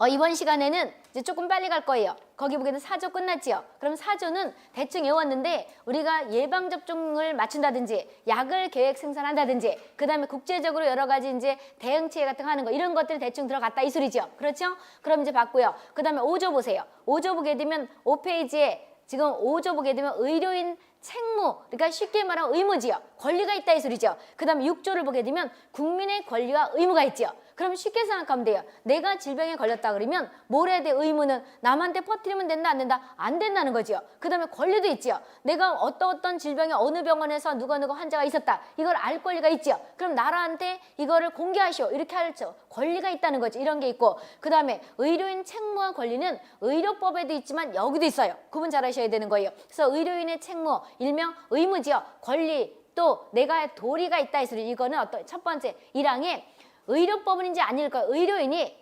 이번 시간에는 이제 조금 빨리 갈 거예요. 거기 보기에는 4조 끝났지요. 그럼 4조는 대충 외웠는데 우리가 예방접종을 맞춘다든지 약을 계획 생산한다든지 그 다음에 국제적으로 여러 가지 이제 대응체계 같은 거 하는 거 이런 것들이 대충 들어갔다 이 소리죠. 그렇죠? 그럼 이제 봤고요. 그 다음에 5조 보세요. 5조 보게 되면 5페이지에 지금 5조 보게 되면 의료인 책무, 그러니까 쉽게 말하면 의무지요. 권리가 있다 이 소리죠. 그 다음에 6조를 보게 되면 국민의 권리와 의무가 있지요. 그럼 쉽게 생각하면 돼요. 내가 질병에 걸렸다 그러면 뭘 해야 돼? 의무는 남한테 퍼뜨리면 된다 안 된다? 안 된다는 거지요. 그 다음에 권리도 있지요. 내가 어떤 질병에 어느 병원에서 누가 환자가 있었다. 이걸 알 권리가 있지요. 그럼 나라한테 이거를 공개하시오. 이렇게 할 권리가 있다는 거죠. 이런 게 있고 그 다음에 의료인 책무와 권리는 의료법에도 있지만 여기도 있어요. 구분 잘 하셔야 되는 거예요. 그래서 의료인의 책무, 일명 의무지요. 권리 또 내가 도리가 있다 해서 이거는 어떤 첫 번째 1항에 의료법은 이제 아닐까요? 의료인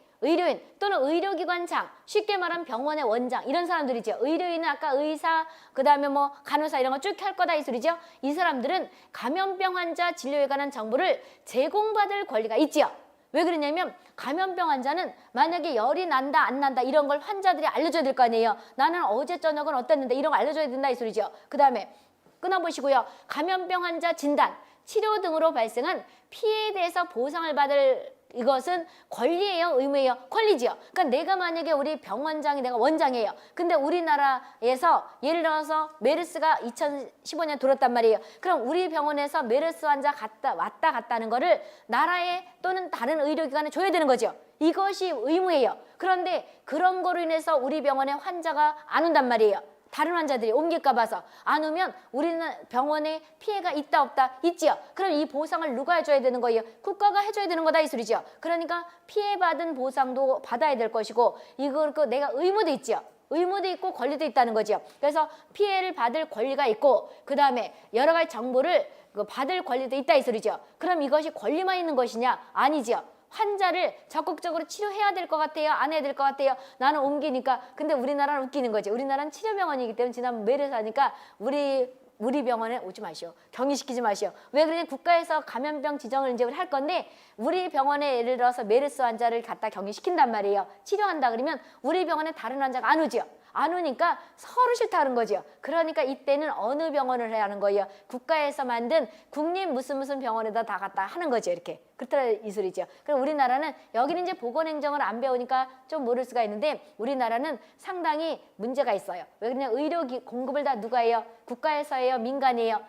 또는 의료기관장, 쉽게 말하면 병원의 원장 이런 사람들이죠. 의료인은 아까 의사, 그 다음에 뭐 간호사 이런 거 쭉 할 거다 이 소리죠. 이 사람들은 감염병 환자 진료에 관한 정보를 제공받을 권리가 있지요. 왜 그러냐면 감염병 환자는 만약에 열이 난다 안 난다 이런 걸 환자들이 알려줘야 될 거 아니에요. 나는 어제 저녁은 어땠는데 이런 거 알려줘야 된다 이 소리죠. 그 다음에 끊어보시고요. 감염병 환자 진단, 치료 등으로 발생한 피해에 대해서 보상을 받을 이것은 권리예요? 의무예요? 권리지요. 그러니까 내가 만약에 우리 병원장이 내가 원장이에요. 근데 우리나라에서 예를 들어서 메르스가 2015년 돌았단 말이에요. 그럼 우리 병원에서 메르스 환자 왔다 갔다 하는 거를 나라에 또는 다른 의료기관에 줘야 되는 거죠. 이것이 의무예요. 그런데 그런 거로 인해서 우리 병원에 환자가 안 온단 말이에요. 다른 환자들이 옮길까 봐서 안 오면 우리는 병원에 피해가 있다 없다 있지요. 그럼 이 보상을 누가 해줘야 되는 거예요? 국가가 해줘야 되는 거다 이 소리죠. 그러니까 피해받은 보상도 받아야 될 것이고 이걸 내가 의무도 있지요. 의무도 있고 권리도 있다는 거죠. 그래서 피해를 받을 권리가 있고 그 다음에 여러 가지 정보를 받을 권리도 있다 이 소리죠. 그럼 이것이 권리만 있는 것이냐? 아니지요. 환자를 적극적으로 치료해야 될 것 같아요? 안 해야 될 것 같아요? 나는 옮기니까. 근데 우리나라는 웃기는 거지. 우리나라는 치료병원이기 때문에 지난번 메르스 하니까 우리 병원에 오지 마시오. 격리시키지 마시오. 왜 그러냐? 국가에서 감염병 지정을 이제 할 건데 우리 병원에 예를 들어서 메르스 환자를 갖다 격리시킨단 말이에요. 치료한다 그러면 우리 병원에 다른 환자가 안 오지요. 안 오니까 서로 싫다는 거죠. 그러니까 이때는 어느 병원을 해야 하는 거예요? 국가에서 만든 국립 무슨 병원에다 다 갖다 하는 거죠. 이렇게. 그렇다 이 소리죠. 그럼 우리나라는 여기는 이제 보건행정을 안 배우니까 좀 모를 수가 있는데 우리나라는 상당히 문제가 있어요. 왜 그러냐? 의료 공급을 다 누가 해요? 국가에서 해요? 민간이에요?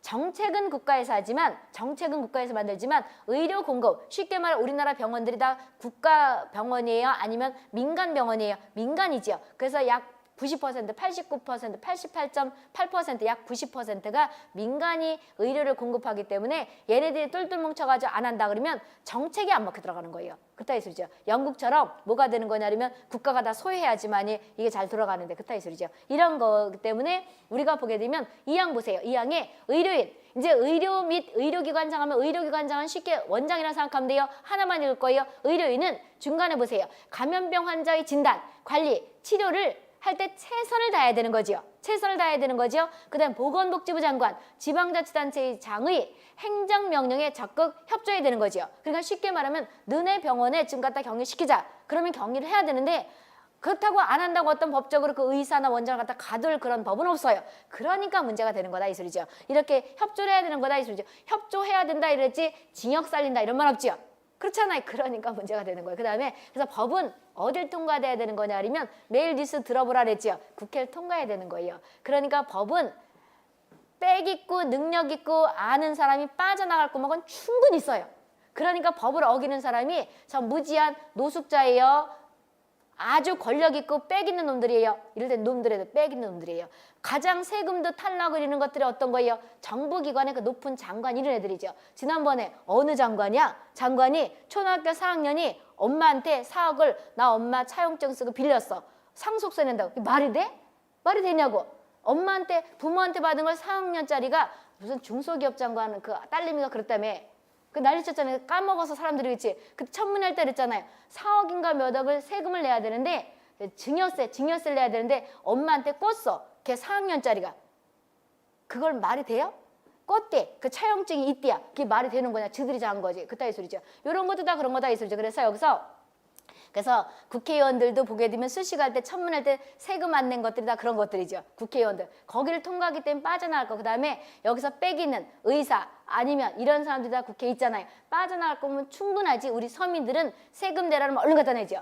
정책은 국가에서 하지만 정책은 국가에서 만들지만 의료 공급 쉽게 말해 우리나라 병원들이 다 국가 병원이에요? 아니면 민간 병원이에요? 민간이지요. 그래서 약 90%, 89%, 88.8% 약 90%가 민간이 의료를 공급하기 때문에 얘네들이 똘똘 뭉쳐가지고 안 한다 그러면 정책이 안 먹혀 들어가는 거예요. 그렇다 이 소리죠. 영국처럼 뭐가 되는 거냐면 국가가 다 소유해야지만이 이게 잘 돌아가는데 그렇다 이 소리죠. 이런 거 때문에 우리가 보게 되면 이 항 보세요. 이 항에 의료인 이제 의료 및 의료기관장 하면 의료기관장은 쉽게 원장이라 생각하면 돼요. 하나만 읽을 거예요. 의료인은 중간에 보세요. 감염병 환자의 진단, 관리, 치료를 할 때 최선을 다해야 되는 거지요. 최선을 다해야 되는 거죠. 그 다음 보건복지부 장관, 지방자치단체의 장의 행정명령에 적극 협조해야 되는 거지요. 그러니까 쉽게 말하면 너네 병원에 지금 갖다 격리시키자. 그러면 격리를 해야 되는데 그렇다고 안 한다고 어떤 법적으로 그 의사나 원장을 갖다 가둘 그런 법은 없어요. 그러니까 문제가 되는 거다 이 소리죠. 이렇게 협조를 해야 되는 거다 이 소리죠. 협조해야 된다 이랬지 징역 살린다 이런 말 없지요. 그렇잖아요. 그러니까 문제가 되는 거예요. 그 다음에 그래서 법은 어딜 통과돼야 되는 거냐 하면 매일 뉴스 들어보라 그랬죠. 국회를 통과해야 되는 거예요. 그러니까 법은 빽 있고 능력 있고 아는 사람이 빠져나갈 구멍은 충분히 있어요. 그러니까 법을 어기는 사람이 저 무지한 노숙자예요. 아주 권력 있고 빽 있는 놈들이에요. 이럴 때 놈들에도 빽 있는 놈들이에요. 가장 세금도 탈락을 이루는 것들이 어떤 거예요? 정부기관의 그 높은 장관 이런 애들이죠. 지난번에 어느 장관이야? 장관이 초등학교 4학년이 엄마한테 4억을 나 엄마 차용증 쓰고 빌렸어. 상속세 낸다고. 그게 말이 돼? 말이 되냐고. 엄마한테 부모한테 받은 걸 4학년짜리가 무슨 중소기업 장관 그 딸내미가 그랬다며. 그 난리 쳤잖아요. 까먹어서 사람들이 그치. 그 천문할 때 그랬잖아요. 4억인가 몇 억을 세금을 내야 되는데 증여세를 내야 되는데 엄마한테 꿨어. 걔 4학년짜리가. 그걸 말이 돼요? 껐대. 그 차용증이 있대야. 그게 말이 되는 거냐. 지들이 잘한 거지. 그따위 소리죠. 이런 것도 다 그런 거다 이 소리죠. 그래서 여기서 그래서 국회의원들도 보게 되면 수식할 때 청문할 때 세금 안 낸 것들이 다 그런 것들이죠. 국회의원들 거기를 통과하기 때문에 빠져나갈 거. 그다음에 여기서 빼기는 의사 아니면 이런 사람들이 다 국회에 있잖아요. 빠져나갈 거면 충분하지. 우리 서민들은 세금 내라면 얼른 갖다 내죠.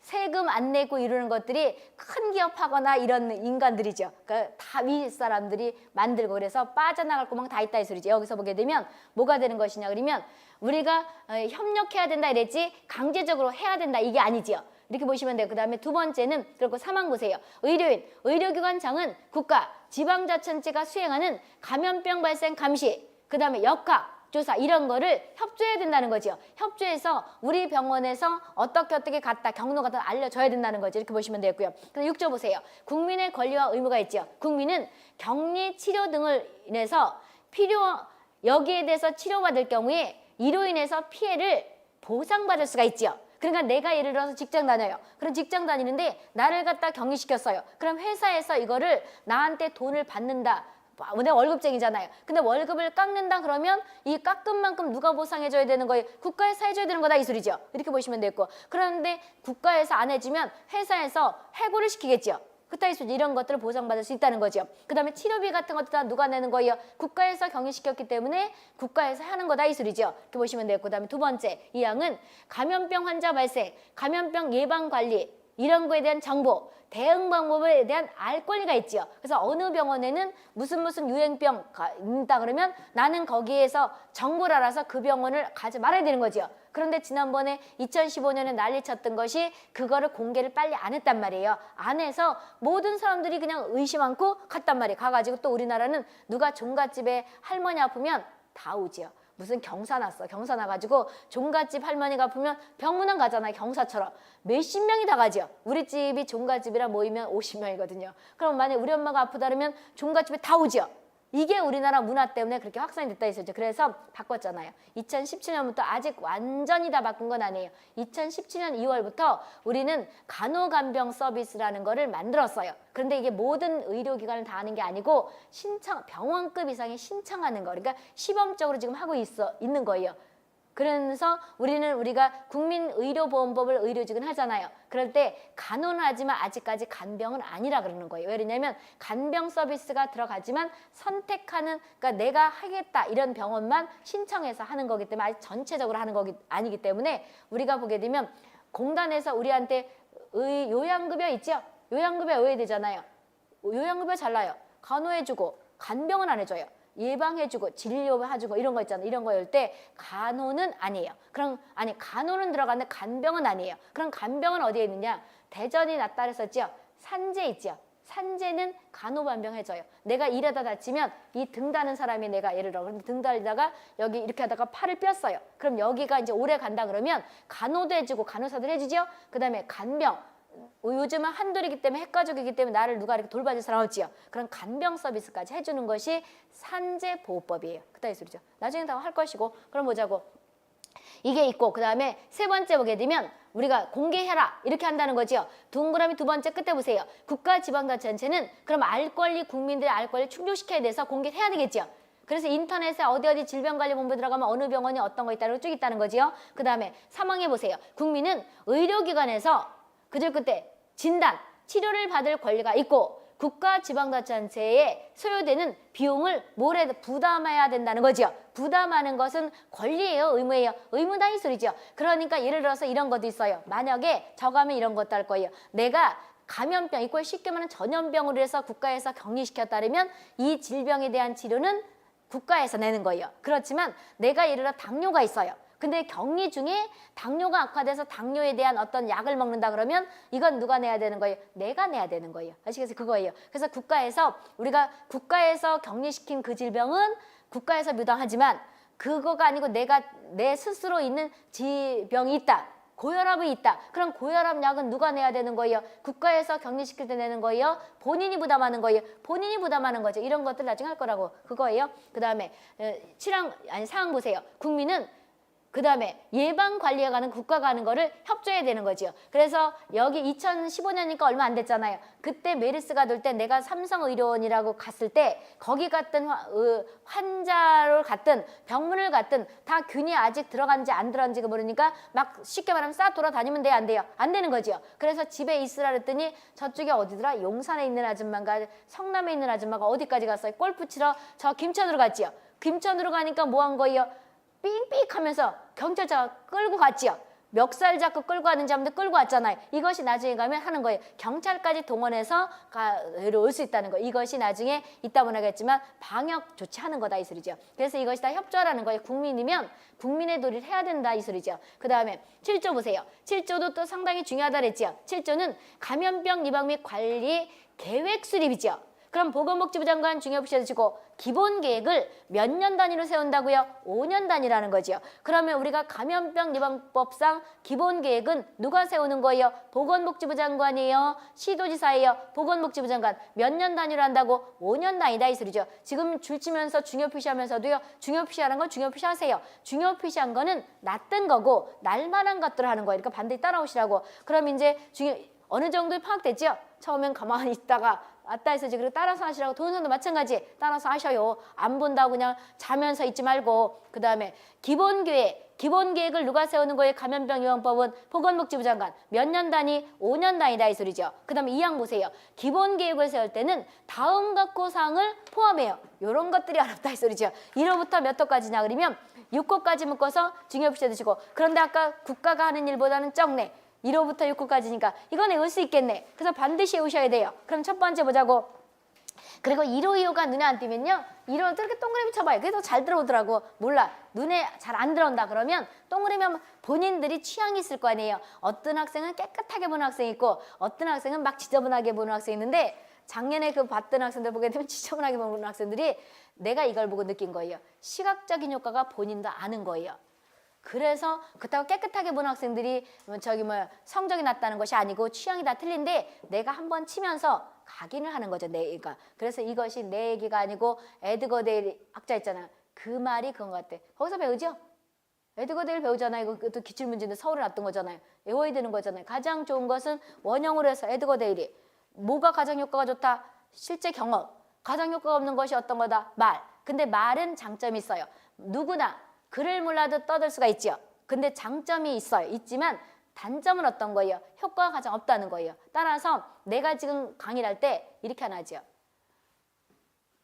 세금 안 내고 이러는 것들이 큰 기업하거나 이런 인간들이죠. 그러니까 다 윗사람들이 만들고 그래서 빠져나갈 구멍 다 있다 이 소리죠. 여기서 보게 되면 뭐가 되는 것이냐 그러면 우리가 협력해야 된다 이랬지 강제적으로 해야 된다 이게 아니지요. 이렇게 보시면 돼요. 그 다음에 두 번째는 그리고 3항 보세요. 의료인, 의료기관장은 국가, 지방자치단체가 수행하는 감염병 발생 감시, 그 다음에 역학, 조사 이런 거를 협조해야 된다는 거죠. 협조해서 우리 병원에서 어떻게 갔다 경로가 다 알려줘야 된다는 거죠. 이렇게 보시면 되고요. 그래서 6조 보세요. 국민의 권리와 의무가 있죠. 국민은 격리 치료 등을 인해서 여기에 대해서 치료받을 경우에 이로 인해서 피해를 보상받을 수가 있죠. 그러니까 내가 예를 들어서 직장 다녀요. 그럼 직장 다니는데 나를 갖다 격리시켰어요. 그럼 회사에서 이거를 나한테 돈을 받는다. 내가 월급쟁이잖아요. 근데 월급을 깎는다 그러면 이 깎은 만큼 누가 보상해줘야 되는 거예요? 국가에서 해줘야 되는 거다 이 소리죠. 이렇게 보시면 되고 그런데 국가에서 안 해주면 회사에서 해고를 시키겠죠. 그따위 소리 이런 것들을 보상받을 수 있다는 거죠. 그 다음에 치료비 같은 것도 다 누가 내는 거예요? 국가에서 격리시켰기 때문에 국가에서 하는 거다 이 소리죠. 이렇게 보시면 되고 그 다음에 두 번째 이 항은 감염병 환자 발생, 감염병 예방 관리 이런 거에 대한 정보, 대응 방법에 대한 알 권리가 있지요. 그래서 어느 병원에는 무슨 유행병가 있다 그러면 나는 거기에서 정보를 알아서 그 병원을 가지 말아야 되는 거죠. 그런데 지난번에 2015년에 난리쳤던 것이 그거를 공개를 빨리 안 했단 말이에요. 안 해서 모든 사람들이 그냥 의심 않고 갔단 말이에요. 가가지고 또 우리나라는 누가 종갓집에 할머니 아프면 다 오지요. 무슨 경사 났어. 경사 나가지고 종갓집 할머니가 아프면 병문안 가잖아요. 경사처럼. 몇십 명이 다 가죠. 우리 집이 종갓집이라 모이면 50명이거든요. 그럼 만약에 우리 엄마가 아프다 그러면 종갓집에 다 오죠. 이게 우리나라 문화 때문에 그렇게 확산이 됐다 했었죠. 그래서 바꿨잖아요. 2017년부터 아직 완전히 다 바꾼 건 아니에요. 2017년 2월부터 우리는 간호간병 서비스라는 거를 만들었어요. 그런데 이게 모든 의료기관을 다 하는 게 아니고 병원급 이상의 신청하는 거. 그러니까 시범적으로 지금 하고 있는 거예요. 그래서 우리가 국민의료보험법을 의료직은 하잖아요. 그럴 때 간호는 하지만 아직까지 간병은 아니라 그러는 거예요. 왜냐면 간병 서비스가 들어가지만 선택하는 그러니까 내가 하겠다 이런 병원만 신청해서 하는 거기 때문에 아직 전체적으로 하는 거기 아니기 때문에 우리가 보게 되면 공단에서 우리한테 요양급여 있죠? 요양급여 의뢰 되잖아요. 요양급여 잘라요. 간호해주고 간병은 안 해줘요. 예방해주고 진료해주고 이런 거 있잖아요. 이런 거 할 때 간호는 아니에요. 그럼 간호는 들어가는데 간병은 아니에요. 그럼 간병은 어디에 있느냐? 대전이 낫다 그랬었죠. 산재 있죠. 산재는 간호반병 해줘요. 내가 일하다 다치면 이 등 다는 사람이 내가 예를 들어 등 달리다가 여기 이렇게 하다가 팔을 뼈어요. 그럼 여기가 이제 오래 간다 그러면 간호도 해주고 간호사들 해주죠. 그 다음에 간병. 요즘은 한둘이기 때문에 핵가족이기 때문에 나를 누가 이렇게 돌봐줄 사람 없지요. 그런 간병 서비스까지 해주는 것이 산재보호법이에요. 그따위 소리죠. 나중에 다 할 것이고 그럼 보자고. 이게 있고 그 다음에 세 번째 보게 되면 우리가 공개해라 이렇게 한다는 거지요. 동그라미 두 번째 끝에 보세요. 국가지방자치단체는 그럼 알 권리 국민들의 알 권리 충족시켜야 돼서 공개해야 되겠죠. 그래서 인터넷에 어디 질병관리본부 들어가면 어느 병원이 어떤 거 있다는 거 쭉 있다는 거지요. 그 다음에 3항에 보세요. 국민은 의료기관에서 그때 진단, 치료를 받을 권리가 있고 국가지방자치단체에 소요되는 비용을 부담해야 된다는 거죠. 부담하는 것은 권리예요, 의무예요? 의무다 이 소리죠. 그러니까 예를 들어서 이런 것도 있어요. 만약에 저가면 이런 것도 할 거예요. 내가 감염병, 이걸 쉽게 말하면 전염병으로 해서 국가에서 격리시켰다면 이 질병에 대한 치료는 국가에서 내는 거예요. 그렇지만 내가 예를 들어 당뇨가 있어요. 근데 격리 중에 당뇨가 악화돼서 당뇨에 대한 어떤 약을 먹는다 그러면 이건 누가 내야 되는 거예요? 내가 내야 되는 거예요. 아시겠어요? 그거예요. 그래서 우리가 국가에서 격리시킨 그 질병은 국가에서 묘당하지만 그거가 아니고 내 스스로 있는 질병이 있다. 고혈압이 있다. 그럼 고혈압 약은 누가 내야 되는 거예요? 국가에서 격리시킬 때 내는 거예요? 본인이 부담하는 거예요? 본인이 부담하는 거죠. 이런 것들 나중에 할 거라고. 그거예요. 그 다음에 4항 보세요. 국민은 그 다음에 예방 관리에 가는 국가가 하는 거를 협조해야 되는 거죠. 그래서 여기 2015년이니까 얼마 안 됐잖아요. 그때 메르스가 돌 때 내가 삼성의료원이라고 갔을 때 거기 갔든 환자를 갔든 병문을 갔든 다 균이 아직 들어간지 안 들어간지 모르니까 막 쉽게 말하면 싸 돌아다니면 돼요, 안 돼요? 안 되는 거죠. 그래서 집에 있으라 그랬더니 저쪽에 어디더라? 용산에 있는 아줌마가 성남에 있는 아줌마가 어디까지 갔어요? 골프 치러 저 김천으로 갔지요. 김천으로 가니까 뭐 한 거예요? 삥삥 하면서 경찰차 끌고 갔지요. 멱살 잡고 끌고 가는 사람들 끌고 왔잖아요. 이것이 나중에 가면 하는 거예요. 경찰까지 동원해서 올 수 있다는 거. 이것이 나중에 이따 보나겠지만 방역 조치하는 거다 이 소리죠. 그래서 이것이 다 협조하라는 거예요. 국민이면 국민의 도리를 해야 된다 이 소리죠. 그 다음에 7조 보세요. 7조도 또 상당히 중요하다 그랬죠. 7조는 감염병 예방 및 관리 계획 수립이죠. 그럼 보건복지부 장관 중요부시해주시고 기본 계획을 몇 년 단위로 세운다고요? 5년 단위라는 거죠. 그러면 우리가 감염병 예방법상 기본 계획은 누가 세우는 거예요? 보건복지부 장관이에요? 시도지사예요? 보건복지부 장관. 몇 년 단위로 한다고? 5년 단위다 이 소리죠. 지금 줄치면서 중요 표시하면서도요. 중요 표시하는 건 중요 표시하세요. 중요 표시한 거는 낯뜬 거고 날만한 것들을 하는 거예요. 그러니까 반드시 따라오시라고. 그럼 이제 어느 정도 파악됐죠? 처음엔 가만히 있다가 왔다 해서 그리고 따라서 하시라고. 동영상도 마찬가지 따라서 하셔요. 안 본다고 그냥 자면서 있지 말고. 그 다음에 기본 계획을 누가 세우는 거예요? 감염병 예방법은 보건복지부 장관. 몇 년 단위? 5년 단위다 이 소리죠. 그 다음에 2항 보세요. 기본 계획을 세울 때는 다음 각호 사항을 포함해요. 이런 것들이 어렵다 이 소리죠. 1호부터 몇 호까지냐 그러면 6호까지 묶어서 중요표시해 두시고. 그런데 아까 국가가 하는 일보다는 적네. 1호부터 6호까지니까 이건 외울 수 있겠네. 그래서 반드시 외우셔야 돼요. 그럼 첫 번째 보자고. 그리고 1호, 2호가 눈에 안 띄면요. 1호 이렇게 동그라미 쳐봐요. 그래도 잘 들어오더라고. 몰라. 눈에 잘 안 들어온다 그러면 동그라미 하면 본인들이 취향이 있을 거 아니에요. 어떤 학생은 깨끗하게 보는 학생이 있고 어떤 학생은 막 지저분하게 보는 학생이 있는데 작년에 그 봤던 학생들 보게 되면 지저분하게 보는 학생들이 내가 이걸 보고 느낀 거예요. 시각적인 효과가 본인도 아는 거예요. 그래서 그렇다고 깨끗하게 보는 학생들이 성적이 낮다는 것이 아니고 취향이 다 틀린데 내가 한번 치면서 각인을 하는 거죠. 내 얘기가. 그래서 이것이 내 얘기가 아니고 에드거 데일 학자 있잖아요. 그 말이 그런 것 같아. 거기서 배우죠? 에드거 데일 배우잖아요. 이거 또 기출문제인데 서울에 놨던 거잖아요. 외워야 되는 거잖아요. 가장 좋은 것은 원형으로 해서 에드거 데일이 뭐가 가장 효과가 좋다? 실제 경험. 가장 효과가 없는 것이 어떤 거다? 말. 근데 말은 장점이 있어요. 누구나 글을 몰라도 떠들 수가 있죠. 근데 장점이 있어요. 있지만 단점은 어떤 거예요? 효과가 가장 없다는 거예요. 따라서 내가 지금 강의를 할 때 이렇게 하나 하죠.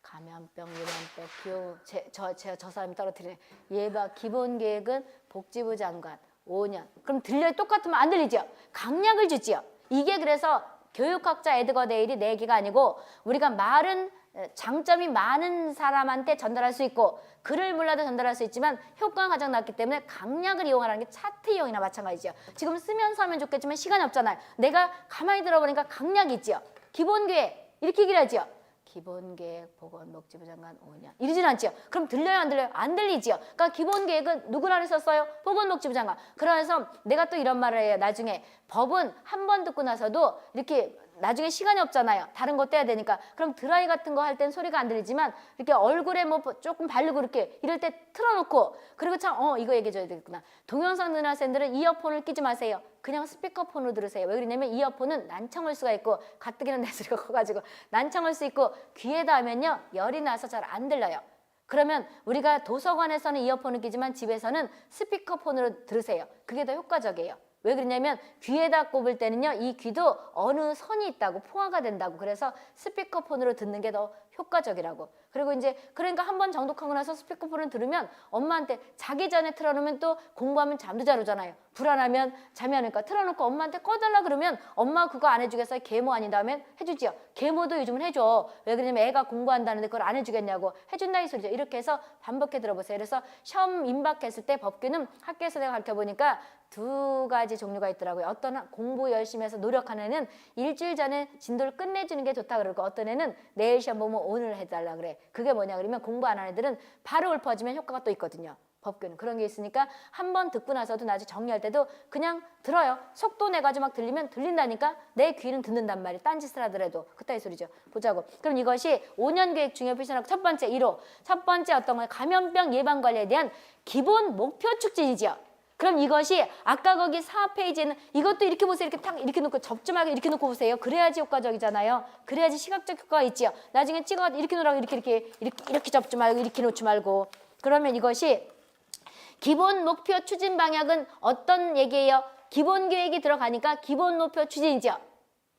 감염병 예방법 저 사람이 떨어뜨리네. 예방 기본 계획은 복지부 장관 5년. 그럼 들려요? 똑같으면 안 들리죠? 강약을 주지요. 이게 그래서 교육학자 에드거 데일이 내 얘기가 아니고 우리가 말은 장점이 많은 사람한테 전달할 수 있고 글을 몰라도 전달할 수 있지만 효과가 가장 낮기 때문에 강약을 이용하라는 게 차트 이용이나 마찬가지죠. 지금 쓰면서 하면 좋겠지만 시간이 없잖아요. 내가 가만히 들어보니까 강약이 있죠. 기본계획 이렇게 얘기를 하죠. 기본계획 보건복지부 장관 5년 이러진 않죠. 그럼 들려요 안 들려요? 안 들리지요. 그러니까 기본계획은 누구랑 했었어요? 보건복지부 장관. 그래서 내가 또 이런 말을 해요. 나중에 법은 한 번 듣고 나서도 이렇게 나중에 시간이 없잖아요. 다른 거 떼야 되니까. 그럼 드라이 같은 거 할 땐 소리가 안 들리지만 이렇게 얼굴에 뭐 조금 바르고 이렇게 이럴 때 틀어놓고 그리고 참 이거 얘기해줘야 되겠구나. 동영상 듣는 학생들은 이어폰을 끼지 마세요. 그냥 스피커폰으로 들으세요. 왜 그러냐면 이어폰은 난청을 수가 있고 가뜩이나 내 소리가 커가지고 난청을 수 있고 귀에다 하면요 열이 나서 잘 안 들려요. 그러면 우리가 도서관에서는 이어폰을 끼지만 집에서는 스피커폰으로 들으세요. 그게 더 효과적이에요. 왜 그러냐면 귀에다 꼽을 때는요 이 귀도 어느 선이 있다고 포화가 된다고. 그래서 스피커폰으로 듣는 게 더 효과적이라고. 그리고 이제 그러니까 한 번 정독하고 나서 스피커폰을 들으면 엄마한테 자기 전에 틀어놓으면 또 공부하면 잠도 잘 오잖아요. 불안하면 잠이 안 오니까 틀어놓고 엄마한테 꺼달라 그러면 엄마 그거 안 해주겠어요? 계모 아니다 하면 해주지요. 계모도 요즘은 해줘. 왜 그러냐면 애가 공부한다는데 그걸 안 해주겠냐고 해준다 이 소리죠. 이렇게 해서 반복해 들어보세요. 그래서 시험 임박했을 때 법규는 학교에서 내가 가르쳐보니까 2가지 종류가 있더라고요. 어떤 공부 열심히 해서 노력하는 애는 일주일 전에 진도를 끝내주는 게 좋다 그러고 어떤 애는 내일 시험 보면 오늘 해달라 그래. 그게 뭐냐 그러면 공부 안 하는 애들은 바로 읊어주면 효과가 또 있거든요. 법규는 그런 게 있으니까 한 번 듣고 나서도 나중에 정리할 때도 그냥 들어요. 속도 내가지고 막 들리면 들린다니까 내 귀는 듣는단 말이에요. 딴짓을 하더라도 그따위 소리죠. 보자고. 그럼 이것이 5년 계획 중요 표시라고 첫 번째 1호. 첫 번째 어떤 거예요? 감염병 예방 관리에 대한 기본 목표 축진이죠. 그럼 이것이 아까 거기 4페이지에는 이것도 이렇게 보세요. 이렇게 탁 이렇게 놓고 접점하게 이렇게 놓고 보세요. 그래야지 효과적이잖아요. 그래야지 시각적 효과가 있지요. 나중에 찍어 이렇게 놓으라고 이렇게 접지 말고 이렇게 놓지 말고. 그러면 이것이 기본 목표 추진 방향은 어떤 얘기예요? 기본 계획이 들어가니까 기본 목표 추진이죠.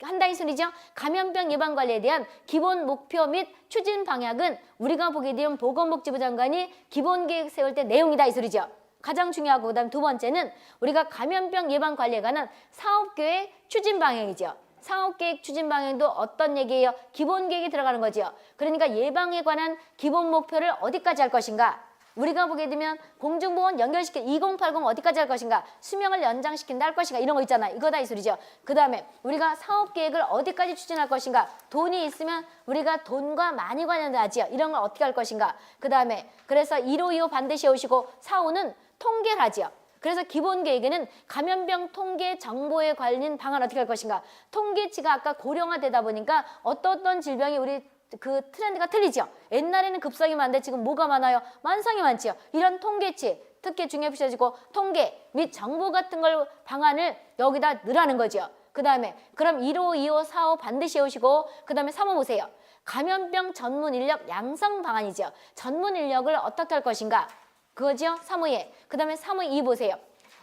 한다는 소리죠. 감염병 예방 관리에 대한 기본 목표 및 추진 방향은 우리가 보게 되면 보건복지부 장관이 기본 계획 세울 때 내용이다 이 소리죠. 가장 중요하고 그다음 두 번째는 우리가 감염병 예방 관리에 관한 사업계획 추진 방향이죠. 사업계획 추진 방향도 어떤 얘기예요? 기본 계획이 들어가는 거죠. 그러니까 예방에 관한 기본 목표를 어디까지 할 것인가? 우리가 보게 되면 공중보건 연결시켜 2080 어디까지 할 것인가? 수명을 연장시킨다 할 것인가? 이런 거 있잖아. 이거다 이 소리죠. 그 다음에 우리가 사업계획을 어디까지 추진할 것인가? 돈이 있으면 우리가 돈과 많이 관련하지요. 이런 걸 어떻게 할 것인가? 그 다음에 그래서 1호, 2호 반드시 오시고 4, 5는 통계를 하지요. 그래서 기본 계획에는 감염병 통계 정보에 관련 방안 어떻게 할 것인가? 통계치가 아까 고령화되다 보니까 어떤 질병이 우리 그 트렌드가 틀리죠. 옛날에는 급성이 많은데 지금 뭐가 많아요? 만성이 많지요. 이런 통계치, 특히 중요해 주셔지고 통계 및 정보 같은 걸 방안을 여기다 넣으라는 거죠. 그 다음에 그럼 1호, 2호, 4호 반드시 오시고 그 다음에 3호 보세요. 감염병 전문 인력 양성 방안이죠. 전문 인력을 어떻게 할 것인가? 그거죠. 3호에. 그 다음에 3호 2 보세요.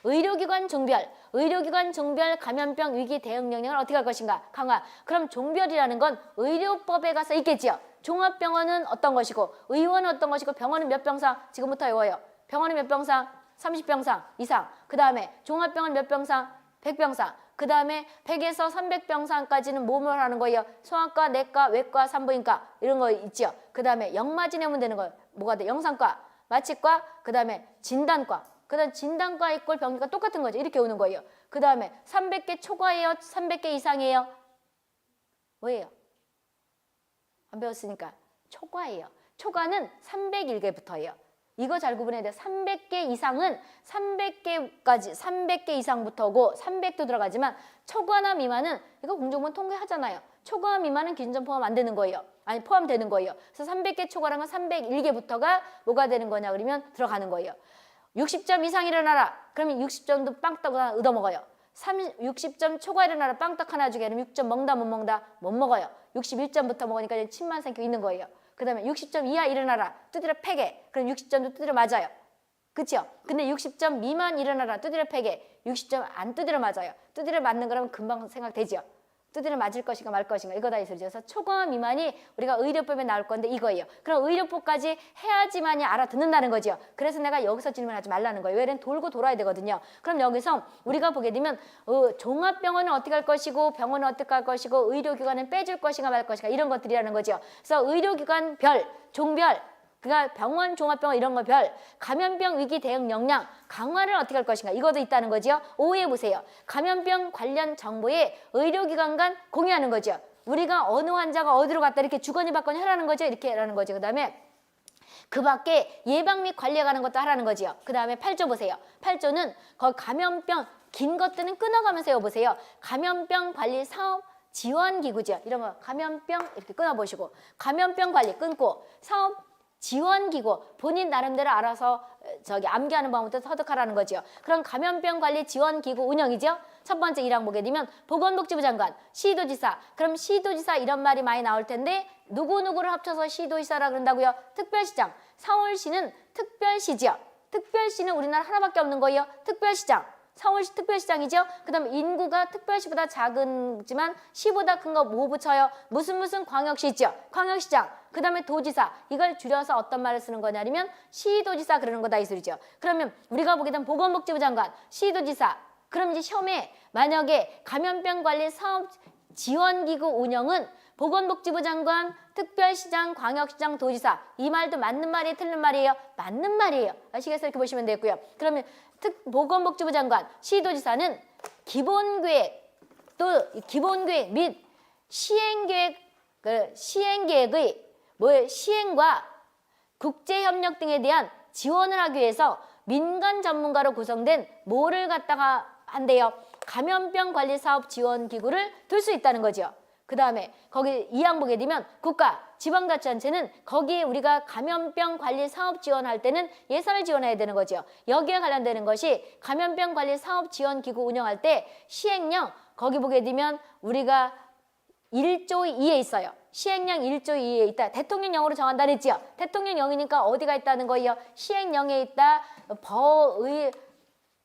의료기관 종별 감염병 위기 대응 역량을 어떻게 할 것인가? 강화. 그럼 종별이라는 건 의료법에 가서 있겠지요. 종합병원은 어떤 것이고 의원은 어떤 것이고 병원은 몇 병상 지금부터 외워요. 병원은 몇 병상? 30병상 이상. 그 다음에 종합병원 몇 병상? 100병상. 그 다음에 100에서 300병상까지는 뭐뭘 하는 거예요? 소아과, 내과, 외과, 산부인과 이런 거 있죠. 그 다음에 역마진 하면 되는 거예요. 뭐가 돼? 영상과, 마취과, 그 다음에 진단과. 그 다음 진단과 이꼴 병리과 똑같은 거죠. 이렇게 오는 거예요. 그 다음에 300개 초과예요? 300개 이상이에요? 뭐예요? 안 배웠으니까. 초과예요. 초과는 301개부터예요. 이거 잘 구분해야 돼요. 300개 이상은 300개까지 300개 이상부터고 300도 들어가지만 초과나 미만은 이거 공정보건 통계하잖아요. 초과 미만은 기준점 포함 안 되는 거예요. 아니 포함되는 거예요. 그래서 300개 초과라는 건 301개부터가 뭐가 되는 거냐 그러면 들어가는 거예요. 60점 이상 일어나라. 그러면 60점도 빵떡 얻어먹어요. 60점 초과 일어나라. 빵떡 하나 주게 하면 6점 먹다 못 먹다 못 먹어요. 61점부터 먹으니까 이제 침만 생기고 있는 거예요. 그 다음에 60점 이하 일어나라. 두드려 패게. 그럼 60점도 두드려 맞아요. 그렇죠? 근데 60점 미만 일어나라. 두드려 패게. 60점 안 두드려 맞아요. 두드려 맞는 거라면 금방 생각되죠. 두드려 맞을 것인가 말 것인가 이거다 이 소리죠. 그래서 초과 미만이 우리가 의료법에 나올 건데 이거예요. 그럼 의료법까지 해야지만이 알아듣는다는 거죠. 그래서 내가 여기서 질문하지 말라는 거예요. 왜냐면 돌고 돌아야 되거든요. 그럼 여기서 우리가 보게 되면 종합병원은 어떻게 할 것이고 병원은 어떻게 할 것이고 의료기관은 빼줄 것인가 말 것인가 이런 것들이라는 거죠. 그래서 의료기관별, 종별 그러니까 병원, 종합병원 이런 거 별, 감염병 위기 대응 역량 강화를 어떻게 할 것인가 이것도 있다는 거죠. 5에 보세요. 감염병 관련 정보에 의료기관 간 공유하는 거죠. 우리가 어느 환자가 어디로 갔다 이렇게 주거니 받거니 하라는 거죠. 이렇게 하라는 거죠. 그 다음에 그 밖에 예방 및 관리에 관한 것도 하라는 거죠. 그 다음에 8조 보세요. 8조는 거기 감염병 긴 것들은 끊어가면서 해보세요. 감염병 관리 사업 지원기구죠. 이런 거 감염병 이렇게 끊어보시고 감염병 관리 끊고 사업 지원기구 본인 나름대로 알아서 암기하는 방법부터 터득하라는 거죠. 그럼 감염병 관리 지원기구 운영이죠. 첫 번째 1항 보게 되면 보건복지부 장관, 시도지사. 그럼 시도지사 이런 말이 많이 나올 텐데 누구누구를 합쳐서 시도지사라 그런다고요? 특별시장. 서울시는 특별시죠. 특별시는 우리나라 하나밖에 없는 거예요. 특별시장. 서울시 특별시장이죠. 그 다음에 인구가 특별시보다 작은지만 시보다 큰 거 뭐 붙여요? 무슨 광역시 있죠. 광역시장. 그 다음에 도지사. 이걸 줄여서 어떤 말을 쓰는 거냐면 시도지사 그러는 거다 이 소리죠. 그러면 우리가 보게 되면 보건복지부 장관, 시도지사. 그럼 이제 시험에 만약에 감염병 관리 사업 지원기구 운영은 보건복지부 장관, 특별시장, 광역시장, 도지사. 이 말도 맞는 말이에요? 틀린 말이에요? 맞는 말이에요. 아시겠어요? 이렇게 보시면 되고요. 그러면 보건복지부 장관, 시도지사는 기본계획, 또 기본계획 및 시행계획의 시행과 국제협력 등에 대한 지원을 하기 위해서 민간 전문가로 구성된 뭐를 갖다가 한대요? 감염병 관리 사업 지원 기구를 둘 수 있다는 거죠. 그 다음에 거기 2항 보게 되면 국가, 지방자치단체는 거기에 우리가 감염병 관리 사업 지원할 때는 예산을 지원해야 되는 거죠. 여기에 관련되는 것이 감염병 관리 사업 지원 기구 운영할 때 시행령, 거기 보게 되면 우리가 1조 2에 있어요. 시행령 1조 2에 있다. 대통령령으로 정한다 그랬지요. 대통령령이니까 어디가 있다는 거예요? 시행령에 있다.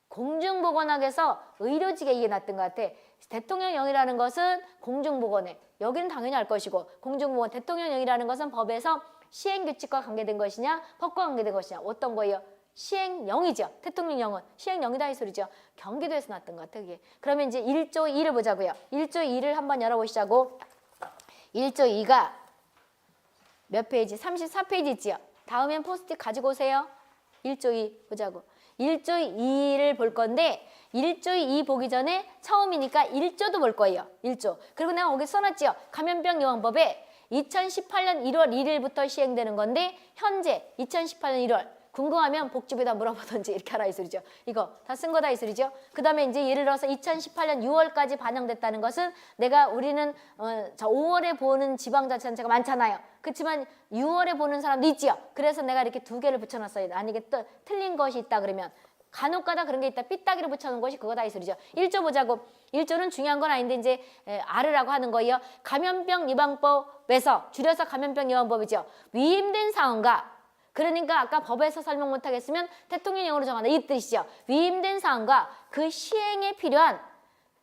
공중보건학에서 의료직에 이게 놨던 것 같아. 대통령령이라는 것은 공중보건에, 여기는 당연히 알 것이고, 공중보건, 대통령령이라는 것은 법에서 시행규칙과 관계된 것이냐, 법과 관계된 것이냐, 어떤 거예요? 시행령이죠. 대통령령은 시행령이다 이 소리죠. 경기도에서 났던 것 같아 그게. 그러면 이제 1조 2를 보자고요. 1조 2를 한번 열어보시자고. 1조 2가 몇 페이지? 34페이지 있지요. 다음엔 포스트잇 가지고 오세요. 1조 2 보자고. 1조 2를 볼 건데 1조 2 보기 전에 처음이니까 1조도 볼 거예요. 1조. 그리고 내가 거기 써놨지요. 감염병 예방법에 2018년 1월 1일부터 시행되는 건데 현재 2018년 1월 궁금하면 복지부에다 물어보든지 이렇게 하라 이 소리죠. 이거 다 쓴 거다 이 소리죠. 그 다음에 이제 예를 들어서 2018년 6월까지 반영됐다는 것은 내가 우리는 저 5월에 보는 지방자치단체가 많잖아요. 그렇지만 6월에 보는 사람도 있지요. 그래서 내가 이렇게 두 개를 붙여놨어요. 만약에 또 틀린 것이 있다 그러면 간혹가다 그런 게 있다. 삐딱이로 붙여놓은 것이 그거다 이 소리죠. 1조 보자고. 1조는 중요한 건 아닌데 이제 알으라고 하는 거예요. 감염병 예방법에서 줄여서 감염병 예방법이죠. 위임된 사항과 그러니까 아까 법에서 설명 못하겠으면 대통령령으로 정한다 이 뜻이죠. 위임된 사항과 그 시행에 필요한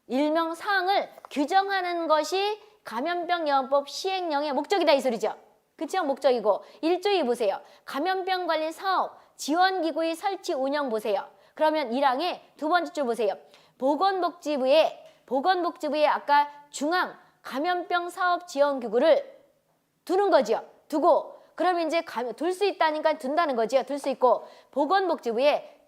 일명 사항을 규정하는 것이 감염병 예방법 시행령의 목적이다 이 소리죠. 그쵸? 목적이고 1조 2 보세요. 감염병 관리 사업 지원기구의 설치 운영 보세요. 그러면 1항에 두 번째 줄 보세요. 보건복지부에 아까 중앙 감염병 사업 지원기구를 두는 거지요. 두고 그러면 이제 둘 수 있다니까 둔다는 거지요. 둘 수 있고 보건복지부에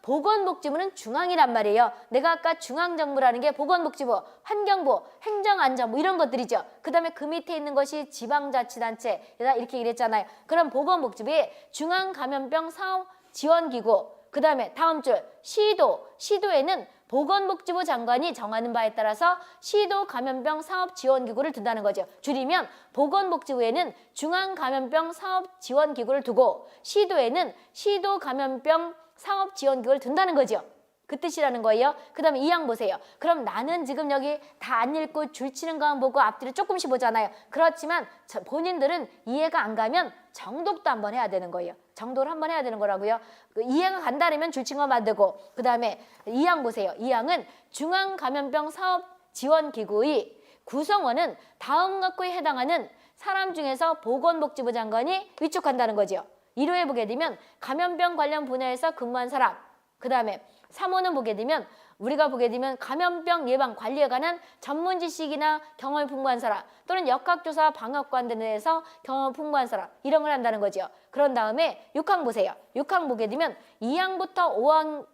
보건복지부는 중앙이란 말이에요. 내가 아까 중앙정부라는 게 보건복지부, 환경부, 행정안전부 이런 것들이죠. 그 다음에 그 밑에 있는 것이 지방자치단체 이렇게 얘기를 했잖아요. 그럼 보건복지부에 중앙감염병 사업 지원기구 그 다음에 다음 줄 시도에는 보건복지부 장관이 정하는 바에 따라서 시도 감염병 사업 지원기구를 둔다는 거죠. 줄이면 보건복지부에는 중앙감염병 사업 지원기구를 두고 시도에는 시도 감염병 사업 지원기구를 둔다는 거죠. 그 뜻이라는 거예요. 그 다음에 2항 보세요. 그럼 나는 지금 여기 다 안 읽고 줄치는 것만 보고 앞뒤를 조금씩 보잖아요. 그렇지만 본인들은 이해가 안 가면 정독도 한번 해야 되는 거예요. 정독을 한번 해야 되는 거라고요. 이해가 간다면 줄친 거 만들고 그 다음에 2항 보세요. 2항은 중앙감염병 사업 지원기구의 구성원은 다음 것에 해당하는 사람 중에서 보건복지부 장관이 위촉한다는 거죠. 1호에 보게 되면 감염병 관련 분야에서 근무한 사람 그 다음에 3호는 보게 되면 우리가 보게 되면 감염병 예방 관리에 관한 전문 지식이나 경험이 풍부한 사람 또는 역학조사 방역관 등에서 경험 풍부한 사람 이런 걸 한다는 거죠. 그런 다음에 6항 보세요. 6항 보게 되면 2항부터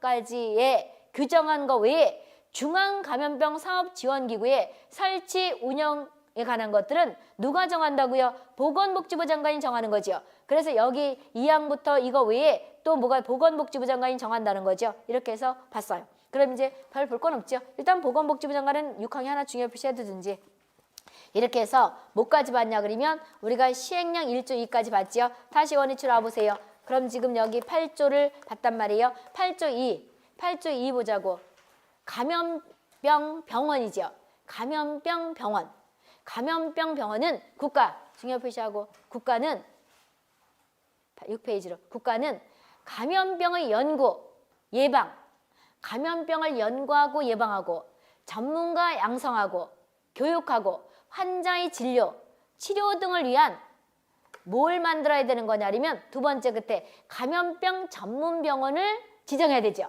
5항까지의 규정한 것 외에 중앙감염병 사업지원기구의 설치 운영에 관한 것들은 누가 정한다고요? 보건복지부 장관이 정하는 거죠. 그래서 여기 2항부터 이거 외에 또 뭐가 보건복지부 장관이 정한다는 거죠. 이렇게 해서 봤어요. 그럼 이제 별 볼 건 없죠. 일단 보건복지부 장관은 6항에 하나 중요 표시해두든지 이렇게 해서 뭐까지 봤냐 그러면 우리가 시행령 1조 2까지 봤죠. 다시 원위치로 와보세요. 그럼 지금 여기 8조를 봤단 말이에요. 8조 2 보자고. 감염병 병원이죠. 감염병 병원. 감염병 병원은 국가 중요 표시하고 국가는 6페이지로 국가는 감염병의 연구, 예방, 감염병을 연구하고 예방하고 전문가 양성하고 교육하고 환자의 진료, 치료 등을 위한 뭘 만들어야 되는 거냐면 두 번째 그때 감염병 전문 병원을 지정해야 되죠.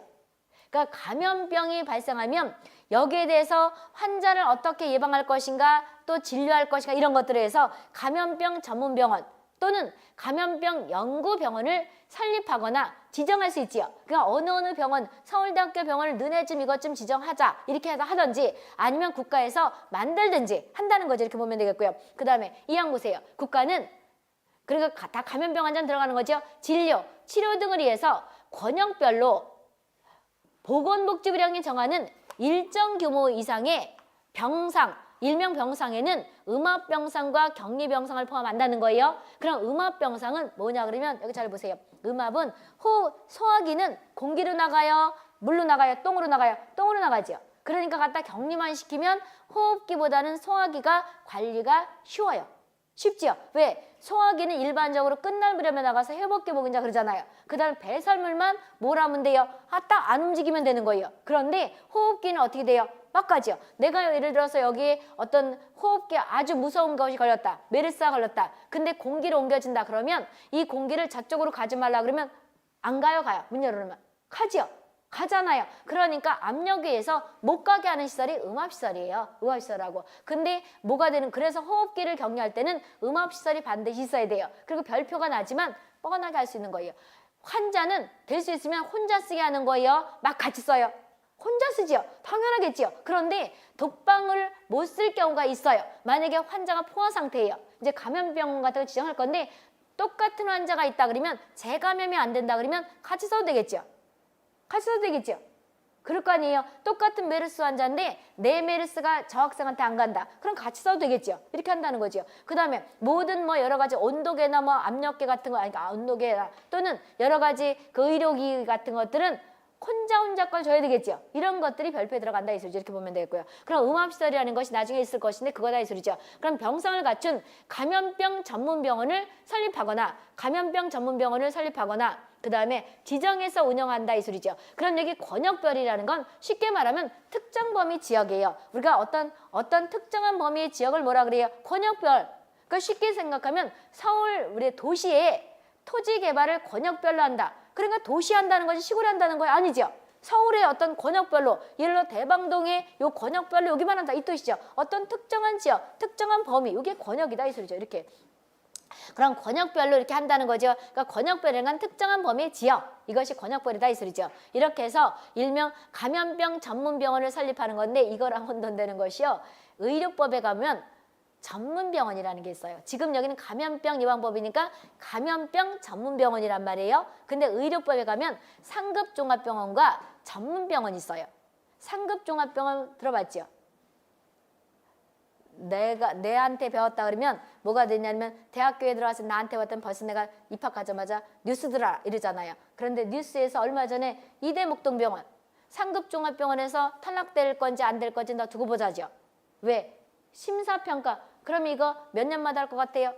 그러니까 감염병이 발생하면 여기에 대해서 환자를 어떻게 예방할 것인가 또 진료할 것인가 이런 것들에 대해서 감염병 전문 병원 또는 감염병 연구병원을 설립하거나 지정할 수 있지요. 그러니까 어느 병원, 서울대학교 병원을 너네 좀 이것 좀 지정하자 이렇게 하든지 아니면 국가에서 만들든지 한다는 거죠. 이렇게 보면 되겠고요. 그 다음에 2항 보세요. 국가는 그러니까 다 감염병 환자 들어가는 거죠. 진료, 치료 등을 위해서 권역별로 보건복지부령이 정하는 일정 규모 이상의 병상, 일명 병상에는 음압병상과 격리병상을 포함한다는 거예요. 그럼 음압병상은 뭐냐 그러면 여기 잘 보세요. 음압은 소화기는 공기로 나가요? 물로 나가요? 똥으로 나가요? 똥으로 나가죠. 그러니까 갖다 격리만 시키면 호흡기보다는 소화기가 관리가 쉬워요. 쉽지요? 왜? 소화기는 일반적으로 끝날무렵에 나가서 회복기 먹인자 그러잖아요. 그 다음에 배설물만 뭘 하면 돼요? 딱 안 움직이면 되는 거예요. 그런데 호흡기는 어떻게 돼요? 막 가죠. 내가 예를 들어서 여기 어떤 호흡기 아주 무서운 것이 걸렸다. 메르스가 걸렸다. 근데 공기로 옮겨진다 그러면 이 공기를 저쪽으로 가지 말라 그러면 안 가요? 가요? 문 열어놓으면. 가지요. 가잖아요. 그러니까 압력에 의해서 못 가게 하는 시설이 음압시설이에요. 음압시설하고. 근데 뭐가 되는, 그래서 호흡기를 격리할 때는 음압시설이 반드시 있어야 돼요. 그리고 별표가 나지만 뻔하게 할 수 있는 거예요. 환자는 될 수 있으면 혼자 쓰게 하는 거예요. 막 같이 써요. 혼자 쓰지요. 당연하겠지요. 그런데 독방을 못 쓸 경우가 있어요. 만약에 환자가 포화 상태예요. 이제 감염병 같은 거 지정할 건데 똑같은 환자가 있다 그러면 재감염이 안 된다 그러면 같이 써도 되겠죠. 같이 써도 되겠죠. 그럴 거 아니에요. 똑같은 메르스 환자인데 내 메르스가 저 학생한테 안 간다. 그럼 같이 써도 되겠죠. 이렇게 한다는 거죠. 그 다음에 모든 뭐 여러 가지 온도계나 뭐 압력계 같은 거, 아니 온도계나 또는 여러 가지 그 의료기 같은 것들은 혼자 걸 줘야 되겠죠. 이런 것들이 별표에 들어간다 이 소리죠. 이렇게 보면 되겠고요. 그럼 음압시설이라는 것이 나중에 있을 것인데 그거다 이 소리죠. 그럼 병상을 갖춘 감염병 전문병원을 설립하거나 그 다음에 지정해서 운영한다 이 소리죠. 그럼 여기 권역별이라는 건 쉽게 말하면 특정 범위 지역이에요. 우리가 어떤 특정한 범위의 지역을 뭐라 그래요? 권역별. 그러니까 쉽게 생각하면 서울 우리 도시의 토지 개발을 권역별로 한다. 그러니까 도시 한다는 것이 시골에 한다는 거예요? 아니죠. 서울의 어떤 권역별로, 예를 들어 대방동의 요 권역별로 여기만 한다 이 뜻이죠. 어떤 특정한 지역, 특정한 범위, 이게 권역이다 이 소리죠. 이렇게. 그럼 권역별로 이렇게 한다는 거죠. 그러니까 권역별이란 건 특정한 범위의 지역, 이것이 권역별이다 이 소리죠. 이렇게 해서 일명 감염병 전문병원을 설립하는 건데 이거랑 혼돈되는 것이요. 의료법에 가면 전문병원이라는 게 있어요. 지금 여기는 감염병 예방법이니까 감염병 전문병원이란 말이에요. 근데 의료법에 가면 상급종합병원과 전문병원이 있어요. 상급종합병원 들어봤죠? 내한테 배웠다 그러면 뭐가 되냐면 대학교에 들어와서 나한테 왔던 벌써 내가 입학하자마자 뉴스 들어라 이러잖아요. 그런데 뉴스에서 얼마 전에 이대목동병원 상급종합병원에서 탈락될 건지 안 될 건지 너 두고 보자죠. 왜? 심사평가. 그럼 이거 몇 년마다 할 것 같아요?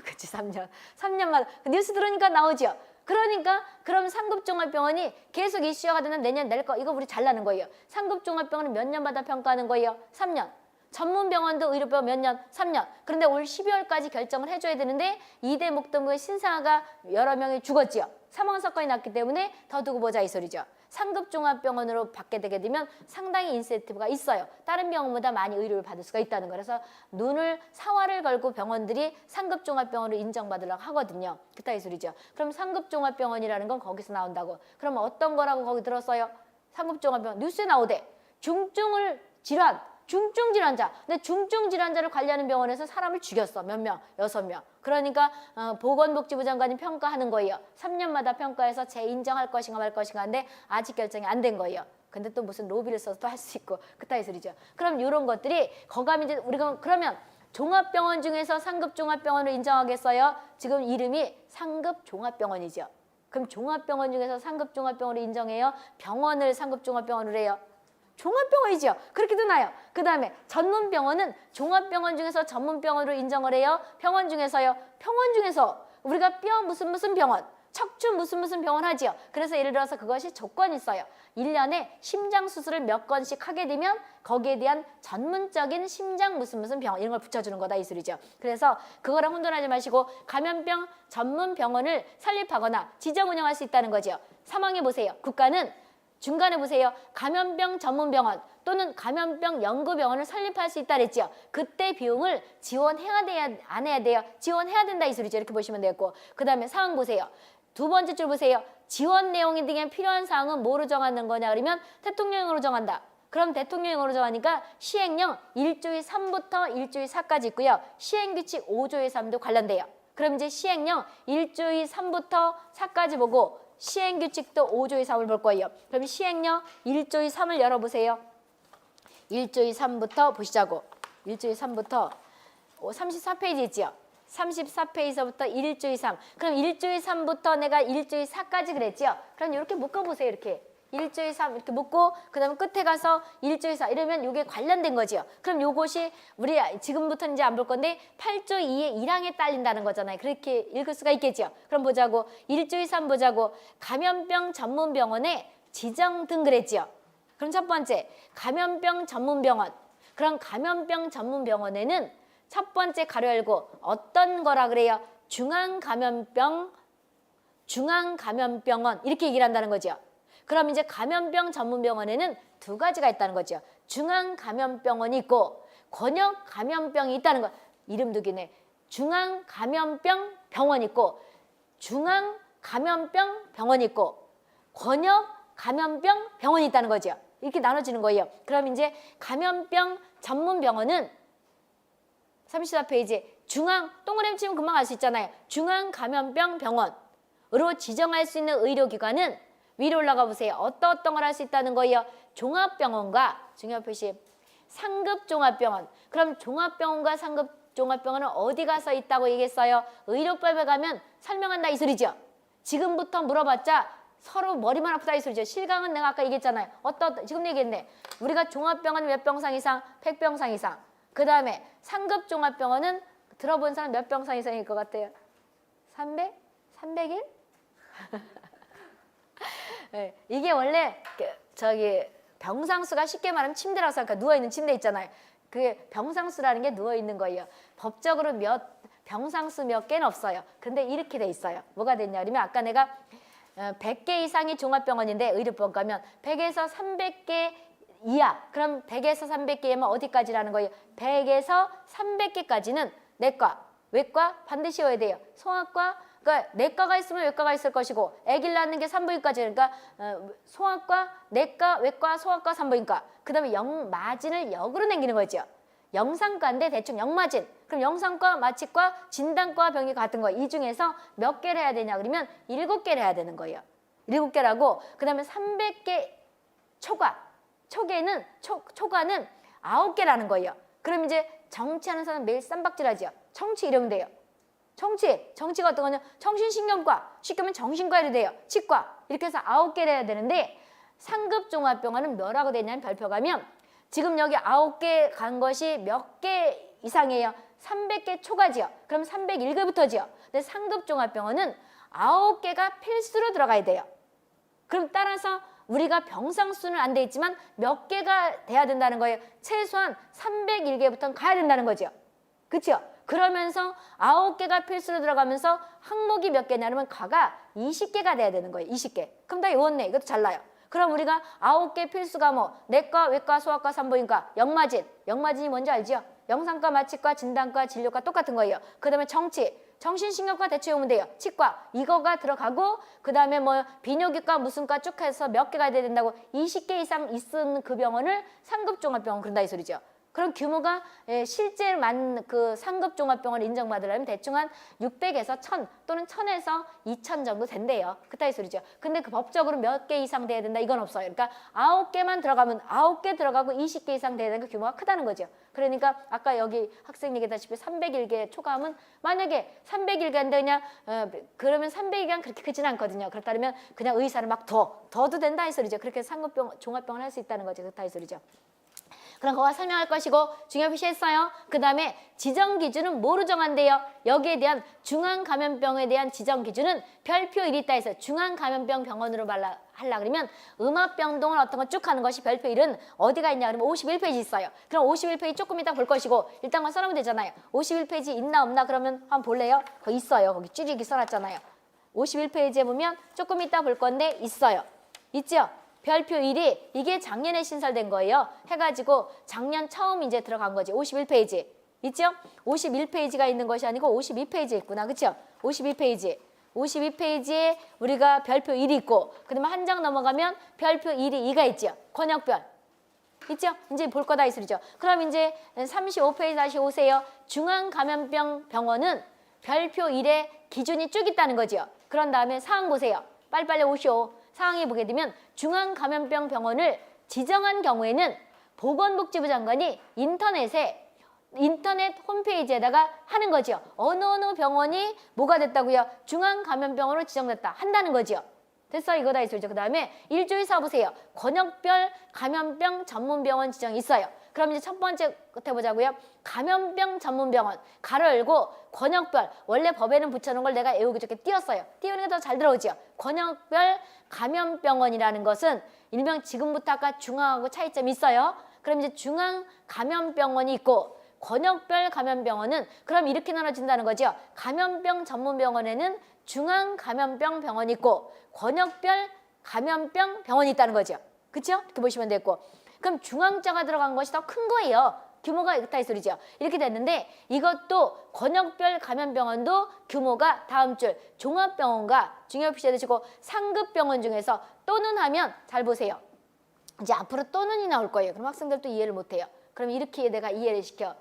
그치 3년. 3년마다. 뉴스 들으니까 나오죠. 그러니까 그럼 상급종합병원이 계속 이슈화가 되는 내년 낼 거 이거 우리 잘나는 거예요. 상급종합병원은 몇 년마다 평가하는 거예요? 3년. 전문병원도 의료병원 몇 년? 3년. 그런데 올 12월까지 결정을 해줘야 되는데 이대목동의 신사가 여러 명이 죽었지요. 사망 사건이 났기 때문에 더 두고 보자 이 소리죠. 상급종합병원으로 받게 되게 되면 상당히 인센티브가 있어요. 다른 병원보다 많이 의료를 받을 수가 있다는 거예요. 그래서 사활을 걸고 병원들이 상급종합병원으로 인정받으려고 하거든요. 그따 이 소리죠. 그럼 상급종합병원이라는 건 거기서 나온다고. 그럼 어떤 거라고 거기 들었어요? 상급종합병원 뉴스에 나오대. 중증 질환자. 근데 중증 질환자를 관리하는 병원에서 사람을 죽였어. 몇 명? 6명. 그러니까 보건복지부 장관이 평가하는 거예요. 3년마다 평가해서 재인정할 것인가 말 것인가 하는데 아직 결정이 안 된 거예요. 근데 또 무슨 로비를 써서 또 할 수 있고 그따위 소리죠. 그럼 이런 것들이 거감이 이제 우리가 그러면 종합병원 중에서 상급종합병원을 인정하겠어요? 지금 이름이 상급종합병원이죠. 그럼 종합병원 중에서 상급종합병원을 인정해요? 병원을 상급종합병원으로 해요? 종합병원이죠. 그렇게도 나요. 그 다음에 전문병원은 종합병원 중에서 전문병원으로 인정을 해요. 병원 중에서요. 병원 중에서 우리가 뼈 무슨 병원, 척추 무슨 병원 하지요. 그래서 예를 들어서 그것이 조건이 있어요. 1년에 심장 수술을 몇 건씩 하게 되면 거기에 대한 전문적인 심장 무슨 병원 이런 걸 붙여주는 거다 이 소리죠. 그래서 그거랑 혼돈하지 마시고 감염병 전문 병원을 설립하거나 지정 운영할 수 있다는 거죠. 상황해 보세요. 국가는 중간에 보세요. 감염병 전문병원 또는 감염병 연구병원을 설립할 수 있다 그랬죠. 그때 비용을 지원해야 돼야 안 해야 돼요? 지원해야 된다 이 소리죠. 이렇게 보시면 되겠고 그 다음에 상황 보세요. 두 번째 줄 보세요. 지원 내용이 등에 필요한 사항은 뭐로 정하는 거냐 그러면 대통령령으로 정한다. 그럼 대통령령으로 정하니까 시행령 1조의 3부터 1조의 4까지 있고요. 시행규칙 5조의 3도 관련돼요. 그럼 이제 시행령 1조의 3부터 4까지 보고 시행규칙도 5조의 3을 볼 거예요. 그럼 시행령 1조의 3을 열어보세요. 1조의 3부터 보시자고. 1조의 3부터 34페이지 있지요. 34페이지서부터 1조의 3. 그럼 1조의 3부터 내가 1조의 4까지 그랬지요. 그럼 이렇게 묶어보세요. 이렇게. 1조의 3 이렇게 묶고 그 다음에 끝에 가서 1조의 4 이러면 이게 관련된 거지요. 그럼 요것이 우리 지금부터는 이제 안 볼 건데 8조 2의 1항에 딸린다는 거잖아요. 그렇게 읽을 수가 있겠죠. 그럼 보자고. 1조의 3 보자고. 감염병 전문병원에 지정 등 그랬지요. 그럼 첫 번째 감염병 전문병원. 그럼 감염병 전문병원에는 첫 번째 가로 열고 어떤 거라 그래요? 중앙감염병원 이렇게 얘기를 한다는 거죠. 그럼 이제 감염병 전문병원에는 두 가지가 있다는 거죠. 중앙감염병원이 있고 권역감염병이 있다는 거. 이름도 기네. 중앙감염병 병원이 있고 중앙감염병 병원이 있고 권역감염병 병원이 있다는 거죠. 이렇게 나눠지는 거예요. 그럼 이제 감염병 전문병원은 34페이지 중앙 동그라미 치면 금방 알 수 있잖아요. 중앙감염병 병원으로 지정할 수 있는 의료기관은 위로 올라가 보세요. 어떤 걸 할 수 있다는 거예요? 종합병원과 중요 표시 상급종합병원. 그럼 종합병원과 상급종합병원은 어디 가서 있다고 얘기했어요? 의료법에 가면 설명한다 이 소리죠. 지금부터 물어봤자 서로 머리만 아프다 이 소리죠. 실강은 내가 아까 얘기했잖아요. 지금 얘기했네. 우리가 종합병원은 몇 병상 이상? 100병상 이상. 그 다음에 상급종합병원은 들어본 사람 몇 병상 이상일 것 같아요? 300? 300일? 네, 이게 원래 병상수가 쉽게 말하면 침대라고 생각해. 누워있는 침대 있잖아요. 그게 병상수라는 게 누워있는 거예요. 법적으로 병상수 몇 개는 없어요. 근데 이렇게 돼 있어요. 뭐가 됐냐 그러면 아까 내가 100개 이상이 종합병원인데 의료법 가면 100에서 300개 이하. 그럼 100에서 300개면 어디까지라는 거예요? 100에서 300개까지는 내과, 외과 반드시 외워야 돼요. 성악과, 그러니까 내과가 있으면 외과가 있을 것이고 애기를 낳는 게 산부인과지. 그러니까 소아과, 내과, 외과, 소아과, 산부인과. 그 다음에 영마진을 역으로 남기는 거죠. 영상과인데 대충 영마진. 그럼 영상과, 마취과, 진단과, 병이 같은 거. 이 중에서 몇 개를 해야 되냐 그러면 7개를 해야 되는 거예요. 7개라고. 그 다음에 300개 초과. 초과는 9개라는 거예요. 그럼 이제 정치하는 사람 매일 쌈박질하죠. 정치 이러면 돼요. 정치가 어떤 거냐? 정신신경과, 쉽게 하면 정신과 이래 돼요. 치과 이렇게 해서 9개를 해야 되는데 상급종합병원은 뭐라고 되냐면 별표 가면 지금 여기 9개 간 것이 몇 개 이상이에요? 300개 초과지요. 그럼 301개부터지요. 근데 상급종합병원은 9개가 필수로 들어가야 돼요. 그럼 따라서 우리가 병상수는 안 돼 있지만 몇 개가 돼야 된다는 거예요. 최소한 301개부터는 가야 된다는 거죠. 그렇죠? 그러면서 9개가 필수로 들어가면서 항목이 몇 개냐면 가가 20개가 돼야 되는 거예요. 20개. 그럼 다 외웠네. 이것도 잘나요. 그럼 우리가 9개 필수가 뭐 내과, 외과, 소아과, 산부인과, 영마진이 뭔지 알죠? 영상과, 마취과, 진단과, 진료과 똑같은 거예요. 그 다음에 정신신경과 대충 외우면 돼요. 치과 이거가 들어가고 그 다음에 뭐 비뇨기과 무슨 과 쭉 해서 몇 개가 돼야 된다고 20개 이상 있은 그 병원을 상급종합병원 그런다 이 소리죠. 그럼 규모가 실제 그 상급종합병원 인정받으려면 대충 한 600에서 1000 또는 1000에서 2000 정도 된대요. 그따위 소리죠. 근데 그 법적으로 몇 개 이상 돼야 된다 이건 없어요. 그러니까 9개만 들어가면 9개 들어가고 20개 이상 돼야 되는 그 규모가 크다는 거죠. 그러니까 아까 여기 학생 얘기했다시피 301개 초과하면 만약에 301개인데 그냥 그러면 301개는 그렇게 크진 않거든요. 그렇다면 그냥 의사를 막 더도 된다 이 소리죠. 그렇게 상급병원, 종합병원 할 수 있다는 거죠. 그렇다 이 소리죠. 그럼 그거 설명할 것이고 중요 표시했어요. 그 다음에 지정 기준은 뭐로 정한대요? 여기에 대한 중앙감염병에 대한 지정 기준은 별표 1이 있다 해서 중앙감염병 병원으로 하려 그러면 음압병동을 어떤 거 쭉 하는 것이 별표 1은 어디가 있냐 그러면 51페이지 있어요. 그럼 51페이지 조금 이따 볼 것이고 일단 그건 써놓으면 되잖아요. 51페이지 있나 없나 그러면 한번 볼래요? 거기 있어요. 거기 찌르기 써놨잖아요. 51페이지에 보면 조금 이따 볼 건데 있어요. 있죠? 별표 1이 이게 작년에 신설된 거예요. 해가지고 작년 처음 이제 들어간 거지. 51페이지. 있죠? 51페이지가 있는 것이 아니고 52페이지에 있구나. 그렇죠? 52페이지. 52페이지에 우리가 별표 1이 있고 그 다음에 한 장 넘어가면 별표 1이 2가 있죠. 권역별. 있죠? 이제 볼 거다 이 소리죠. 그럼 이제 35페이지 다시 오세요. 중앙감염병 병원은 별표 1에 기준이 쭉 있다는 거죠. 그런 다음에 사항 보세요. 빨리빨리 오시오. 상황이 보게 되면 중앙감염병 병원을 지정한 경우에는 보건복지부 장관이 인터넷 홈페이지에다가 하는 거죠. 어느 병원이 뭐가 됐다고요? 중앙감염병원으로 지정됐다 한다는 거죠. 됐어? 이거 다 있어요. 그 다음에 1조에서 보세요. 권역별 감염병 전문병원 지정이 있어요. 그럼 이제 첫 번째 끝에 보자고요. 감염병 전문병원 가로 열고 권역별, 원래 법에는 붙여놓은 걸 내가 애우기 좋게 띄었어요. 띄우는 게 더 잘 들어오죠. 권역별 감염병원이라는 것은 일명 지금부터 아까 중앙하고 차이점이 있어요. 그럼 이제 중앙 감염병원이 있고 권역별 감염병원은 그럼 이렇게 나눠진다는 거죠. 감염병 전문병원에는 중앙 감염병 병원이 있고 권역별 감염병 병원이 있다는 거죠. 그렇죠? 이렇게 보시면 되고 그럼 중앙자가 들어간 것이 더 큰 거예요. 규모가 있다 이 소리죠. 이렇게 됐는데 이것도 권역별 감염병원도 규모가 다음 줄 종합병원과 중요 표시해 두시고 상급병원 중에서 또는 하면 잘 보세요. 이제 앞으로 또는이 나올 거예요. 그럼 학생들도 이해를 못해요. 그럼 이렇게 내가 이해를 시켜.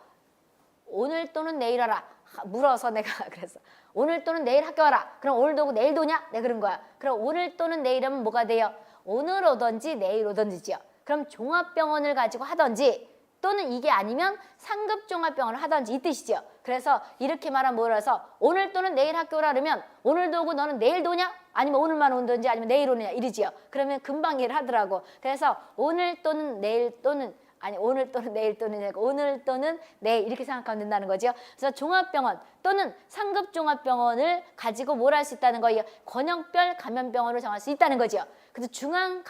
오늘 또는 내일 와라. 물어서 내가 그랬어. 오늘 또는 내일 학교 와라. 그럼 오늘도 오고 내일도 오냐? 내가 그런 거야. 그럼 오늘 또는 내일 하면 뭐가 돼요? 오늘 오든지 내일 오든지죠. 그럼 종합병원을 가지고 하든지 또는 이게 아니면 상급 종합병원을 하든지 이 뜻이죠. 그래서 이렇게 말하면 뭐라서 오늘 또는 내일 학교 오라 그러면 오늘도 오고 너는 내일도 오냐? 아니면 오늘만 오든지 아니면 내일 오느냐 이러지요. 그러면 금방 이해를 하더라고. 그래서 오늘 또는 내일 또는 아니 오늘 또는 내일 또는 오늘 또는 내일 이렇게 생각하면 된다는 거죠. 그래서 종합병원 또는 상급 종합병원을 가지고 뭘 할 수 있다는 거예요. 권역별 감염병원을 정할 수 있다는 거죠. 그래서 중앙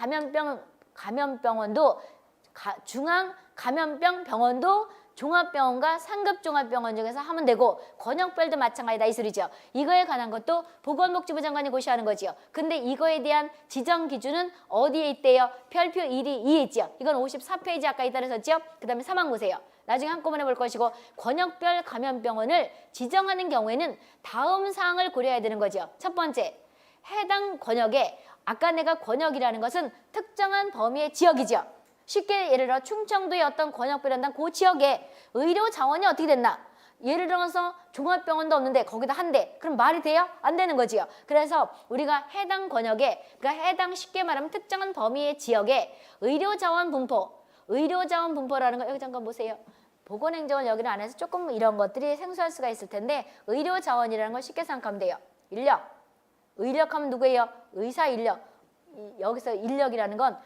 감염병원도 중앙 감염병 병원도 종합병원과 상급 종합병원 중에서 하면 되고 권역별도 마찬가지다 이 소리죠. 이거에 관한 것도 보건복지부 장관이 고시하는 거지요. 근데 이거에 대한 지정 기준은 어디에 있대요? 별표 1이 2에 있죠. 이건 54페이지 아까 있다고 했었죠. 그 다음에 3항 보세요. 나중에 한꺼번에 볼 것이고 권역별 감염병원을 지정하는 경우에는 다음 사항을 고려해야 되는 거죠. 첫 번째, 해당 권역에 아까 내가 권역이라는 것은 특정한 범위의 지역이죠. 쉽게 예를 들어 충청도의 어떤 권역별이란다 그 지역에 의료 자원이 어떻게 됐나? 예를 들어서 종합병원도 없는데 거기다 한 대. 그럼 말이 돼요? 안 되는 거지요. 그래서 우리가 해당 권역에 그러니까 해당 쉽게 말하면 특정한 범위의 지역에 의료 자원 분포라는 거 여기 잠깐 보세요. 보건행정은 여기는 안에서 조금 이런 것들이 생소할 수가 있을 텐데 의료 자원이라는 걸 쉽게 생각하면 돼요. 인력하면 누구예요? 의사 인력. 여기서 인력이라는 건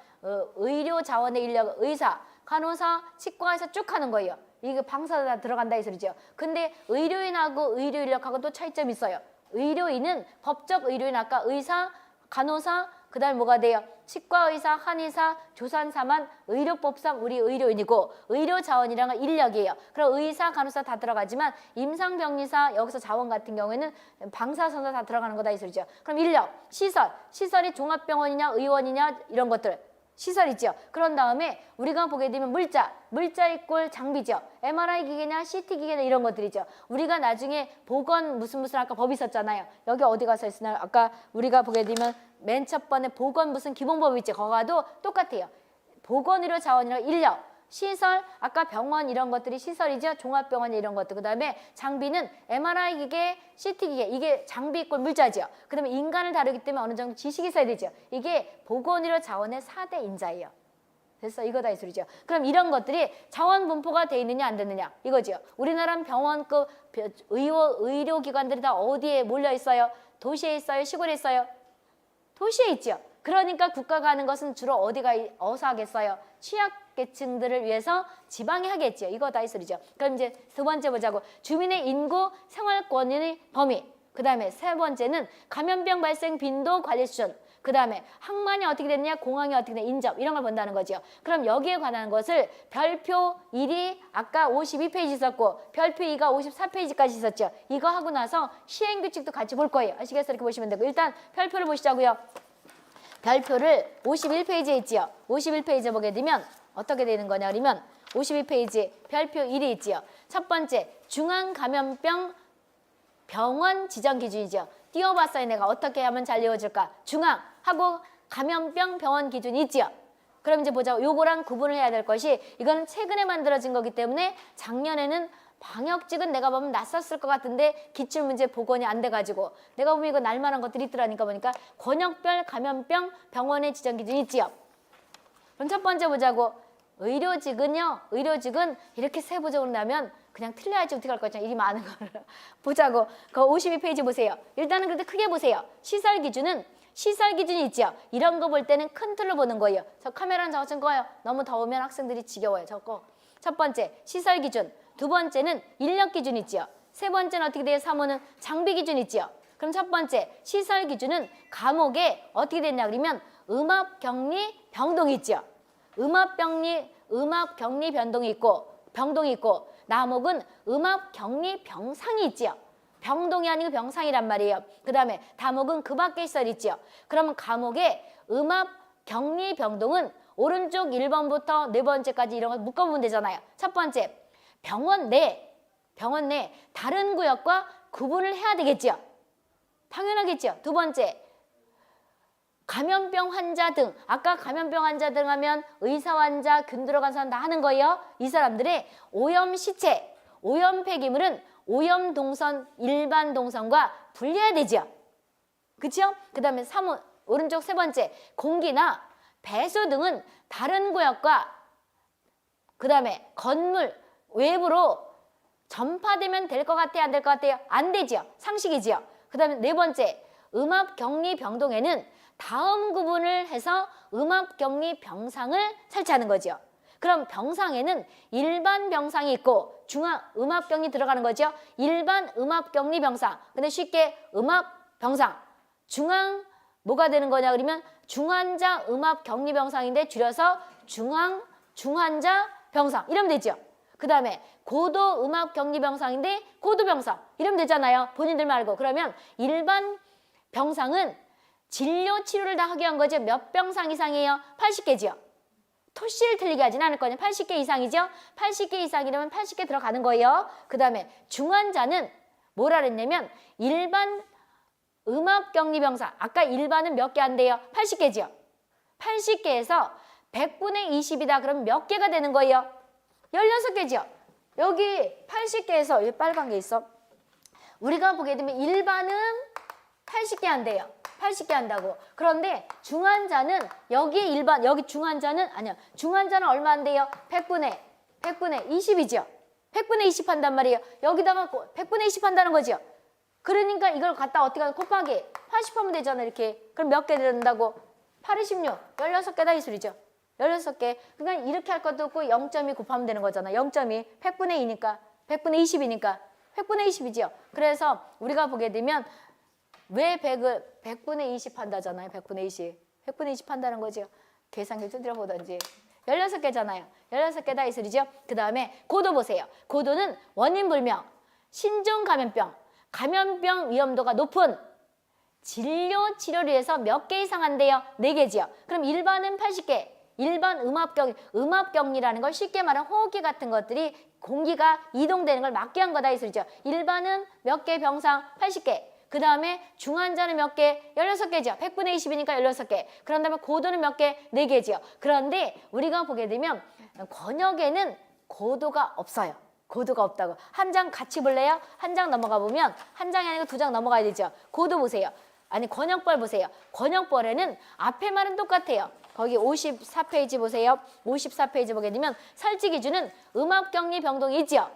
의료 자원의 인력, 의사, 간호사, 치과에서 쭉 하는 거예요. 이게 방사가 다 들어간다 이 소리죠. 근데 의료인하고 의료 인력하고 또 차이점이 있어요. 의료인은 법적 의료인 아까 의사, 간호사, 그 다음에 뭐가 돼요? 치과의사, 한의사, 조산사만 의료법상 우리 의료인이고 의료 자원이란 건 인력이에요. 그럼 의사, 간호사 다 들어가지만 임상병리사 여기서 자원 같은 경우에는 방사선사 다 들어가는 거다 이 소리죠. 그럼 인력, 시설이 종합병원이냐 의원이냐 이런 것들 시설 있죠. 그런 다음에 우리가 보게 되면 물자 이꼴 장비죠. MRI 기계냐 CT 기계냐 이런 것들이죠. 우리가 나중에 보건 무슨 아까 법 있었잖아요. 여기 어디 가서 있으나 아까 우리가 보게 되면 맨 첫 번에 보건 무슨 기본법 있죠. 거가도 똑같아요. 보건의료 자원이랑 인력, 시설, 아까 병원 이런 것들이 시설이죠. 종합병원 이런 것들. 그 다음에 장비는 MRI 기계, CT 기계. 이게 장비 이꼴 물자죠. 그 다음에 인간을 다루기 때문에 어느 정도 지식이 있어야 되죠. 이게 보건의료 자원의 4대 인자예요. 됐어? 이거다 이 소리죠. 그럼 이런 것들이 자원 분포가 돼 있느냐 안 되느냐 이거죠. 우리나라는 병원급 의료기관들이 다 어디에 몰려 있어요? 도시에 있어요? 시골에 있어요? 도시에 있죠. 그러니까 국가가 하는 것은 주로 어디서 하겠어요? 취약계층들을 위해서 지방이 하겠죠. 이거 다 이 소리죠. 그럼 이제 두 번째 보자고. 주민의 인구 생활권의 범위. 그 다음에 세 번째는 감염병 발생 빈도 관리 수준. 그 다음에 항만이 어떻게 됐냐, 공항이 어떻게 됐냐, 인접 이런 걸 본다는 거죠. 그럼 여기에 관한 것을 별표 1이 아까 52페이지 있었고 별표 2가 54페이지까지 있었죠. 이거 하고 나서 시행규칙도 같이 볼 거예요. 아시겠어요? 이렇게 보시면 되고 일단 별표를 보시자고요. 별표를 51페이지에 있지요. 51페이지에 보게 되면 어떻게 되는 거냐 그러면 52페이지 별표 1이 있지요. 첫 번째 중앙감염병 병원 지정 기준이죠. 띄워봤어요. 내가 어떻게 하면 잘 이어질까? 중앙하고 감염병 병원 기준이 있지요. 그럼 이제 보자. 요거랑 구분을 해야 될 것이 이거는 최근에 만들어진 거기 때문에 작년에는 방역직은 내가 보면 낯섰을 것 같은데 기출문제 복원이 안 돼가지고 내가 보면 이거 날만한 것들이 있더라니까 보니까 권역별 감염병 병원의 지정 기준이 있지요. 그럼 첫 번째 보자고. 의료직은요. 의료직은 이렇게 세부적으로 나면 그냥 틀려야지 어떻게 할 거죠. 일이 많은 거를. 보자고. 그 52페이지 보세요. 일단은 그래도 크게 보세요. 시설 기준이 있죠. 이런 거 볼 때는 큰 틀로 보는 거예요. 저 카메라는 저거 좀 꺼요. 너무 더우면 학생들이 지겨워요. 저거. 첫 번째 시설 기준. 두 번째는 인력 기준 있죠. 세 번째는 어떻게 돼요? 3호는 장비 기준 있죠. 그럼 첫 번째 시설 기준은 과목에 어떻게 됐냐 그러면 음압 격리 병동이 있죠. 음압 격리 변동이 있고 병동이 있고 나목은 음압 격리 병상이 있지요. 병동이 아니고 병상이란 말이에요. 그 다음에 다목은 그 밖에 시설이 있지요. 그러면 과목에 음압 격리 병동은 오른쪽 1번부터 네 번째까지 이런 거 묶어보면 되잖아요. 첫 번째 병원 내 다른 구역과 구분을 해야 되겠지요. 당연하겠죠. 두 번째 감염병 환자 등 아까 감염병 환자 등 하면 의사 환자 균 들어간 사람 다 하는 거예요. 이 사람들의 오염 시체, 오염 폐기물은 오염 동선, 일반 동선과 분리해야 되죠. 그렇죠? 그 다음에 오른쪽 세 번째 공기나 배수 등은 다른 구역과 그 다음에 건물 외부로 전파되면 될 것 같아요? 안 될 것 같아요? 안 되죠. 상식이죠. 그 다음에 네 번째 음압 격리 병동에는 다음 구분을 해서 음압 격리 병상을 설치하는 거죠. 그럼 병상에는 일반 병상이 있고 음압 격리 들어가는 거죠. 일반 음압 격리 병상. 근데 쉽게 음압 병상. 중앙 뭐가 되는 거냐 그러면 중환자 음압 격리 병상인데 줄여서 중환자 병상 이러면 되죠. 그 다음에 고도 음압 격리 병상인데 고도 병상 이러면 되잖아요. 본인들 말고. 그러면 일반 병상은 진료 치료를 다 하게 한 거죠. 몇 병상 이상이에요? 80개죠. 토시를 틀리게 하진 않을 거냐. 80개 이상이죠. 80개 이상이라면 80개 들어가는 거예요. 그 다음에 중환자는 뭐라 그랬냐면 일반 음압격리병상. 아까 일반은 몇 개 안 돼요? 80개죠. 80개에서 100분의 20이다. 그럼 몇 개가 되는 거예요? 16개죠. 여기 80개에서 여기 빨간 게 있어. 우리가 보게 되면 일반은 80개 안 돼요. 80개 한다고. 그런데 중환자는 여기에 일반, 여기 중환자는 아니야. 중환자는 얼마 안 돼요? 100분의 20이죠. 100분의 20 한단 말이에요. 여기다가 100분의 20 한다는 거죠. 그러니까 이걸 갖다 어떻게 하면 곱하기 80 하면 되잖아. 이렇게. 그럼 몇 개 된다고? 8, 26, 16개다 이 소리죠. 16개. 그러니까 이렇게 할 것도 없고 0.2 곱하면 되는 거잖아. 0.2, 100분의 2니까 100분의 20이니까 100분의 20이죠. 그래서 우리가 보게 되면 왜 100분의 20 한다잖아요. 100분의 20. 100분의 20 한다는 거죠. 계산기 두드려 보던지. 16개잖아요. 16개다 이 소리죠. 그 다음에 고도 보세요. 고도는 원인 불명, 신종 감염병 위험도가 높은 진료 치료를 위해서 몇 개 이상 한대요? 4개지요. 그럼 일반은 80개. 일반 음압격리라는 걸 쉽게 말하면 호흡기 같은 것들이 공기가 이동되는 걸 막게 한 거다 이 소리죠. 일반은 몇 개 병상? 80개. 그 다음에 중환자는 몇 개? 16개죠. 100분의 20이니까 16개. 그런 다음에 고도는 몇 개? 4개죠. 그런데 우리가 보게 되면 권역에는 고도가 없어요. 고도가 없다고. 한 장 같이 볼래요? 한 장 넘어가 보면 한 장이 아니고 2장 넘어가야 되죠. 고도 보세요. 아니 권역벌 보세요. 권역벌에는 앞에 말은 똑같아요. 거기 54페이지 보세요. 54페이지 보게 되면 설치 기준은 음압격리 병동이 있죠.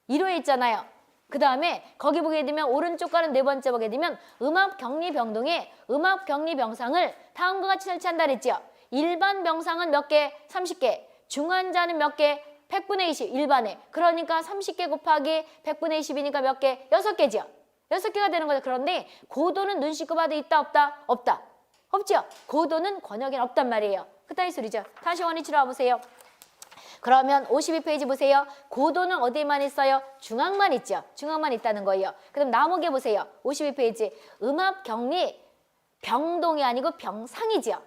1호에 있잖아요. 그 다음에 거기 보게 되면 오른쪽 가는 네 번째 보게 되면 음압격리 병동에 음압격리 병상을 다음과 같이 설치한다 그랬죠. 일반 병상은 몇 개? 30개. 중환자는 몇 개? 100분의 20 일반에. 그러니까 30개 곱하기 100분의 20이니까 몇 개? 6개죠. 6개가 되는 거죠. 그런데 고도는 눈 씻고 봐도 있다 없다? 없다. 없죠. 고도는 권역에는 없단 말이에요. 그따위 소리죠. 다시 원위치로 와보세요. 그러면 52페이지 보세요. 고도는 어디에만 있어요? 중앙만 있죠. 중앙만 있다는 거예요. 그럼 나머지 보세요. 52페이지. 음압격리 병동이 아니고 병상이죠.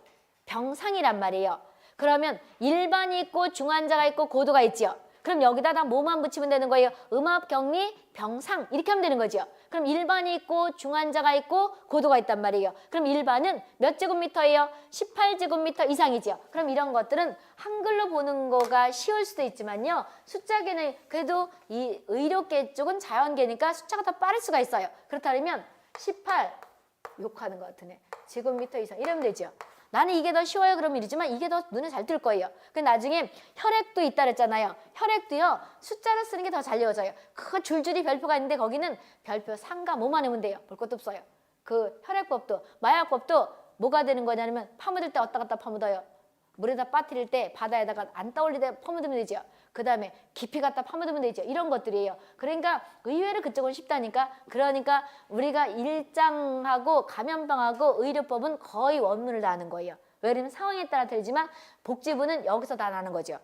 병상이란 말이에요. 그러면 일반이 있고 중환자가 있고 고도가 있죠. 그럼 여기다 다 뭐만 붙이면 되는 거예요? 음압, 격리, 병상 이렇게 하면 되는 거죠. 그럼 일반이 있고 중환자가 있고 고도가 있단 말이에요. 그럼 일반은 몇 제곱미터예요? 18제곱미터 이상이죠. 그럼 이런 것들은 한글로 보는 거가 쉬울 수도 있지만요. 숫자계는 그래도 이 의료계 쪽은 자연계니까 숫자가 더 빠를 수가 있어요. 그렇다면 18 욕하는 것 같으네. 제곱미터 이상 이러면 되죠. 나는 이게 더 쉬워요. 그럼 이러지만 이게 더 눈에 잘 띌 거예요. 그 나중에 혈액도 있다 그랬잖아요. 혈액도요. 숫자를 쓰는 게 더 잘 외워져요. 그 줄줄이 별표가 있는데 거기는 별표 상가 뭐만 하면 돼요. 볼 것도 없어요. 그 혈액법도 마약법도 뭐가 되는 거냐면 파묻을 때 어디다 갖다 파묻어요. 물에다 빠뜨릴 때 바다에다가 안 떠올릴 때 파묻으면 되죠. 그 다음에 깊이 갖다 파묻으면 되죠. 이런 것들이에요. 그러니까 의외로 그쪽은 쉽다니까. 그러니까 우리가 일장하고 감염병하고 의료법은 거의 원문을 다 하는 거예요. 왜냐면 상황에 따라 틀리지만 복지부는 여기서 다 나는 거죠.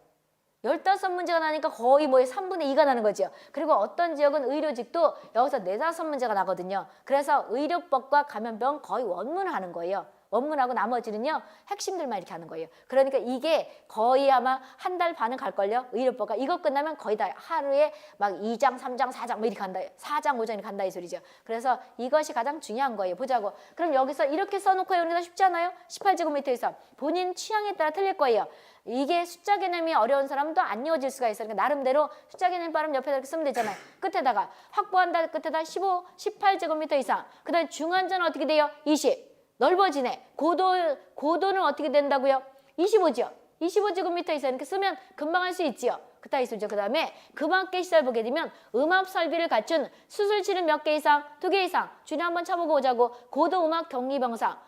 15문제가 나니까 거의 뭐의 3분의 2가 나는 거죠. 그리고 어떤 지역은 의료직도 여기서 4, 5문제가 나거든요. 그래서 의료법과 감염병 거의 원문을 하는 거예요. 원문하고 나머지는요 핵심들만 이렇게 하는 거예요. 그러니까 이게 거의 아마 한 달 반은 갈걸요. 의료법과 이거 끝나면 거의 다 하루에 막 2장 3장 4장 뭐 이렇게 간다. 4장 5장이 간다 이 소리죠. 그래서 이것이 가장 중요한 거예요. 보자고. 그럼 여기서 이렇게 써놓고 외우는 게 쉽지 않아요? 18제곱미터 이상 본인 취향에 따라 틀릴 거예요. 이게 숫자 개념이 어려운 사람도 안 이어질 수가 있어요. 그러니까 나름대로 숫자 개념 발음 옆에다 이렇게 쓰면 되잖아요. 끝에다가 확보한다 끝에다 15, 18제곱미터 이상. 그 다음에 중환자는 어떻게 돼요? 20. 넓어지네. 고도는 어떻게 된다고요? 25죠. 25제곱미터 이상 이렇게 쓰면 금방 할 수 있지요. 그따 있었죠. 그 다음에 그 밖에 시설 보게 되면 음압 설비를 갖춘 수술실은 몇 개 이상? 2개 이상. 줄이 한번 쳐보고 오자고. 고도 음압 격리병상.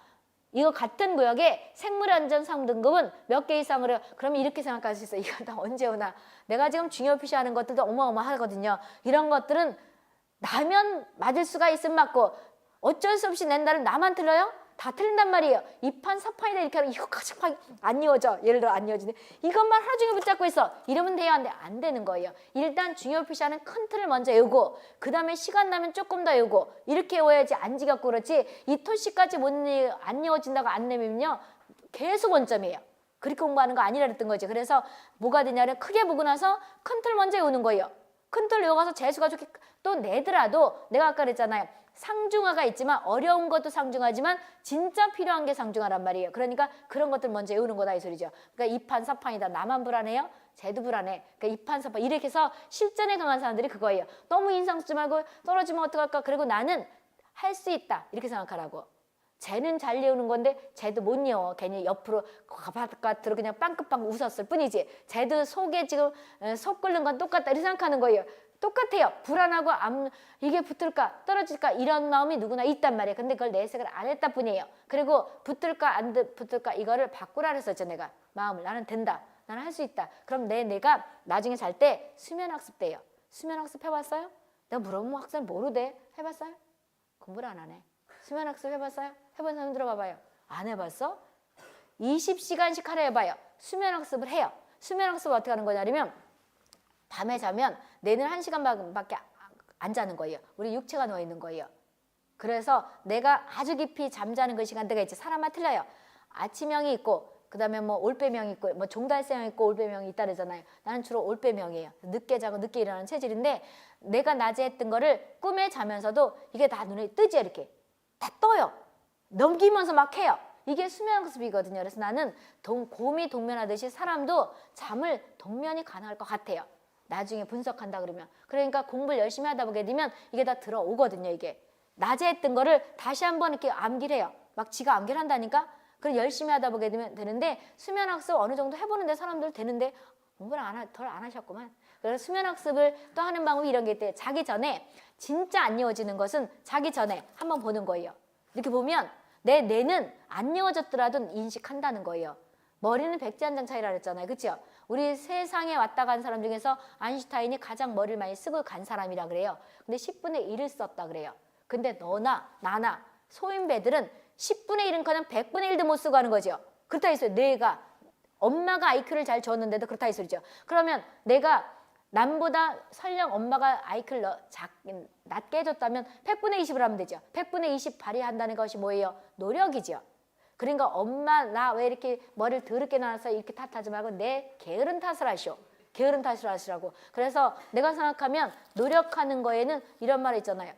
이거 같은 구역에 생물안전 상등급은 몇 개 이상으로 해요. 그러면 이렇게 생각할 수 있어요. 이거 다 언제 오나. 내가 지금 중요 표시하는 것들도 어마어마하거든요. 이런 것들은 나면 맞을 수가 있으면 맞고 어쩔 수 없이 낸다면 나만 틀려요? 다 틀린단 말이에요. 2판, 4판이다 이렇게 하면 이거 가장 안 이어져. 예를 들어 안 이어지네. 이것만 하루 종일 붙잡고 있어. 이러면 돼야 하는데 안 되는 거예요. 일단 중요 표시하는 큰 틀을 먼저 외우고 그 다음에 시간 나면 조금 더 외우고 이렇게 외워야지 안 지겹고 그렇지 이 토시까지 안 이어진다고 안 내면요. 계속 원점이에요. 그렇게 공부하는 거 아니라 그랬던 거죠. 그래서 뭐가 되냐면 크게 보고 나서 큰 틀 먼저 외우는 거예요. 큰 틀 외워가서 재수가 좋게 또 내더라도 내가 아까 그랬잖아요. 상중하가 있지만 어려운 것도 상중하지만 진짜 필요한 게 상중하란 말이에요. 그러니까 그런 것들 먼저 외우는 거다 이 소리죠. 그러니까 2판 4판이다. 나만 불안해요? 쟤도 불안해. 그러니까 2판 4판 이렇게 해서 실전에 강한 사람들이 그거예요. 너무 인상 쓰지 말고 떨어지면 어떡할까? 그리고 나는 할 수 있다. 이렇게 생각하라고. 쟤는 잘 외우는 건데 쟤도 못 외워. 괜히 옆으로 바깥으로 그냥 빵긋빵긋 웃었을 뿐이지. 쟤도 속에 지금 속 끓는 건 똑같다. 이렇게 생각하는 거예요. 똑같아요. 불안하고 이게 붙을까 떨어질까 이런 마음이 누구나 있단 말이에요. 근데 그걸 내색을 안 했다 뿐이에요. 그리고 붙을까 안 붙을까 이거를 바꾸라 그랬었죠. 내가 마음을 나는 된다. 나는 할 수 있다. 그럼 내가 나중에 잘 때 수면학습 돼요. 수면학습 해봤어요? 내가 물어보면 학생 모르대. 해봤어요? 공부를 안 하네. 수면학습 해봤어요? 해본 사람 들어봐봐요. 안 해봤어? 20시간씩 하려 해봐요. 수면학습을 해요. 수면학습을 어떻게 하는 거냐면 밤에 자면 뇌는 1시간밖에 안 자는 거예요. 우리 육체가 누워 있는 거예요. 그래서 내가 아주 깊이 잠자는 그 시간대가 있지. 사람마다 틀려요. 아침형이 있고 그 다음에 뭐 올빼명이 있고 뭐 종달새형이 있고 올빼명이 있다 그러잖아요. 나는 주로 올빼명이에요. 늦게 자고 늦게 일어나는 체질인데 내가 낮에 했던 거를 꿈에 자면서도 이게 다 눈에 뜨지 이렇게. 다 떠요. 넘기면서 막 해요. 이게 수면학습이거든요. 그래서 나는 곰이 동면하듯이 사람도 잠을 동면이 가능할 것 같아요. 나중에 분석한다 그러면. 그러니까 공부를 열심히 하다 보게 되면 이게 다 들어오거든요. 이게. 낮에 했던 거를 다시 한번 이렇게 암기를 해요. 막 지가 암기를 한다니까? 그럼 열심히 하다 보게 되면 되는데 수면학습 어느 정도 해보는데 사람들 되는데 공부를 덜 안 하셨구만. 그래서 수면학습을 또 하는 방법이 이런 게 있대요. 자기 전에 진짜 안 이어지는 것은 자기 전에 한번 보는 거예요. 이렇게 보면 내 뇌는 안 이어졌더라도 인식한다는 거예요. 머리는 백지 한 장 차이라 그랬잖아요. 그렇죠? 우리 세상에 왔다 간 사람 중에서 아인슈타인이 가장 머리를 많이 쓰고 간 사람이라 그래요. 근데 10분의 1을 썼다 그래요. 근데 너나 나나 소인배들은 10분의 1은 그냥 100분의 1도 못 쓰고 하는 거죠. 그렇다 했어요. 뇌가 엄마가 IQ를 잘 줬는데도 그렇다 했어요. 그러면 내가 남보다 설령 엄마가 IQ를 낮게 해줬다면 100분의 20을 하면 되죠. 100분의 20 발휘한다는 것이 뭐예요? 노력이죠. 그러니까 엄마 나 왜 이렇게 머리를 더럽게 놔서 이렇게 탓하지 말고 내 게으른 탓을 하시오. 게으른 탓을 하시라고. 그래서 내가 생각하면 노력하는 거에는 이런 말이 있잖아요.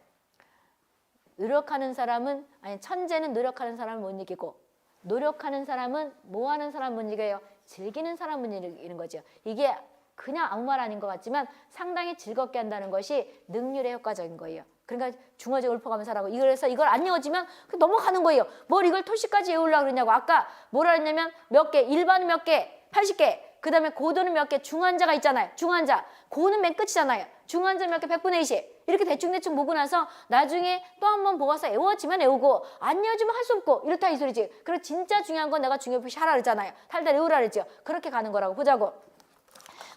노력하는 사람은, 아니 천재는 노력하는 사람을 못 이기고 노력하는 사람은 뭐 하는 사람 못 이겨요? 즐기는 사람 못 이기는 거죠. 이게 그냥 아무 말 아닌 것 같지만 상당히 즐겁게 한다는 것이 능률에 효과적인 거예요. 그러니까 중어제 읊어가면서 하라고. 그래서 이걸 안 외워지면 넘어가는 거예요. 뭘 이걸 토시까지 외우려고 그러냐고. 아까 뭐라 했냐면 몇 개, 일반은 몇 개, 80개. 그 다음에 고도는 몇 개, 중환자가 있잖아요. 중환자. 고는 맨 끝이잖아요. 중환자 몇 개, 100분의 20. 이렇게 대충대충 보고 나서 나중에 또 한 번 보고서 외워지면 외우고 안 외워지면 할 수 없고 이렇다 이 소리지. 그리고 진짜 중요한 건 내가 중요 표시 하라 그러잖아요. 달달 외우라 그랬죠. 그렇게 가는 거라고 보자고.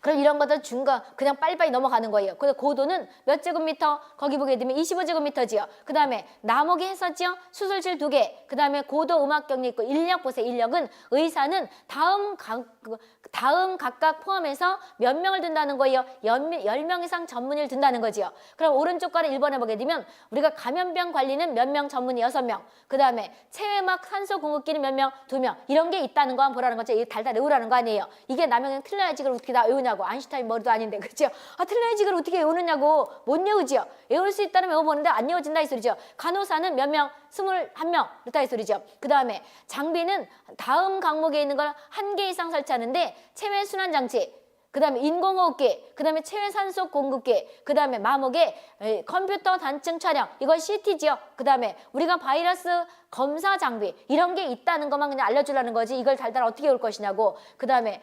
그럼 이런 것들 중간 그냥 빨리빨리 넘어가는 거예요. 그래서 고도는 몇 제곱미터? 거기 보게 되면 25제곱미터지요. 그 다음에 나목이 했었죠. 수술실 2개. 그 다음에 고도 음악경리 있고 인력 보세요. 인력은 의사는 다음 각각 포함해서 몇 명을 둔다는 거예요. 10명 이상 전문의를 둔다는 거지요. 그럼 오른쪽 거를 1번에 보게 되면 우리가 감염병 관리는 몇 명 전문의 6명. 그 다음에 체외막 산소 공급기는 몇 명? 2명. 이런 게 있다는 거 한번 보라는 거죠. 이게 달달 외우라는 거 아니에요. 이게 남영은 틀려야지 그걸 어떻게 다 외우냐고. 아인슈타인 머리도 아닌데 그렇죠? 틀려야지 그걸 어떻게 외우느냐고. 못 외우지요. 외울 수 있다면 외워보는데 안 외워진다 이 소리죠. 간호사는 몇 명? 21명. 그렇다 이 소리죠. 그 다음에 장비는 다음 항목에 있는 걸 1개 이상 설치하는데 체외 순환 장치, 그 다음에 인공호흡기, 그 다음에 체외 산소 공급기, 그 다음에 마목에 컴퓨터 단층 촬영, 이거 CT지요. 그 다음에 우리가 바이러스 검사 장비 이런 게 있다는 것만 그냥 알려주려는 거지 이걸 달달 어떻게 올 것이냐고. 그 다음에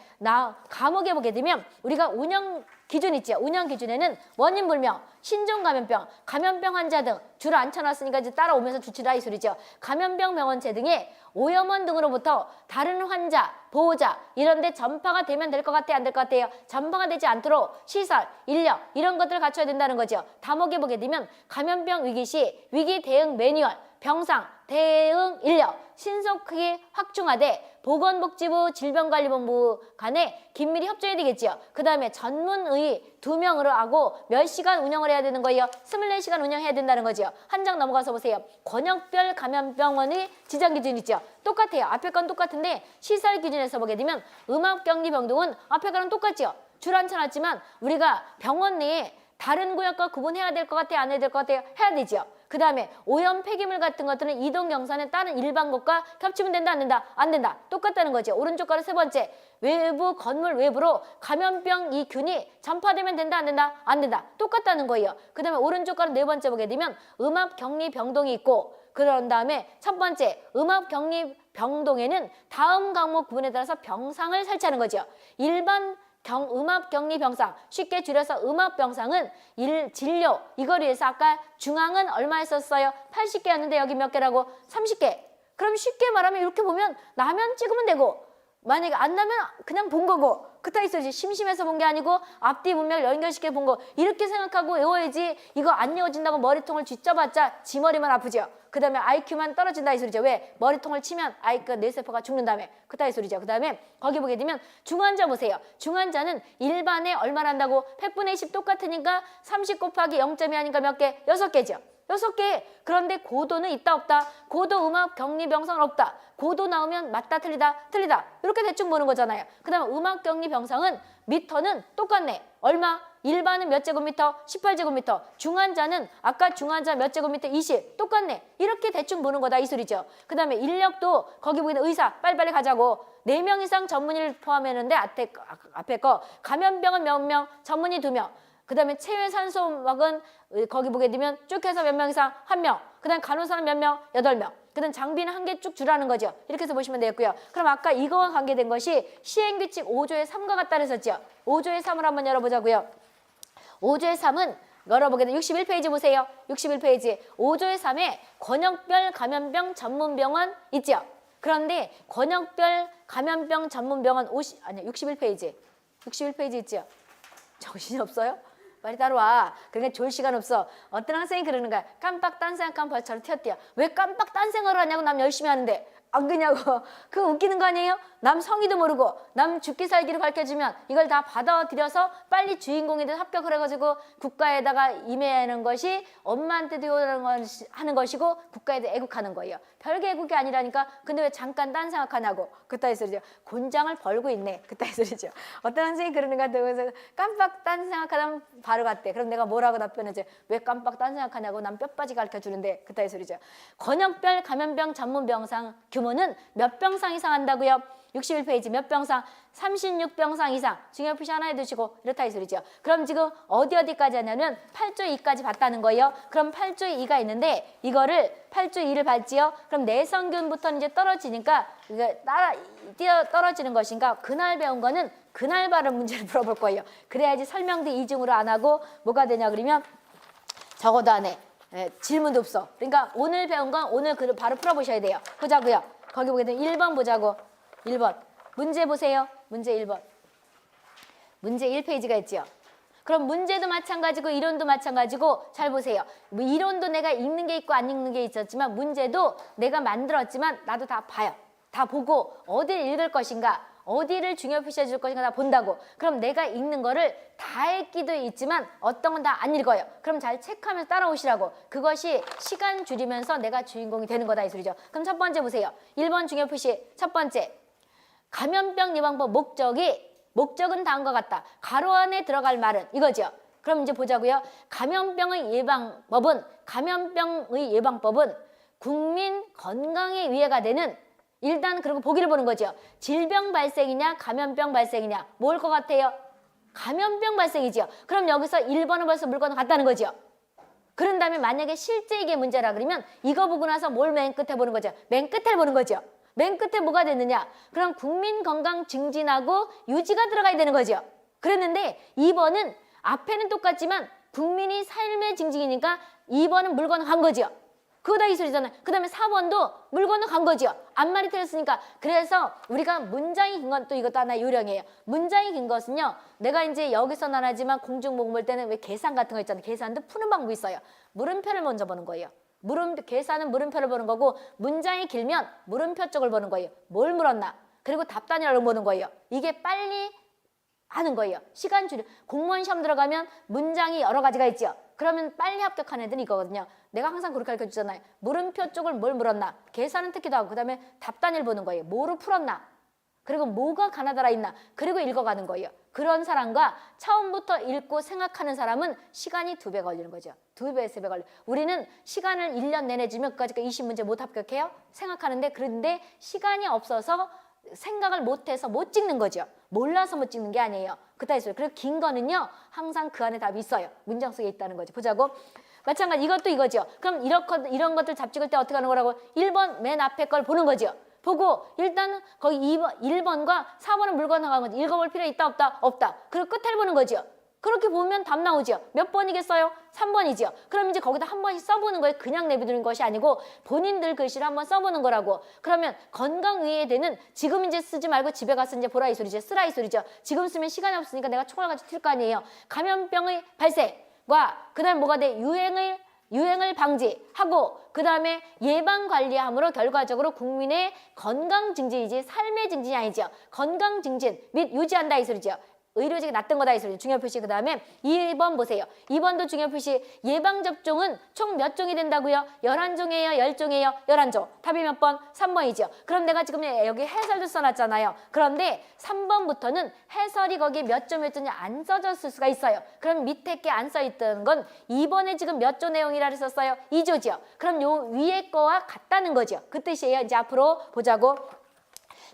감옥에 보게 되면 우리가 운영 기준 있죠. 운영 기준에는 원인 불명, 신종 감염병, 감염병 환자 등 줄 앉혀놨으니까 이제 따라오면서 주치라 이 소리죠. 감염병 병원체 등의 오염원 등으로부터 다른 환자, 보호자 이런 데 전파가 되면 될 것 같아요? 안 될 것 같아요? 전파가 되지 않도록 시설, 인력 이런 것들을 갖춰야 된다는 거죠. 다목에 보게 되면 감염병 위기 시 위기 대응 매뉴얼, 병상, 대응 인력, 신속하게 확충하되 보건복지부 질병관리본부 간에 긴밀히 협조해야 되겠지요. 그 다음에 전문의 2명으로 하고 몇 시간 운영을 해야 되는 거예요? 24시간 운영해야 된다는 거죠. 한 장 넘어가서 보세요. 권역별 감염병원의 지정 기준 있죠. 똑같아요. 앞에 건 똑같은데 시설 기준에서 보게 되면 음압격리병동은 앞에 거랑 똑같죠. 줄 앉혀놨지만 우리가 병원 내에 다른 구역과 구분해야 될 것 같아요? 안 해야 될 것 같아요? 해야 되죠. 그 다음에 오염 폐기물 같은 것들은 이동 경산에 다른 일반 곳과 겹치면 된다 안 된다? 안 된다. 똑같다는 거죠. 오른쪽 거는 세 번째. 외부 건물 외부로 감염병 이 균이 전파되면 된다 안 된다? 안 된다. 똑같다는 거예요. 그 다음에 오른쪽 거는 네 번째 보게 되면 음압격리 병동이 있고 그런 다음에 첫 번째 음압격리 병동에는 다음 항목 구분에 따라서 병상을 설치하는 거죠. 일반 음압격리 병상, 쉽게 줄여서 음압병상은 진료, 이걸 위해서 아까 중앙은 얼마 했었어요? 80개였는데 여기 몇 개라고? 30개. 그럼 쉽게 말하면 이렇게 보면 나면 찍으면 되고 만약에 안 나면 그냥 본 거고 그따 있어야지. 심심해서 본 게 아니고 앞뒤 문맥 연결시켜 본 거 이렇게 생각하고 외워야지. 이거 안 외워진다고 머리통을 쥐쪄봤자 지 머리만 아프죠. 그 다음에 IQ만 떨어진다 이 소리죠. 왜? 머리통을 치면 IQ 뇌세포가 죽는다며. 그따 이 소리죠. 그 다음에 거기 보게 되면 중환자 보세요. 중환자는 일반에 얼마나 한다고? 100분의 10 똑같으니까 30 곱하기 0.2 하니까 몇 개? 6개죠. 6개. 그런데 고도는 있다 없다? 고도 음압 격리 병상은 없다. 고도 나오면 맞다 틀리다 틀리다 이렇게 대충 보는 거잖아요. 그 다음에 음압 격리 병상은 미터는 똑같네. 얼마? 일반은 몇 제곱미터? 18제곱미터. 중환자는 아까 중환자 몇 제곱미터? 20. 똑같네. 이렇게 대충 보는 거다 이 소리죠. 그 다음에 인력도 거기 보이는 의사 빨리빨리 가자고. 4명 이상 전문의를 포함했는데 앞에 거 감염병은 몇 명? 전문의 2명. 그 다음에 체외산소막은 거기 보게 되면 쭉 해서 몇 명 이상? 1명. 그 다음에 간호사는 몇 명? 8명. 그 다음 장비는 1개 쭉 주라는 거죠. 이렇게 해서 보시면 되겠고요. 그럼 아까 이거와 관계된 것이 시행규칙 5조의 3과 같다 그랬었죠. 5조의 3을 한번 열어보자고요. 5조의 3은 열어보게 되면 61페이지 보세요. 61페이지. 5조의 3에 권역별 감염병 전문병원 있죠. 그런데 권역별 감염병 전문병원 61페이지. 61페이지 있죠. 정신이 없어요? 빨리 따라와. 그러니까 졸 시간 없어. 어떤 학생이 그러는 거야. 깜빡 딴 생각하면 벌처럼 튀었대요. 왜 깜빡 딴 생각을 하냐고 남 열심히 하는데. 안 그냐고. 그거 웃기는 거 아니에요? 남 성의도 모르고 남 죽기 살기를 밝혀주면 이걸 다 받아들여서 빨리 주인공인데 합격을 해가지고 국가에다가 임해하는 것이 엄마한테도 하는 것이고 국가에도 애국하는 거예요. 별게 애국이 아니라니까. 근데 왜 잠깐 딴 생각하냐고. 그따위 소리죠. 곤장을 벌고 있네. 그따위 소리죠. 어떤 선생님이 그러는 것 같아요. 그래서 깜빡 딴 생각하다 바로 갔대. 그럼 내가 뭐라고 답변했지? 왜 깜빡 딴 생각하냐고. 난 뼈빠지 가르쳐주는데. 그따위 소리죠. 권역별 감염병 전문 병상 규모는 몇 병상 이상 한다고요? 61페이지 몇 병상? 36병상 이상. 중요표시 하나 해두시고 이렇다 이 소리죠. 그럼 지금 어디까지 하냐면 8조 2까지 봤다는 거예요. 그럼 8조 2가 있는데 이거를 8조 2를 봤지요. 그럼 내성균부터 이제 떨어지니까 이게 뛰어 떨어지는 것인가? 그날 배운 거는 그날 바로 문제를 풀어볼 거예요. 그래야지 설명도 이중으로 안 하고 뭐가 되냐 그러면 적어도 안 해. 질문도 없어. 그러니까 오늘 배운 건 오늘 바로 풀어보셔야 돼요. 보자고요. 거기 보게 되면 1번 보자고. 1번. 문제 보세요. 문제 1번. 문제 1페이지가 있죠. 그럼 문제도 마찬가지고 이론도 마찬가지고 잘 보세요. 뭐 이론도 내가 읽는 게 있고 안 읽는 게 있었지만 문제도 내가 만들었지만 나도 다 봐요. 다 보고 어디를 읽을 것인가 어디를 중요 표시해 줄 것인가 다 본다고. 그럼 내가 읽는 거를 다 읽기도 있지만 어떤 건 다 안 읽어요. 그럼 잘 체크하면서 따라오시라고. 그것이 시간 줄이면서 내가 주인공이 되는 거다 이 소리죠. 그럼 첫 번째 보세요. 1번 중요 표시 첫 번째. 감염병 예방법 목적은 다음과 같다. 가로 안에 들어갈 말은 이거죠. 그럼 이제 보자고요. 감염병의 예방법은 국민 건강에 위해가 되는 일단 그리고 보기를 보는 거죠. 질병 발생이냐 감염병 발생이냐 뭘 것 같아요? 감염병 발생이죠. 그럼 여기서 1번은 벌써 물건을 갖다는 거죠. 그런 다음에 만약에 실제 이게 문제라 그러면 이거 보고 나서 뭘 맨 끝에 보는 거죠. 맨 끝에 보는 거죠. 맨 끝에 뭐가 됐느냐? 그럼 국민 건강 증진하고 유지가 들어가야 되는 거죠. 그랬는데 2번은 앞에는 똑같지만 국민이 삶의 증진이니까 2번은 물건을 간 거죠. 그거 다 이 소리잖아요. 그 다음에 4번도 물건을 간 거죠. 앞말이 틀렸으니까. 그래서 우리가 문장이 긴 건 또 이것도 하나 요령이에요. 문장이 긴 것은요. 내가 이제 여기서는 안 하지만 공중모금 볼 때는 왜 계산 같은 거 있잖아요. 계산도 푸는 방법이 있어요. 물음표를 먼저 보는 거예요. 계산은 물음표를 보는 거고 문장이 길면 물음표 쪽을 보는 거예요. 뭘 물었나? 그리고 답단이라고 보는 거예요. 이게 빨리 하는 거예요. 시간 줄여. 공무원 시험 들어가면 문장이 여러 가지가 있죠. 그러면 빨리 합격한 애들은 이거거든요. 내가 항상 그렇게 가르쳐주잖아요. 물음표 쪽을 뭘 물었나? 계산은 특기도 하고 그 다음에 답단을 보는 거예요. 뭐로 풀었나? 그리고 뭐가 가나다라 있나? 그리고 읽어가는 거예요. 그런 사람과 처음부터 읽고 생각하는 사람은 시간이 2배 걸리는 거죠. 2배, 3배 걸려. 우리는 시간을 1년 내내 주면 그까짓 20문제 못 합격해요? 생각하는데 그런데 시간이 없어서 생각을 못해서 못 찍는 거죠. 몰라서 못 찍는 게 아니에요. 그따위 소리. 그리고 긴 거는요. 항상 그 안에 답이 있어요. 문장 속에 있다는 거죠. 보자고. 마찬가지 이것도 이거죠. 그럼 이런 것들 잡찍을 때 어떻게 하는 거라고? 1번 맨 앞에 걸 보는 거죠. 보고 일단은 거기 1번과 4번은 물건 나간 거지. 읽어볼 필요 있다 없다? 없다. 그리고 끝을 보는 거죠. 그렇게 보면 답 나오죠. 몇 번이겠어요? 3번이죠. 그럼 이제 거기다 한 번씩 써보는 거예요. 그냥 내비두는 것이 아니고 본인들 글씨를 한번 써보는 거라고. 그러면 건강의회에대는 지금 이제 쓰지 말고 집에 가서 이제 보라 이 소리죠. 쓰라 이 소리죠. 지금 쓰면 시간이 없으니까 내가 총알 가지고 튈 거 아니에요. 감염병의 발생과 그 다음에 뭐가 돼? 유행을 방지하고 그 다음에 예방 관리함으로 결과적으로 국민의 건강 증진이지 삶의 증진이 아니죠. 건강 증진 및 유지한다 이 소리죠. 의료직이 낫던 거다 이 소리죠. 중요 표시. 그 다음에 2번 보세요. 2번도 중요 표시. 예방접종은 총 몇 종이 된다고요? 11종이에요? 10종이에요? 11종. 답이 몇 번? 3번이죠. 그럼 내가 지금 여기 해설도 써놨잖아요. 그런데 3번부터는 해설이 거기 몇 조 몇 종이 안 써졌을 수가 있어요. 그럼 밑에 게 안 써있던 건 2번에 지금 몇 조 내용이라 했었어요? 2조죠. 그럼 요 위에 거와 같다는 거죠. 그 뜻이에요. 이제 앞으로 보자고.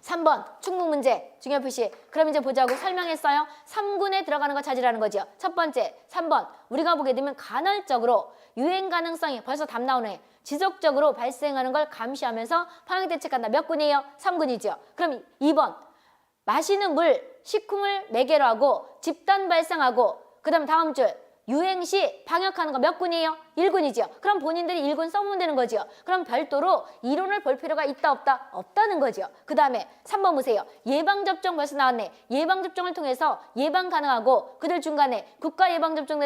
3번 충북 문제 중요 표시. 그럼 이제 보자고. 설명했어요. 3군에 들어가는 거 찾으라는 거죠. 첫 번째 3번 우리가 보게 되면 간헐적으로 유행 가능성이 벌써 답 나오네. 지속적으로 발생하는 걸 감시하면서 방역 대책한다. 몇 군이에요? 3군이죠. 그럼 2번 마시는 물, 식품을 매개로 하고 집단 발생하고 그 다음 다음 줄 유행 시 방역하는 거 몇 군이에요? 1군이죠. 그럼 본인들이 1군 써보면 되는 거죠. 그럼 별도로 이론을 볼 필요가 있다 없다? 없다는 거죠. 그 다음에 3번 보세요. 예방접종 벌써 나왔네. 예방접종을 통해서 예방 가능하고 그들 중간에 국가 예방접종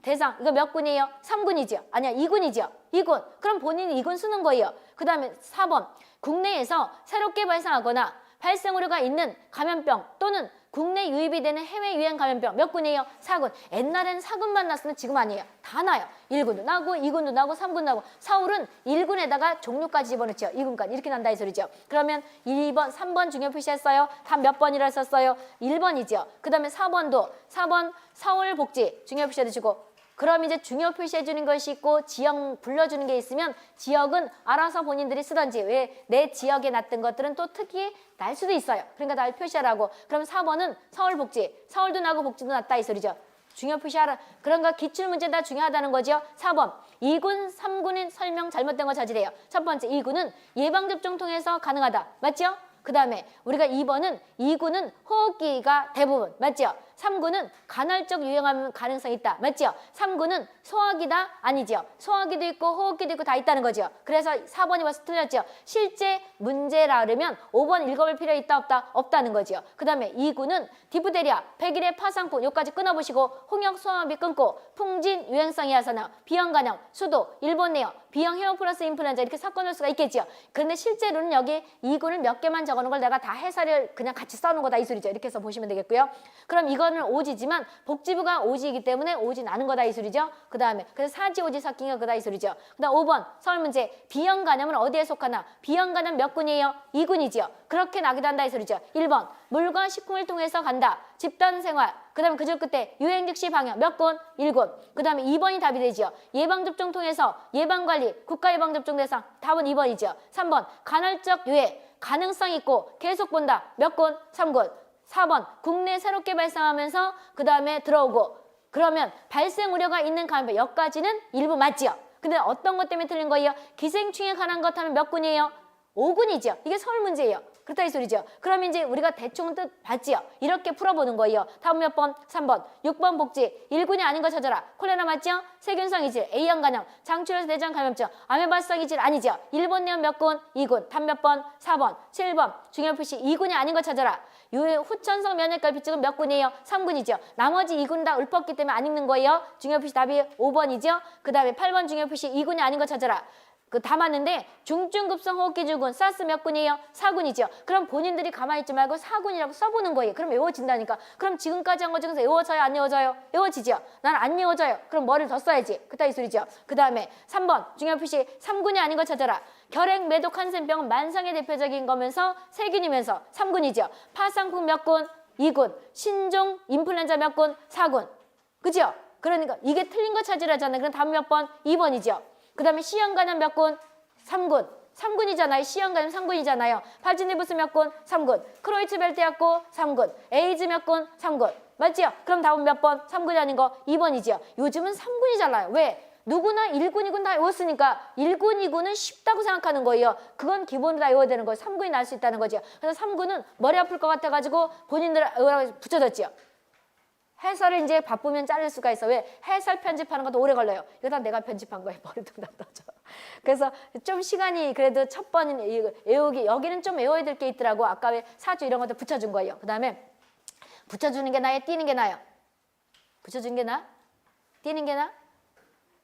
대상 이거 몇 군이에요? 3군이죠. 아니야 2군이죠. 2군. 그럼 본인이 2군 쓰는 거예요. 그 다음에 4번 국내에서 새롭게 발생하거나 발생 우려가 있는 감염병 또는 국내 유입이 되는 해외 유행 감염병 몇 군이에요? 4군. 옛날에는 4군만 났으면 지금 아니에요. 다 나요. 1군도 나고 2군도 나고 3군 나고. 서울은 1군에다가 종류까지 집어넣죠. 2군까지 이렇게 난다 이 소리죠. 그러면 2번, 3번 중요 표시했어요. 다 몇 번이라 썼어요? 1번이죠. 그 다음에 4번도 4번 서울복지 중요 표시해 주시고 그럼 이제 중요 표시해 주는 것이 있고 지역 불러주는 게 있으면 지역은 알아서 본인들이 쓰던지 왜 내 지역에 났던 것들은 또 특히 날 수도 있어요. 그러니까 날 표시하라고. 그럼 4번은 서울복지. 서울도 나고 복지도 났다 이 소리죠. 중요 표시하라. 그런 거 기출문제 다 중요하다는 거죠. 4번 2군, 3군인 설명 잘못된 거 저지래요. 첫 번째 2군은 예방접종 통해서 가능하다. 맞죠? 그 다음에 우리가 2번은 2군은 호흡기가 대부분. 맞죠? 3군은 간헐적 유행하면 가능성이 있다. 맞죠? 3군은 소화기다? 아니죠. 소화기도 있고 호흡기도 있고 다 있다는 거죠. 그래서 4번이 벌써 틀렸죠. 실제 문제라 그러면 5번 읽어볼 필요 있다 없다? 없다는 거죠. 그 다음에 2군은 디프테리아, 백일의 파상풍 요까지 끊어보시고 홍역 소화비 끊고 풍진 유행성이 야사나 비형간염, 수도, 일본 내역, 비형 헤어 플러스 인플루엔자 이렇게 섞어놓을 수가 있겠죠. 그런데 실제로는 여기 2군을 몇 개만 적어놓은 걸 내가 다 해설을 그냥 같이 써놓은 거다 이 소리죠. 이렇게 해서 보시면 되겠고요. 그럼 이거는 오지지만 복지부가 오지이기 때문에 오지 나는 거다 이 소리죠. 그 다음에 그래서 사지 오지 섞인 거 그다 이 소리죠. 그 다음 5번 서울 문제 비형 간염은 어디에 속하나? 비형 간염 몇 군이에요? 2군이지요. 그렇게 나기도 한다 이 소리죠. 1번 물과 식품을 통해서 간다. 집단 생활. 그 다음에 그절 끝에 유행 즉시 방역 몇 군? 1군. 그 다음에 2번이 답이 되지요. 예방접종 통해서 예방관리 국가예방접종 대상 답은 2번이죠. 3번 간헐적 유행 가능성 있고 계속 본다. 몇 군? 3군. 4번 국내 새롭게 발생하면서 그 다음에 들어오고 그러면 발생 우려가 있는 감염병 여기까지는 일부 맞지요. 근데 어떤 것 때문에 틀린 거예요? 기생충에 관한 것 하면 몇 군이에요? 5군이죠. 이게 서울 문제예요. 그렇다 이 소리죠. 그럼 이제 우리가 대충 뜻 봤지요. 이렇게 풀어보는 거예요. 다음 몇 번? 3번. 6번 복지. 1군이 아닌 거 찾아라. 콜레라 맞죠? 세균성 이질, A형 간염, 장출혈 대장 감염증, 아메바성 이질 아니죠. 일본 내염 몇 군? 2군. 답 몇 번? 4번. 7번. 중요 표시 2군이 아닌 거 찾아라. 후천성 면역결 비증은 몇 군이에요? 3군이죠. 나머지 2군 다 읊었기 때문에 안 읽는 거예요. 중요 표시 답이 5번이죠. 그 다음에 8번 중요 표시 2군이 아닌 거 찾아라. 그 다 맞는데 중증급성 호흡기질군 사스 몇 군이에요? 4군이죠. 그럼 본인들이 가만히 있지 말고 4군이라고 써보는 거예요. 그럼 외워진다니까. 그럼 지금까지 한 거 중에서 외워져요? 안 외워져요? 외워지죠. 난 안 외워져요. 그럼 뭐를 더 써야지. 그따 이 소리죠. 그 다음에 3번 중요 표시 3군이 아닌 거 찾아라. 결핵, 매독, 한센병은 만성의 대표적인 거면서 세균이면서 3군이죠. 파상풍 몇 군? 2군. 신종 인플루엔자 몇 군? 4군. 그죠? 그러니까 이게 틀린 거 찾으라잖아요. 그럼 답 몇 번? 2번이죠. 그 다음에 C형 간염 몇 군? 3군. 3군이잖아요. C형 간염 3군이잖아요. 파진니부스 몇 군? 3군. 크로이츠벨트 약고 3군. 에이즈 몇 군? 3군. 맞지요? 그럼 답은 몇 번? 3군이 아닌 거 2번이지요. 요즘은 3군이잖아요. 왜? 누구나 1군, 2군 다 외웠으니까 1군, 2군은 쉽다고 생각하는 거예요. 그건 기본으로 다 외워야 되는 거예요. 3군이 날 수 있다는 거죠. 그래서 3군은 머리 아플 것 같아가지고 본인들 붙여줬지요. 해설을 이제 바쁘면 자를 수가 있어. 왜? 해설 편집하는 것도 오래 걸려요. 이거 다 내가 편집한 거예요. 머리도 다 떠져. 그래서 좀 시간이 그래도 첫 번은 외우기 여기는 좀 외워야 될 게 있더라고. 아까 왜 사주 이런 것도 붙여준 거예요. 그 다음에 붙여주는 게 나아요? 뛰는 게 나아요? 붙여주는 게 나아? 뛰는 게 나아?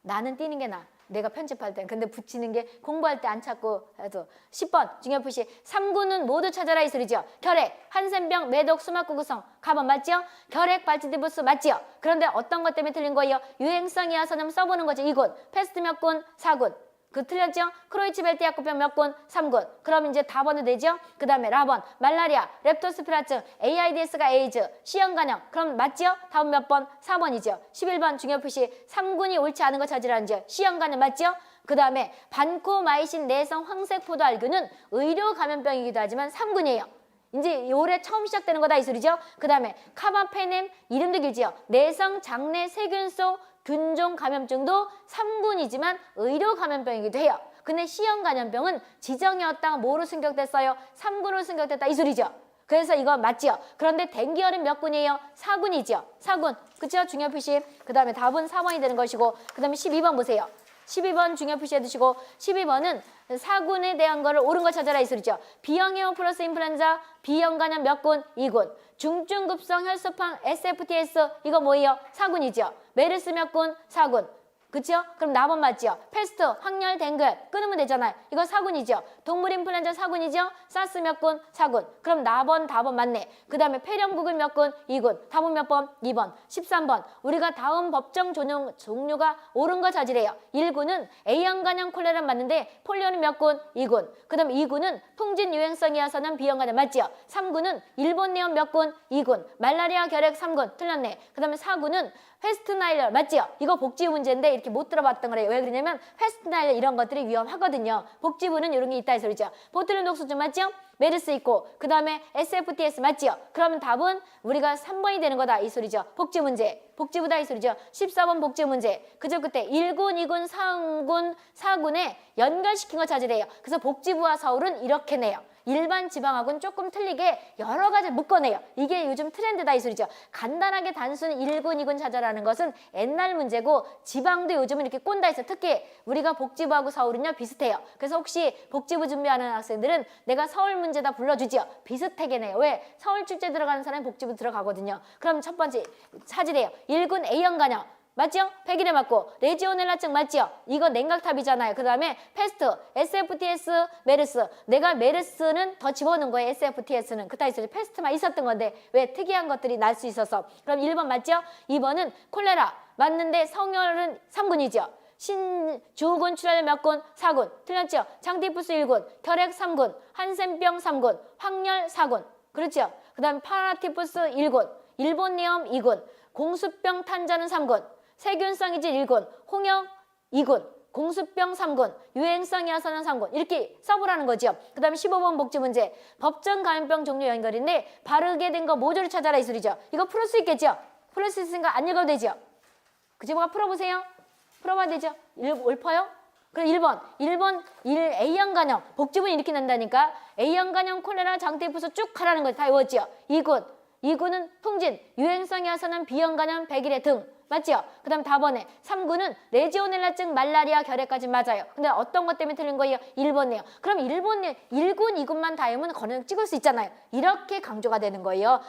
나는 뛰는 게 나아. 내가 편집할 땐. 근데 붙이는 게 공부할 때 안 찾고 해도 10번 중요 표시 3군은 모두 찾아라 이 소리죠. 결핵, 한센병, 매독, 수막구 구성 가번 맞죠? 결핵, 발치디부스 맞죠? 그런데 어떤 것 때문에 틀린 거예요? 유행성이 와서는 써보는 거죠. 2군. 패스트 몇 군? 4군. 그 틀렸죠? 크로이츠벨트 약구병 몇 군? 3군. 그럼 이제 다 번도 되죠? 그 다음에 라번, 말라리아, 렙토스피라증, AIDS가 에이즈, C형 간염. 그럼 맞죠? 다음 몇 번? 4번이죠. 11번 중요 표시 3군이 옳지 않은 거 찾으라는죠. C형 간염 맞죠? 그 다음에 반코마이신 내성 황색포도알균은 의료 감염병이기도 하지만 3군이에요. 이제 올해 처음 시작되는 거다 이 소리죠. 그 다음에 카바페넴 이름도 길지요. 내성 장내 세균소 균종 감염증도 3군이지만 의료 감염병이기도 해요. 근데 C형 감염병은 지정이었다가 뭐로 승격됐어요? 3군으로 승격됐다 이 소리죠. 그래서 이거 맞지요. 그런데 댕기열은 몇 군이에요? 4군이죠. 4군. 그쵸? 중요 표시. 그 다음에 답은 4번이 되는 것이고 그 다음에 12번 보세요. 12번 중요 표시해 두시고 12번은 4군에 대한 거를 옳은 거 찾아라 이 소리죠. B형이요 플러스 인플루엔자 B형 간염 몇 군? 2군. 중증급성 혈소판 SFTS 이거 뭐예요? 4군이죠. 메르스 몇 군? 4군. 그쵸? 그럼 나번 맞죠? 패스트, 확열, 댕글 끊으면 되잖아요. 이거 사군이죠. 동물 인플루엔자 사군이죠. 사스 몇 군? 4군. 그럼 나번, 다번 맞네. 그 다음에 폐렴구글 몇 군? 2군. 답은 몇 번? 2번. 13번. 우리가 다음 법정 종류가 옳은 거 찾으래요. 1군은 A형 간염 콜레라 맞는데 폴리오는 몇 군? 2군. 그 다음 2군은 풍진 유행성이어서는 B형 간염 맞죠? 3군은 일본 내염 몇 군? 2군. 말라리아 결핵 3군. 틀렸네. 그 다음에 4군은 패스트나일러 맞지요? 이거 복지부 문제인데 이렇게 못 들어봤던 거래요. 왜 그러냐면 패스트나일러 이런 것들이 위험하거든요. 복지부는 이런 게 있다 해서 그러죠. 보툴륨 독소증 맞죠? 메르스 있고 그 다음에 SFTS 맞지요? 그러면 답은 우리가 3번이 되는 거다 이 소리죠. 복지 문제. 복지부다 이 소리죠. 14번 복지 문제. 그저 그때 1군, 2군, 3군, 4군에 연결시킨 거 찾으래요. 그래서 복지부와 서울은 이렇게 내요. 일반 지방하고는 조금 틀리게 여러 가지 묶어내요. 이게 요즘 트렌드다 이 소리죠. 간단하게 단순 1군, 2군 찾아라는 것은 옛날 문제고 지방도 요즘은 이렇게 꼰다 해서 특히 우리가 복지부하고 서울은요 비슷해요. 그래서 혹시 복지부 준비하는 학생들은 내가 서울 문제다 불러주지요. 비슷하게 내요. 왜? 서울 출제 들어가는 사람이 복지부 들어가거든요. 그럼 첫 번째 찾으래요. 1군 A형 간염. 맞죠? 백일에 맞고 레지오넬라증 맞죠? 이거 냉각탑이잖아요. 그 다음에 패스트, SFTS, 메르스. 내가 메르스는 더 집어넣은 거예요. SFTS는. 그따위 소리 패스트만 있었던 건데 왜 특이한 것들이 날 수 있어서. 그럼 1번 맞죠? 2번은 콜레라 맞는데 성열은 3군이죠. 신주군 출혈 몇 군? 4군. 틀렸죠? 장티푸스 1군, 결핵 3군, 한센병 3군, 확열 4군. 그렇죠? 그 다음에 파라티푸스 1군, 일본 내염 2군, 공수병 탄자는 3군, 세균성 이질 1군, 홍역 2군, 공수병 3군, 유행성 야선은 3군 이렇게 써보라는 거죠. 그 다음에 15번 복지 문제. 법정 감염병 종류 연결인데 바르게 된 거 모조리 찾아라 이 소리죠. 이거 풀을 수 있겠죠? 풀을 수 있으니까 안 읽어도 되죠? 그치? 뭐가 풀어보세요. 풀어봐야 되죠? 옳퍼요? 그럼 1번 1A형 간염. 복지부는 이렇게 난다니까. A형 간염 콜레라 장티푸스 쭉 하라는 거 다 외웠죠? 2군은 풍진, 유행성이 와서는 B형 간염, 백일의 등. 맞죠? 그 다음 4번에 3군은 레지오넬라증, 말라리아, 결핵까지 맞아요. 근데 어떤 것 때문에 틀린 거예요? 1번이에요. 그럼 1군, 2군만 다 외우면 거는 찍을 수 있잖아요. 이렇게 강조가 되는 거예요.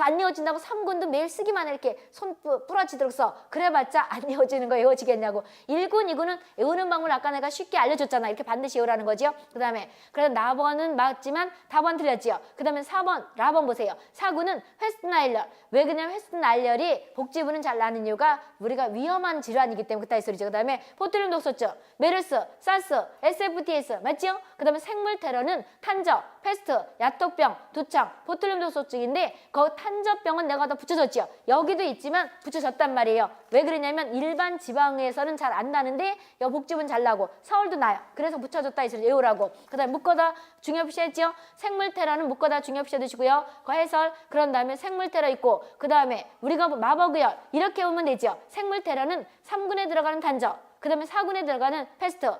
안 외워진다고 3군도 매일 쓰기만 해 이렇게 손 부러지도록 써. 그래봤자 안 외워지는 거 외워지겠냐고. 1군, 2군은 외우는 방법을 아까 내가 쉽게 알려줬잖아. 이렇게 반드시 외우라는 거죠. 그 다음에 그래서 나번은 맞지만 답은 틀렸지요. 그 다음에 4번, 라번 보세요. 4군은 패스트나일러. 왜 그러냐면 패스트나일러이 복지부는 잘 나는 이유가 우리가 위험한 질환이기 때문에 그따위 소리죠. 그 다음에 보툴륨 독소증, 메르스, 사스, SFTS 맞죠? 그 다음에 생물 테러는 탄저, 패스트, 야톡병, 두창, 보툴륨 독소증인데 그 탄저병은 내가 다 붙여줬죠. 여기도 있지만 붙여줬단 말이에요. 왜 그러냐면 일반 지방에서는 잘 안 나는데 여 복지부는 잘 나고 서울도 나요. 그래서 붙여줬다 이 소리 외우라고. 그 다음에 묶어다 중요시 했죠. 생물 테러는 묶어다 중요시 해두시고요. 그 해설 그런 다음에 생물 테러 있고 그 다음에 우리가 마법의열 이렇게 보면 되죠. 생물 테러는 3군에 들어가는 탄저, 그 다음에 4군에 들어가는 패스트,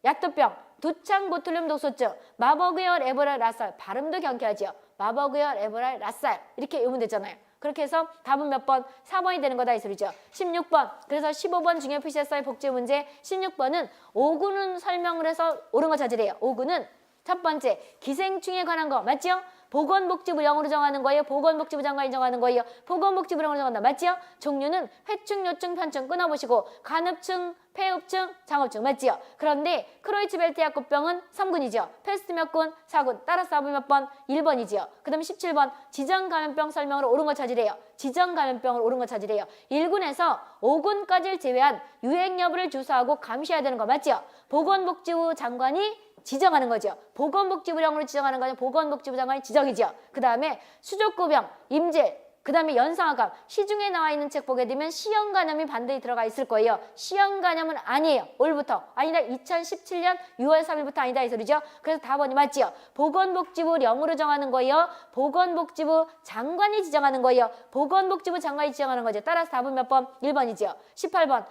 야토병, 두창 보툴륨 독소증, 마법의열 에보라 라살 발음도 경쾌하죠. 마법의열 에보라 라살 이렇게 외우면 되잖아요. 그렇게 해서 답은 몇 번? 4번이 되는 거다 이 소리죠. 16번. 그래서 15번 중요 표시했어요. 복지 문제. 16번은 5군은 설명을 해서 옳은 거 찾으래요. 5군은 첫 번째 기생충에 관한 거 맞죠? 보건복지부 영어로 정하는 거예요. 보건복지부 장관이 정하는 거예요. 보건복지부 영어로 정한다. 맞죠? 종류는 회충, 요충, 편충 끊어보시고 간흡충, 폐흡충, 장흡충 맞지요? 그런데 크로이츠벨트 약국병은 3군이죠. 패스트 몇 군? 4군. 따라서 답은 몇 번? 1번이지요. 그 다음에 17번 지정감염병 설명으로 옳은 거 찾으래요. 지정감염병으로 옳은 거 찾으래요. 1군에서 5군까지를 제외한 유행 여부를 조사하고 감시해야 되는 거 맞죠? 보건복지부 장관이 지정하는 거죠. 보건복지부령으로 지정하는 거는 보건복지부 장관이 지정이죠. 그 다음에 수족구병, 임질, 그 다음에 연상암, 시중에 나와 있는 책 보게 되면 시형 간염이 반드시 들어가 있을 거예요. 시형 간염은 아니에요. 올부터. 아니다. 2017년 6월 3일부터 아니다 이 소리죠. 그래서 답번이 맞지요. 보건복지부령으로 정하는 거예요. 보건복지부 장관이 지정하는 거예요. 보건복지부 장관이 지정하는 거죠. 따라서 답은 몇 번? 1번이죠. 18번.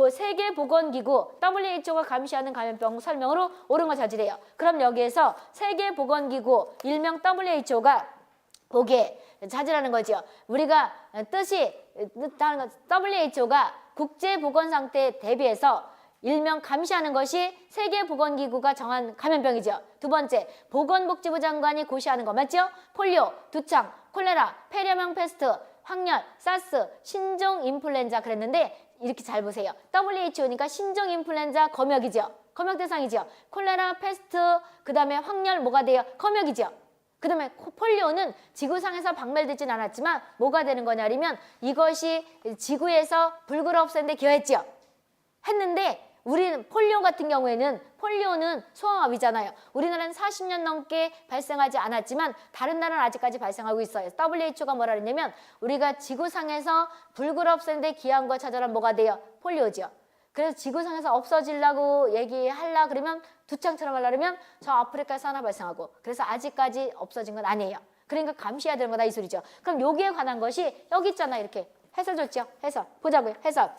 세계보건기구 WHO가 감시하는 감염병 설명으로 옳은 거 찾으래요. 그럼 여기에서 세계보건기구 일명 WHO가 보게 찾으라는 거죠. 우리가 뜻이 WHO가 국제보건상태에 대비해서 일명 감시하는 것이 세계보건기구가 정한 감염병이죠. 두 번째, 보건복지부 장관이 고시하는 거 맞죠? 폴리오, 두창, 콜레라, 폐렴형 패스트, 황열, 사스, 신종 인플루엔자 그랬는데 이렇게 잘 보세요. WHO니까 신종 인플루엔자 검역이죠. 검역 대상이죠. 콜레라, 패스트, 그 다음에 황열 뭐가 돼요? 검역이죠. 그 다음에 폴리오는 지구상에서 박멸되진 않았지만 뭐가 되는 거냐면 이것이 지구에서 불굴을 없애는데 기여했죠. 했는데 우리는 폴리오 같은 경우에는 폴리오는 소아마비잖아요. 우리나라는 40년 넘게 발생하지 않았지만 다른 나라는 아직까지 발생하고 있어요. WHO가 뭐라 그랬냐면 우리가 지구상에서 불굴을 없애는데 기여한 거 찾아라 뭐가 돼요? 폴리오죠. 그래서 지구상에서 없어지려고 얘기하려 그러면 두창처럼 하려 그러면 저 아프리카에서 하나 발생하고 그래서 아직까지 없어진 건 아니에요. 그러니까 감시해야 되는 거다 이 소리죠. 그럼 여기에 관한 것이 여기 있잖아요. 이렇게 해설 줬죠. 해설. 보자고요. 해설.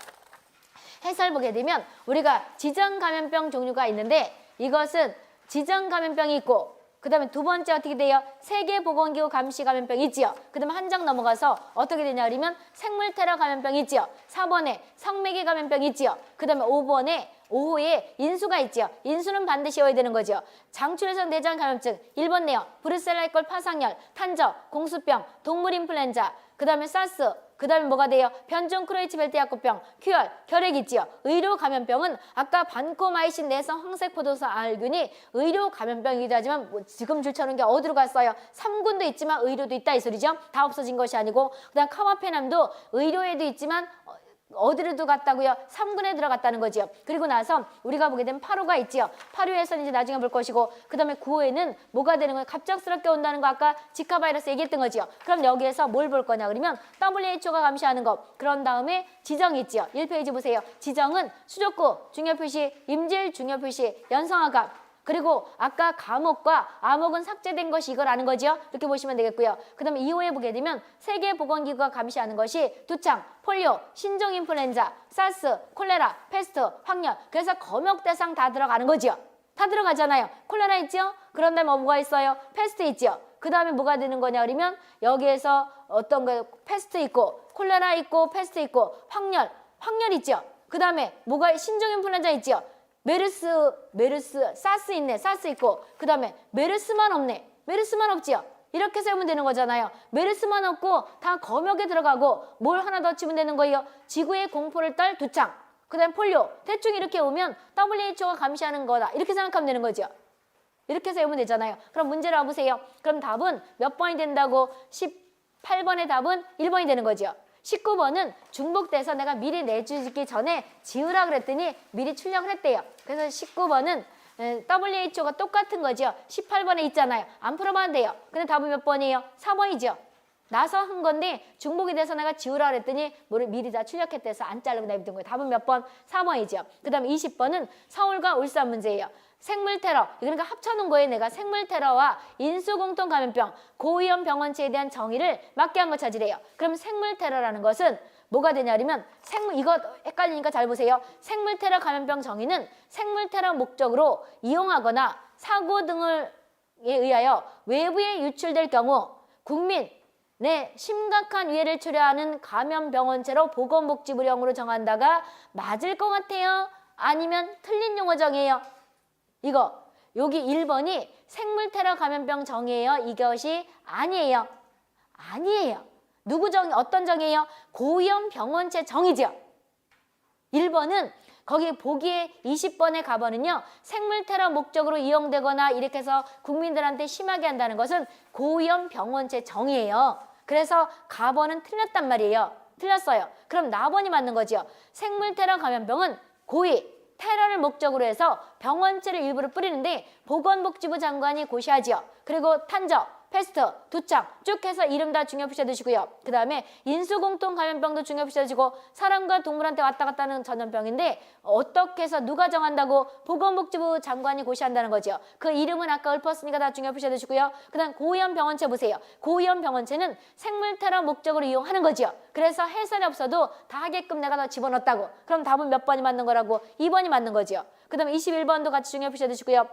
해설 보게 되면 우리가 지정 감염병 종류가 있는데 이것은 지정 감염병이 있고 그 다음에 두 번째 어떻게 돼요? 세계보건기구 감시 감염병이 있지요. 그 다음에 한 장 넘어가서 어떻게 되냐 그러면 생물테러 감염병이 있지요. 4번에 성매개 감염병이 있지요. 그 다음에 5호에 인수가 있지요. 인수는 반드시 외워야 되는 거죠. 장출해성 내장 감염증 1번 내요. 브루셀라 이꼴 파상열, 탄저, 공수병, 동물 인플루엔자, 그 다음에 사스, 그 다음에 뭐가 돼요? 변종 크로이치벨트 약구병, 큐열, 결핵 있지요. 의료 감염병은 아까 반코마이신 내성 황색포도소 알균이 의료 감염병이기도 하지만 뭐 지금 줄쳐놓은 게 어디로 갔어요? 3군도 있지만 의료도 있다 이 소리죠. 다 없어진 것이 아니고 그 다음 카마페남도 의료에도 있지만 어디로도 갔다고요? 3군에 들어갔다는 거지요. 그리고 나서 우리가 보게 되면 8호가 있지요. 8호에서는 이제 나중에 볼 것이고 그 다음에 9호에는 뭐가 되는 거예요? 갑작스럽게 온다는 거 아까 지카 바이러스 얘기했던 거지요. 그럼 여기에서 뭘 볼 거냐 그러면 WHO가 감시하는 것. 그런 다음에 지정이 있지요. 1페이지 보세요. 지정은 수족구, 중요표시, 임질, 중요표시, 연성화감. 그리고 아까 감옥과 암흑은 삭제된 것이 이걸 아는 거죠. 이렇게 보시면 되겠고요. 그 다음에 2호에 보게 되면 세계보건기구가 감시하는 것이 두창, 폴리오, 신종인플루엔자, 사스, 콜레라, 패스트, 황열. 그래서 검역 대상 다 들어가는 거죠. 다 들어가잖아요. 콜레라 있죠? 그런 다음에 뭐가 있어요? 패스트 있죠. 그 다음에 뭐가 되는 거냐 그러면 여기에서 어떤 거 패스트 있고 콜레라 있고 패스트 있고 황열 있죠. 그 다음에 뭐가 신종인플루엔자 있죠. 메르스, 사스 있네. 사스 있고 그 다음에 메르스만 없네. 메르스만 없지요. 이렇게 세우면 되는 거잖아요. 메르스만 없고 다 검역에 들어가고 뭘 하나 더 치면 되는 거예요. 지구의 공포를 떨 두창. 그 다음에 폴리오. 대충 이렇게 오면 WHO가 감시하는 거다. 이렇게 생각하면 되는 거죠. 이렇게 세우면 되잖아요. 그럼 문제를 와보세요. 그럼 답은 몇 번이 된다고? 18번의 답은 1번이 되는 거죠. 19번은 중복돼서 내가 미리 내주기 전에 지우라 그랬더니 미리 출력을 했대요. 그래서 19번은 WHO가 똑같은 거죠. 18번에 있잖아요. 안 풀어봐도 돼요. 근데 답은 몇 번이에요? 4번이죠. 나서 한 건데 중복이 돼서 내가 지우라 그랬더니 뭐를 미리 다 출력했대서 안 자르고 내비둔 거예요. 답은 몇 번? 4번이죠. 그 다음에 20번은 서울과 울산 문제예요. 생물테러, 그러니까 합쳐놓은 거에 내가 생물테러와 인수공통감염병, 고위험 병원체에 대한 정의를 맞게 한 거 찾으래요. 그럼 생물테러라는 것은 뭐가 되냐면 이거 헷갈리니까 잘 보세요. 생물테러 감염병 정의는 생물테러 목적으로 이용하거나 사고 등에 의하여 외부에 유출될 경우 국민 내 심각한 위해를 초래하는 감염병원체로 보건복지부령으로 정한다가 맞을 것 같아요? 아니면 틀린 용어 정의예요? 이거 여기 1번이 생물테러 감염병 정의예요? 이것이 아니에요. 아니에요. 누구 정의? 어떤 정의예요? 고위험 병원체 정의죠. 1번은 거기 보기에 20번에 가보는요. 생물테러 목적으로 이용되거나 이렇게 해서 국민들한테 심하게 한다는 것은 고위험 병원체 정의예요. 그래서 가번은 틀렸단 말이에요. 틀렸어요. 그럼 나번이 맞는 거죠. 생물테러 감염병은 고위 테러를 목적으로 해서 병원체를 일부러 뿌리는데 보건복지부 장관이 고시하지요. 그리고 탄저, 패스트, 두창 쭉 해서 이름 다 중요 표시해 두시고요. 그 다음에 인수공통감염병도 중요 표시해 주시고 사람과 동물한테 왔다 갔다 하는 전염병인데 어떻게 해서 누가 정한다고? 보건복지부 장관이 고시한다는 거죠. 그 이름은 아까 읊었으니까 다 중요 표시해 두시고요. 그 다음 고위험 병원체 보세요. 고위험 병원체는 생물테러 목적으로 이용하는 거죠. 그래서 해설이 없어도 다 하게끔 내가 다 집어넣었다고. 그럼 답은 몇 번이 맞는 거라고? 2번이 맞는 거죠. 그 다음에 21번도 같이 중요 표시해 두시고요.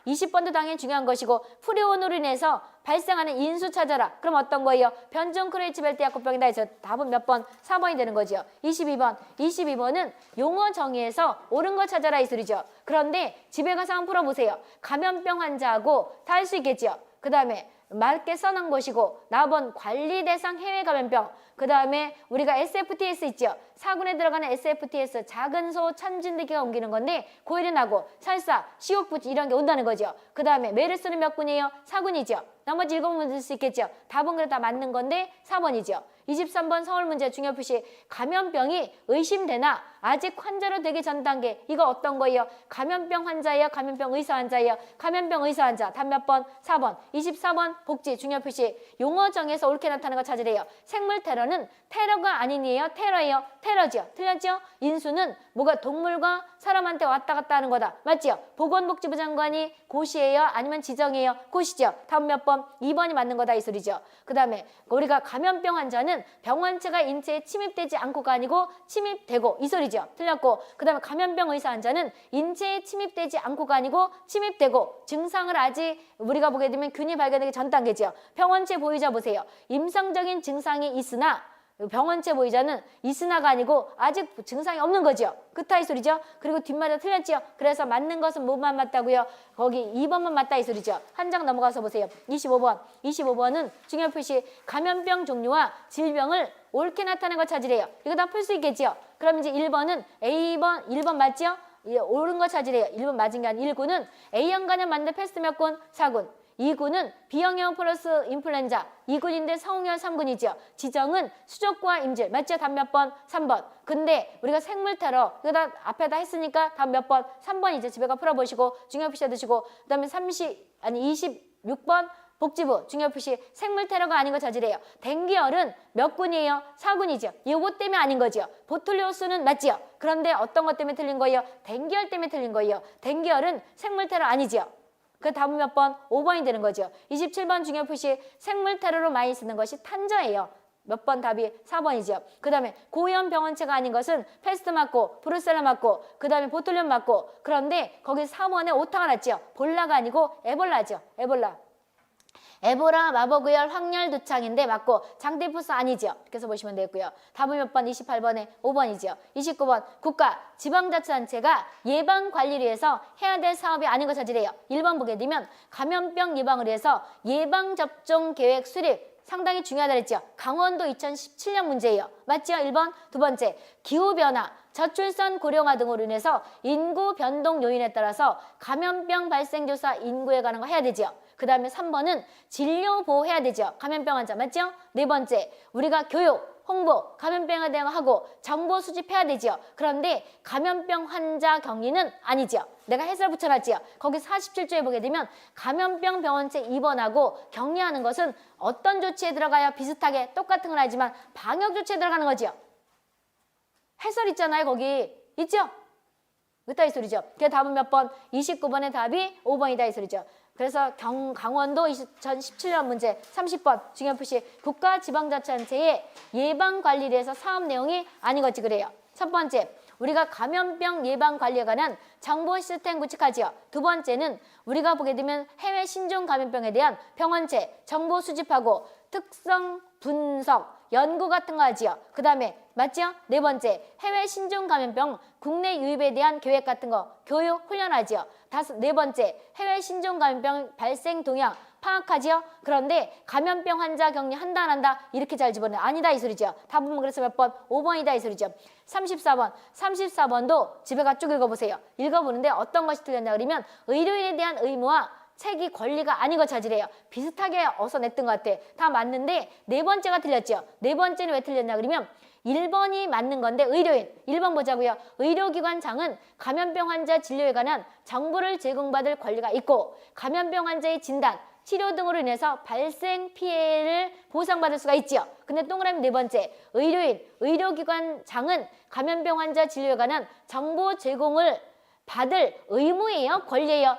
20번도 당연히 중요한 것이고 프리온으로 인해서 발생하는 인수 찾아라. 그럼 어떤 거예요? 변종 크로이치벨트 약구병이다 해서 답은 몇 번? 4번이 되는 거죠. 22번은 용어 정의에서 옳은 거 찾아라 이 소리죠. 그런데 집에 가서 한번 풀어보세요. 감염병 환자하고 다 할 수 있겠죠. 그 다음에 맞게 써놓은 것이고, 4번 관리 대상 해외 감염병. 그 다음에 우리가 SFTS 있죠. 사군에 들어가는 SFTS, 작은 소 참진드기가 옮기는 건데 고일이 나고 설사, 시혹부지 이런 게 온다는 거죠. 그 다음에 메르스는 몇 군이에요? 4군이죠. 나머지 7군 들 수 있겠죠. 답은 그래 다 맞는 건데 4번이죠. 23번 서울 문제 중요 표시. 감염병이 의심되나 아직 환자로 되기 전 단계. 이거 어떤 거예요? 감염병 환자예요? 감염병 의사 환자예요? 감염병 의사 환자. 답 몇 번? 4번. 24번 복지 중요 표시. 용어 정에서 옳게 나타나는 거 찾으래요. 생물 테러는 테러가 아니니에요? 테러예요? 테러죠. 틀렸죠? 인수는 뭐가 동물과 사람한테 왔다 갔다 하는 거다. 맞죠? 보건복지부 장관이 고시예요? 아니면 지정이에요? 고시죠. 답 몇 번? 2번이 맞는 거다 이 소리죠. 그 다음에 우리가 감염병 환자는 병원체가 인체에 침입되지 않고가 아니고 침입되고 이 소리죠. 틀렸고, 그 다음에 감염병 의사 환자는 인체에 침입되지 않고가 아니고 침입되고 증상을 아직 우리가 보게 되면 균이 발견되기 전 단계죠. 병원체 보유자 보세요. 임상적인 증상이 있으나 병원체 보유자는 있으나가 아니고 아직 증상이 없는 거죠. 그렇다 이 소리죠. 그리고 뒷말이 틀렸죠. 그래서 맞는 것은 뭐만 맞다고요? 거기 2번만 맞다 이 소리죠. 한 장 넘어가서 보세요. 25번. 25번은 중요 표시 감염병 종류와 질병을 옳게 나타낸 거 찾으래요. 이거 다 풀 수 있겠죠. 그럼 이제 1번은 A번 1번 맞죠? 옳은 거 찾으래요. 1번 맞은 게 아니라 1군은 A형 간염 맞는데 패스트 몇 군? 4군. 2군은 B형염 플러스 인플루엔자 2군인데 성홍열 3군이죠. 지정은 수족과 임질. 맞죠? 답 몇 번? 3번. 근데 우리가 생물 테러 이거 다 앞에다 했으니까 답 몇 번? 3번이죠. 집에 가 풀어보시고 중요 표시 드시고 그 다음에 26번 복지부 중요 표시 생물 테러가 아닌 거 찾으래요. 댕기열은 몇 군이에요? 4군이죠. 이거 때문에 아닌 거죠. 보툴리오스는 맞죠? 그런데 어떤 것 때문에 틀린 거예요? 댕기열 때문에 틀린 거예요. 댕기열은 생물 테러 아니죠. 그 답은 몇 번? 5번이 되는 거죠. 27번 중요 표시 생물 테러로 많이 쓰는 것이 탄저예요. 몇 번 답이 4번이죠. 그 다음에 고위험 병원체가 아닌 것은 패스트 맞고 브루셀라 맞고 그 다음에 보툴리움 맞고 그런데 거기 4번에 오타가 났죠. 볼라가 아니고 에볼라죠. 에보라, 마법의열, 확열, 두창인데 맞고 장티푸스 아니죠. 이렇게 해서 보시면 되고요. 답은 몇 번? 28번에 5번이죠. 29번 국가, 지방자치단체가 예방관리를 위해서 해야 될 사업이 아닌 거 찾으래요. 1번 보게 되면 감염병 예방을 위해서 예방접종 계획 수립 상당히 중요하다 그랬죠. 강원도 2017년 문제예요. 맞죠? 1번. 두 번째, 기후변화, 저출산 고령화 등으로 인해서 인구 변동 요인에 따라서 감염병 발생 조사 인구에 관한 거 해야 되죠. 그 다음에 3번은 진료 보호해야 되죠. 감염병 환자 맞죠? 네 번째, 우리가 교육, 홍보, 감염병에 대한 거 하고 정보 수집해야 되죠. 그런데 감염병 환자 격리는 아니죠. 내가 해설 붙여놨지요. 거기 47조에 보게 되면 감염병 병원체 입원하고 격리하는 것은 어떤 조치에 들어가요? 비슷하게 똑같은 건 아니지만 방역 조치에 들어가는 거죠. 해설 있잖아요. 거기 있죠? 그따 이 소리죠. 그 답은 몇 번? 29번의 답이 5번이다 이 소리죠. 그래서 강원도 2017년 문제 30번 중요 표시 국가지방자치단체의 예방관리에 대해서 사업 내용이 아닌 거지 그래요. 첫 번째, 우리가 감염병 예방관리에 관한 정보 시스템 구축하지요. 두 번째는 우리가 보게 되면 해외 신종 감염병에 대한 병원체 정보 수집하고 특성 분석 연구 같은 거 하지요. 그 다음에 맞죠? 네 번째, 해외 신종 감염병 국내 유입에 대한 계획 같은 거 교육 훈련하지요. 네 번째, 해외 신종 감염병 발생 동향 파악하지요. 그런데 감염병 환자 격리 한다 안 한다 이렇게 잘 집어내 아니다 이 소리죠. 답은 그래서 몇 번? 5번이다 이 소리죠. 34번도 집에 가 쭉 읽어보세요. 읽어보는데 어떤 것이 틀렸냐 그러면 의료인에 대한 의무와 책이 권리가 아닌 거 찾으래요. 비슷하게 어서 냈던 것 같아. 다 맞는데 네 번째가 틀렸죠. 네 번째는 왜 틀렸냐 그러면 1번이 맞는 건데 의료인 1번 보자고요. 의료기관장은 감염병 환자 진료에 관한 정보를 제공받을 권리가 있고 감염병 환자의 진단, 치료 등으로 인해서 발생 피해를 보상받을 수가 있지요. 근데 동그라미 네 번째, 의료인, 의료기관장은 감염병 환자 진료에 관한 정보 제공을 받을 의무예요? 권리예요?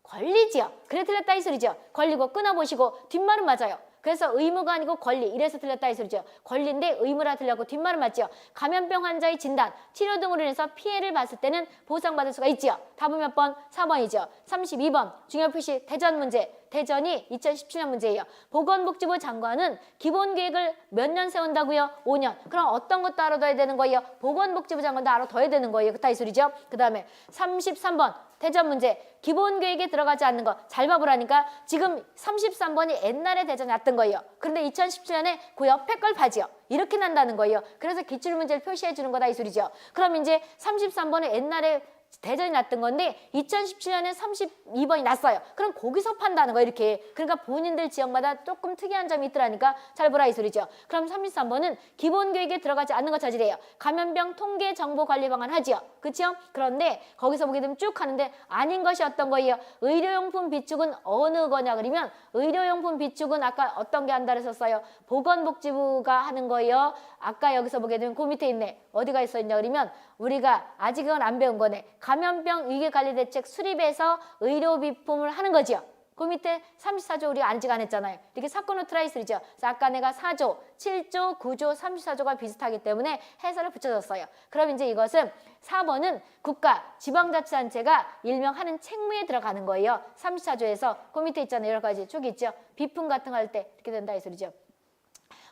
권리지요. 그래 틀렸다 이 소리죠. 권리고 끊어보시고 뒷말은 맞아요. 그래서 의무가 아니고 권리 이래서 틀렸다 이 소리죠. 권리인데 의무라 틀렸고 뒷말은 맞죠. 감염병 환자의 진단, 치료 등으로 인해서 피해를 봤을 때는 보상받을 수가 있지요. 답은 몇 번? 4번이죠. 32번 중요 표시 대전 문제. 대전이 2017년 문제예요. 보건복지부 장관은 기본계획을 몇 년 세운다고요? 5년. 그럼 어떤 것도 알아둬야 되는 거예요? 보건복지부 장관도 알아둬야 되는 거예요. 그따 이 소리죠. 그 다음에 33번 대전 문제 기본 교육에 들어가지 않는 거 잘 봐보라니까. 지금 33번이 옛날에 대전에 났던 거예요. 그런데 2017년에 그 옆에 걸 봐지요. 이렇게 난다는 거예요. 그래서 기출문제를 표시해 주는 거다 이 소리죠. 그럼 이제 33번은 옛날에 대전이 났던 건데 2017년에 32번이 났어요. 그럼 거기서 판다는 거예요. 이렇게. 그러니까 본인들 지역마다 조금 특이한 점이 있더라니까 잘 보라 이 소리죠. 그럼 33번은 기본교육에 들어가지 않는 거 찾으래요. 감염병 통계 정보 관리 방안 하지요. 그렇죠? 그런데 거기서 보게 되면 쭉 하는데 아닌 것이 어떤 거예요? 의료용품 비축은 어느 거냐 그러면 의료용품 비축은 아까 어떤 게 한다 그랬었어요? 보건복지부가 하는 거예요. 아까 여기서 보게 되면 그 밑에 있네. 어디가 있었냐 그러면 우리가 아직은 안 배운 거네. 감염병 위기관리대책 수립해서 의료비품을 하는 거지요. 그 밑에 34조 우리 아직 안 했잖아요. 이렇게 사건 노트라이스죠. 아까 내가 4조, 7조, 9조, 34조가 비슷하기 때문에 해설을 붙여줬어요. 그럼 이제 이것은 4번은 국가, 지방자치단체가 일명 하는 책무에 들어가는 거예요. 34조에서 그 밑에 있잖아요. 여러 가지 쭉 있죠. 비품 같은 거 할 때 이렇게 된다 이 소리죠.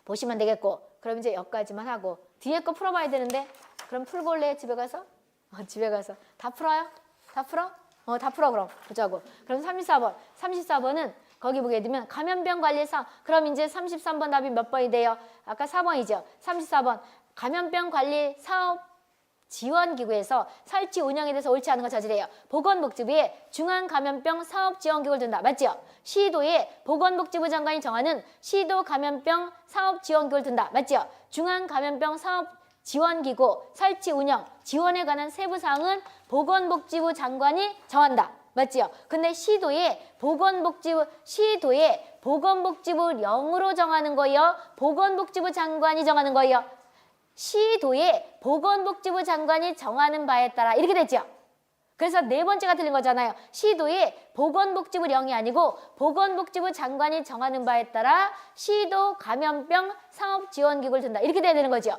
보시면 되겠고 그럼 이제 여기까지만 하고 뒤에 거 풀어봐야 되는데 그럼 풀고 올래 집에 가서? 집에 가서 다 풀어요? 다 풀어? 다 풀어 그럼 보자고. 그럼 34번. 34번은 거기 보게 되면 감염병 관리사. 그럼 이제 33번 답이 몇 번이 돼요? 아까 4번이죠. 34번 감염병 관리 사업 지원기구에서 설치 운영에 대해서 옳지 않은 거 찾으래요. 보건복지부에 중앙감염병 사업지원기구를 둔다. 맞죠? 시도에 보건복지부 장관이 정하는 시도감염병 사업지원기구를 둔다. 맞죠? 중앙감염병 사업지원기구 설치 운영 지원에 관한 세부사항은 보건복지부 장관이 정한다. 맞지요? 근데 시도에 보건복지부 0으로 정하는 거예요. 보건복지부 장관이 정하는 거예요. 시도에 보건복지부 장관이 정하는 바에 따라 이렇게 됐죠. 그래서 네 번째가 틀린 거잖아요. 시도에 보건복지부 0이 아니고 보건복지부 장관이 정하는 바에 따라 시도 감염병 사업지원기구를 둔다. 이렇게 돼야 되는 거죠.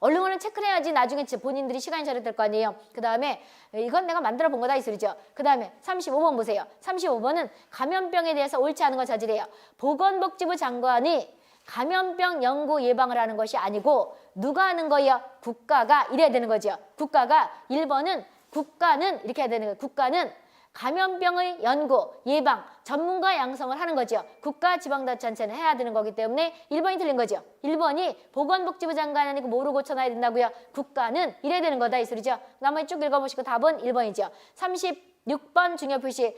얼른 체크를 해야지 나중에 본인들이 시간이 절약될 거 아니에요. 그 다음에 이건 내가 만들어 본 거다 이 소리죠. 그 다음에 35번 보세요. 35번은 감염병에 대해서 옳지 않은 거 찾으래요. 보건복지부 장관이 감염병 연구 예방을 하는 것이 아니고 누가 하는 거예요? 국가가 이래야 되는 거죠. 국가가 1번은 국가는 이렇게 해야 되는 거예요. 국가는 감염병의 연구, 예방, 전문가 양성을 하는 거죠. 국가 지방자치단체는 해야 되는 거기 때문에 1번이 틀린 거죠. 1번이 보건복지부 장관이 아니고 뭐로 고쳐놔야 된다고요? 국가는 이래야 되는 거다 이 소리죠. 나머지 쭉 읽어보시고 답은 1번이죠. 36번 중요 표시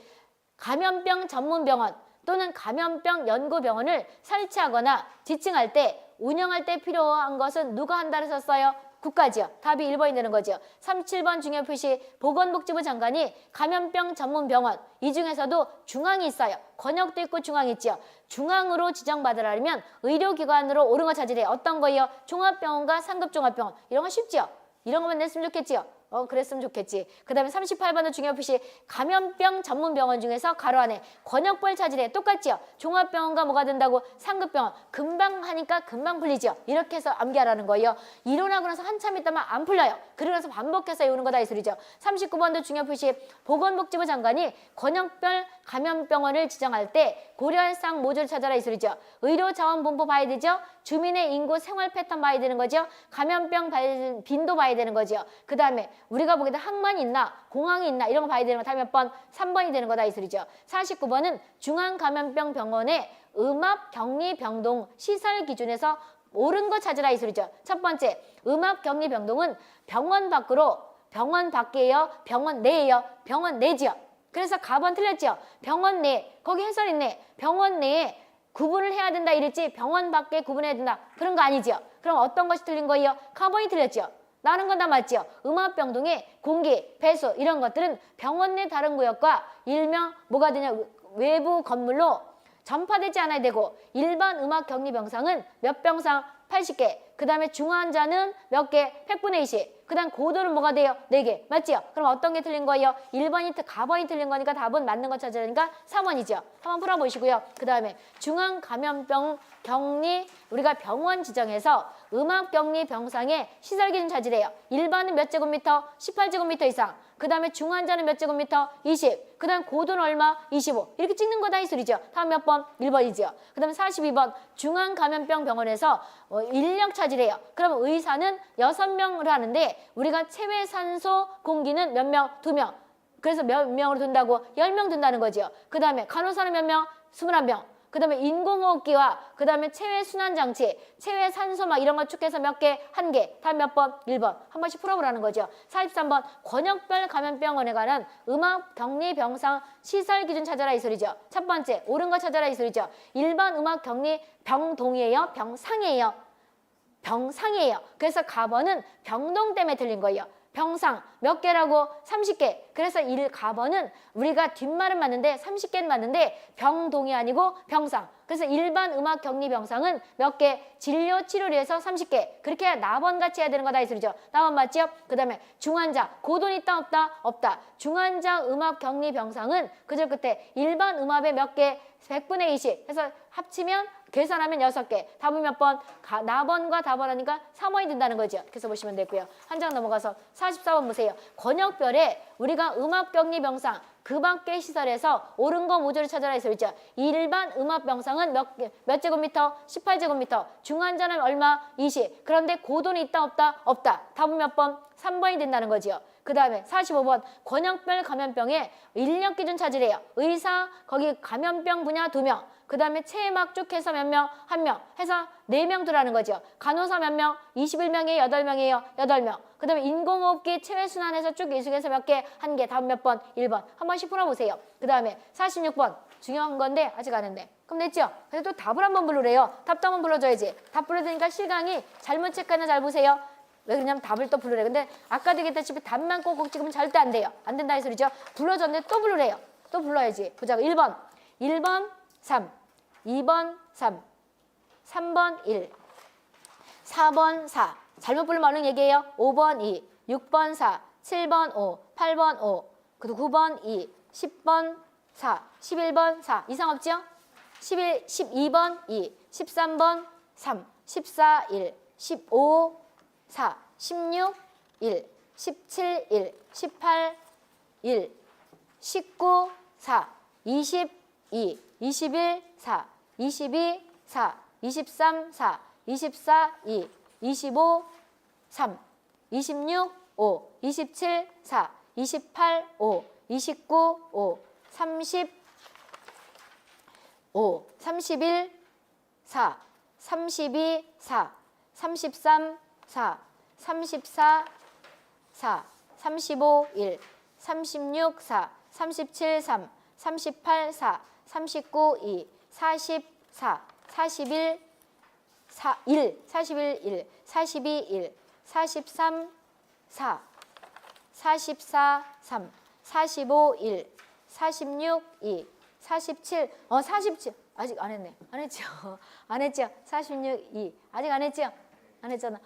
감염병 전문병원 또는 감염병 연구병원을 설치하거나 지칭할 때 운영할 때 필요한 것은 누가 한다고 썼어요? 국가지요. 답이 1번이 되는 거죠. 37번 중요 표시 보건복지부 장관이 감염병 전문병원 이 중에서도 중앙이 있어요. 권역도 있고 중앙이 있죠. 중앙으로 지정받으려면 의료기관으로 옳은 거 찾으래요. 어떤 거예요? 종합병원과 상급종합병원 이런 거 쉽죠? 이런 것만 냈으면 좋겠지요. 그랬으면 좋겠지. 그 다음에 38번은 중요 표시 감염병 전문병원 중에서 가로 안에 권역별 찾으래. 똑같지요. 종합병원과 뭐가 된다고? 상급병원. 금방 하니까 금방 풀리죠. 이렇게 해서 암기하라는 거예요. 이론하고 나서 한참 있다만 안 풀려요. 그러면서 반복해서 외우는 거다 이 소리죠. 39번도 중요 표시 보건복지부 장관이 권역별 감염병원을 지정할 때 고려할 사항 모조를 찾아라 이 소리죠. 의료자원분포 봐야 되죠. 주민의 인구 생활 패턴 봐야 되는 거죠. 감염병 빈도 봐야 되는 거죠. 그 다음에 우리가 보기에도 항만이 있나 공항이 있나 이런 거 봐야 되는 거. 다음에 몇 번? 3번이 되는 거다 이 소리죠. 49번은 중앙감염병 병원의 음압격리병동 시설 기준에서 옳은 거 찾으라 이 소리죠. 첫 번째 음압격리병동은 병원 밖으로 병원 밖이에요? 병원 내예요? 병원 내지요. 그래서 가번 틀렸죠. 병원 내 거기 해설 있네. 병원 내에 구분을 해야 된다 이랬지 병원 밖에 구분해야 된다 그런 거 아니죠. 그럼 어떤 것이 틀린 거예요? 가번이 틀렸죠. 나는 건 다 맞죠. 음압병동의 공기, 배수 이런 것들은 병원 내 다른 구역과 일명 뭐가 되냐 외부 건물로 전파되지 않아야 되고 일반 음압격리병상은 몇 병상? 80개. 그 다음에 중환자는 몇 개? 100분의 20. 그 다음 고도는 뭐가 돼요? 4개. 맞지요? 그럼 어떤 게 틀린 거예요? 1번이 가번이 틀린 거니까 답은 맞는 거 찾으려니까 3번이죠. 한번 풀어보시고요. 그 다음에 중앙감염병 격리 우리가 병원 지정해서 음압격리 병상의 시설 기준 찾으래요. 일반은 몇 제곱미터? 18제곱미터 이상. 그 다음에 중환자는 몇 제곱미터? 20. 그 다음 고도는 얼마? 25. 이렇게 찍는 거다 이 소리죠. 다음 몇 번? 1번이죠. 그 다음에 42번 중앙감염병 병원에서 인력 찾으래요. 그럼 의사는 6명을 하는데 우리가 체외산소 공기는 몇 명? 2명. 그래서 몇 명으로 둔다고? 10명 둔다는 거죠. 그 다음에 간호사는 몇 명? 21명. 그 다음에 인공호흡기와 그 다음에 체외순환장치, 체외산소 막 이런 거 축해서 몇 개? 1개. 다음 몇 번? 1번. 한 번씩 풀어보라는 거죠. 43번 권역별 감염병원에 관한 음악 격리 병상 시설 기준 찾아라 이 소리죠. 첫 번째 옳은 거 찾아라 이 소리죠. 일반 음악 격리 병동이에요? 병상이에요? 병상이에요. 그래서 가번은 병동 때문에 틀린 거예요. 병상 몇 개라고? 30개. 그래서 1가번은 우리가 뒷말은 맞는데 30개는 맞는데 병동이 아니고 병상. 그래서 일반 음악 격리 병상은 몇 개? 진료 치료를 위해서 30개. 그렇게 해야 나번 같이 해야 되는 거다 이 소리죠. 나번 맞죠? 그 다음에 중환자 고돈 있다 없다? 없다. 중환자 음악 격리 병상은 그저 끝에 일반 음압의 몇 개? 100분의 20 해서 합치면 계산하면 6개. 답은 몇 번? 나번과 다번하니까 3번이 된다는 거죠. 그래서 보시면 되고요. 한 장 넘어가서 44번 보세요. 권역별에 우리가 음압격리병상 그 밖의 시설에서 옳은 거 모조리 찾아라 해서 있죠. 일반 음압병상은 몇 제곱미터? 18제곱미터. 중환자는 얼마? 20. 그런데 고돈이 있다 없다? 없다. 답은 몇 번? 3번이 된다는 거지요. 그 다음에 45번 권역별 감염병의 인력 기준 찾으래요. 의사 거기 감염병 분야 2명. 그 다음에 체막 쭉 해서 몇 명? 1명 해서 4명 두라는 거죠. 간호사 몇 명? 21명이에요? 8명이에요? 8명. 그 다음에 인공호흡기 체외순환해서 쭉 이식해서 몇 개? 1개. 다음 몇 번? 1번. 한 번씩 풀어보세요. 그 다음에 46번 중요한 건데 아직 안 했네. 그럼 됐죠? 그래서 또 답을 한번 부르래요. 답도 한번 불러줘야지. 답 불러드니까 실강이 잘못 체크하나 잘 보세요. 왜 그러냐면 답을 또 부르래. 근데 아까도 얘기했다시피 답만 꼭꼭 찍으면 절대 안 돼요. 안 된다 이 소리죠. 불러줬는데 또 부르래요. 또 불러야지. 보자고. 1번 3, 2번 3, 3번 1, 4번 4. 잘못 부르면 얼른 얘기해요. 5번 2, 6번 4, 7번 5, 8번 5, 그리고 9번 2, 10번 4, 11번 4. 이상 없죠? 12번 2, 13번 3, 14 1, 15 4, 16 1, 17 1, 18 1, 19 4, 20 2, 21 4, 22 4, 23 4, 24 2, 25 3, 26 5, 27 4, 28 5, 29 5, 30 5, 31 4, 32 4, 33 4, 34 4, 35 1, 36 4, 37 3, 38 4, 39 2, 44, 41 4, 1, 41 1, 42 1, 43 4, 44 3, 45 1, 46 2, 47 47 아직 안 했네. 안 했죠? 안 했죠? 46 2 아직 안 했죠? 안 했잖아.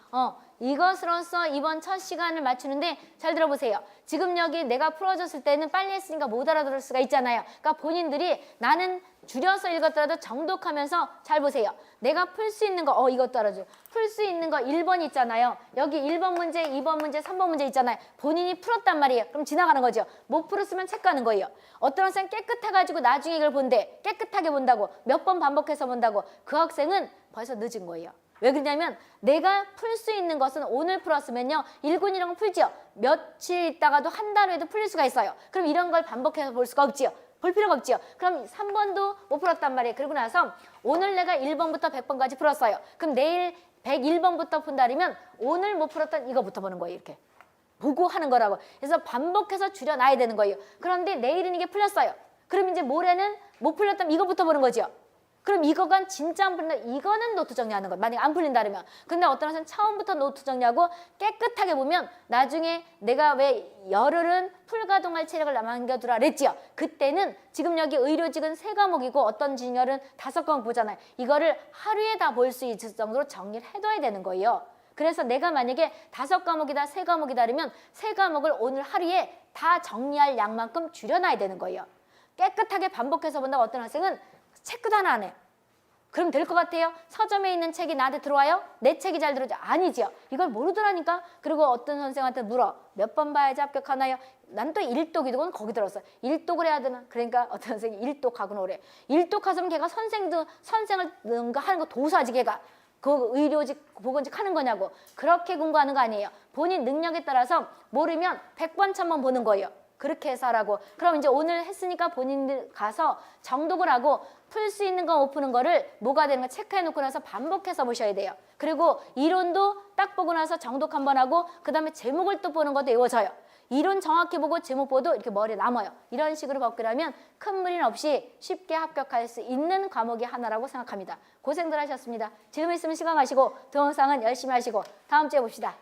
이것으로써 이번 첫 시간을 맞추는데 잘 들어보세요. 지금 여기 내가 풀어줬을 때는 빨리 했으니까 못 알아들을 수가 있잖아요. 그러니까 본인들이 나는 줄여서 읽었더라도 정독하면서 잘 보세요. 내가 풀 수 있는 거, 이것도 알아줘. 풀 수 있는 거 1번 있잖아요. 여기 1번 문제, 2번 문제, 3번 문제 있잖아요. 본인이 풀었단 말이에요. 그럼 지나가는 거죠. 못 풀었으면 책 가는 거예요. 어떤 학생 깨끗해가지고 나중에 이걸 본대. 깨끗하게 본다고. 몇 번 반복해서 본다고. 그 학생은 벌써 늦은 거예요. 왜 그러냐면 내가 풀 수 있는 것은 오늘 풀었으면요. 1군이랑 풀지요. 며칠 있다가도 한 달 후에도 풀릴 수가 있어요. 그럼 이런 걸 반복해서 볼 수가 없지요. 볼 필요가 없지요. 그럼 3번도 못 풀었단 말이에요. 그러고 나서 오늘 내가 1번부터 100번까지 풀었어요. 그럼 내일 101번부터 푼다면 오늘 못 풀었던 이거부터 보는 거예요. 이렇게. 보고 하는 거라고. 그래서 반복해서 줄여놔야 되는 거예요. 그런데 내일은 이게 풀렸어요. 그럼 이제 모레는 못 풀렸다면 이거부터 보는 거죠. 그럼 이거가 진짜 안 풀린다. 이거는 노트 정리하는 거예요. 만약에 안 풀린다 그러면. 근데 어떤 학생은 처음부터 노트 정리하고 깨끗하게 보면 나중에 내가 왜 열흘은 풀가동할 체력을 남겨두라 그랬지요. 그때는 지금 여기 의료직은 3과목이고 어떤 진열은 5과목 보잖아요. 이거를 하루에 다 볼 수 있을 정도로 정리를 해둬야 되는 거예요. 그래서 내가 만약에 5과목이다 3과목이다 그러면 3과목을 오늘 하루에 다 정리할 양만큼 줄여놔야 되는 거예요. 깨끗하게 반복해서 본다고 어떤 학생은 체크도 하나 안 해. 그럼 될 것 같아요? 서점에 있는 책이 나한테 들어와요? 내 책이 잘 들어오죠? 아니죠. 이걸 모르더라니까. 그리고 어떤 선생한테 물어. 몇 번 봐야지 합격하나요? 난 또 1독이든 거기 들었어. 1독을 해야 되나? 그러니까 어떤 선생이 1독하고는 오래. 1독하면 걔가 선생을 하는 거 도사지 걔가. 그 의료직, 보건직 하는 거냐고. 그렇게 공부하는 거 아니에요. 본인 능력에 따라서 모르면 100번, 1000번 보는 거예요. 그렇게 해서 하라고. 그럼 이제 오늘 했으니까 본인들 가서 정독을 하고 풀 수 있는 거 못 푸는 거를 뭐가 되는 거 체크해 놓고 나서 반복해서 보셔야 돼요. 그리고 이론도 딱 보고 나서 정독 한번 하고 그다음에 제목을 또 보는 것도 외워져요. 이론 정확히 보고 제목 보도 이렇게 머리에 남아요. 이런 식으로 복기를 하면 큰 무리는 없이 쉽게 합격할 수 있는 과목이 하나라고 생각합니다. 고생들 하셨습니다. 지금 있으면 시간 가시고 동영상은 열심히 하시고 다음 주에 봅시다.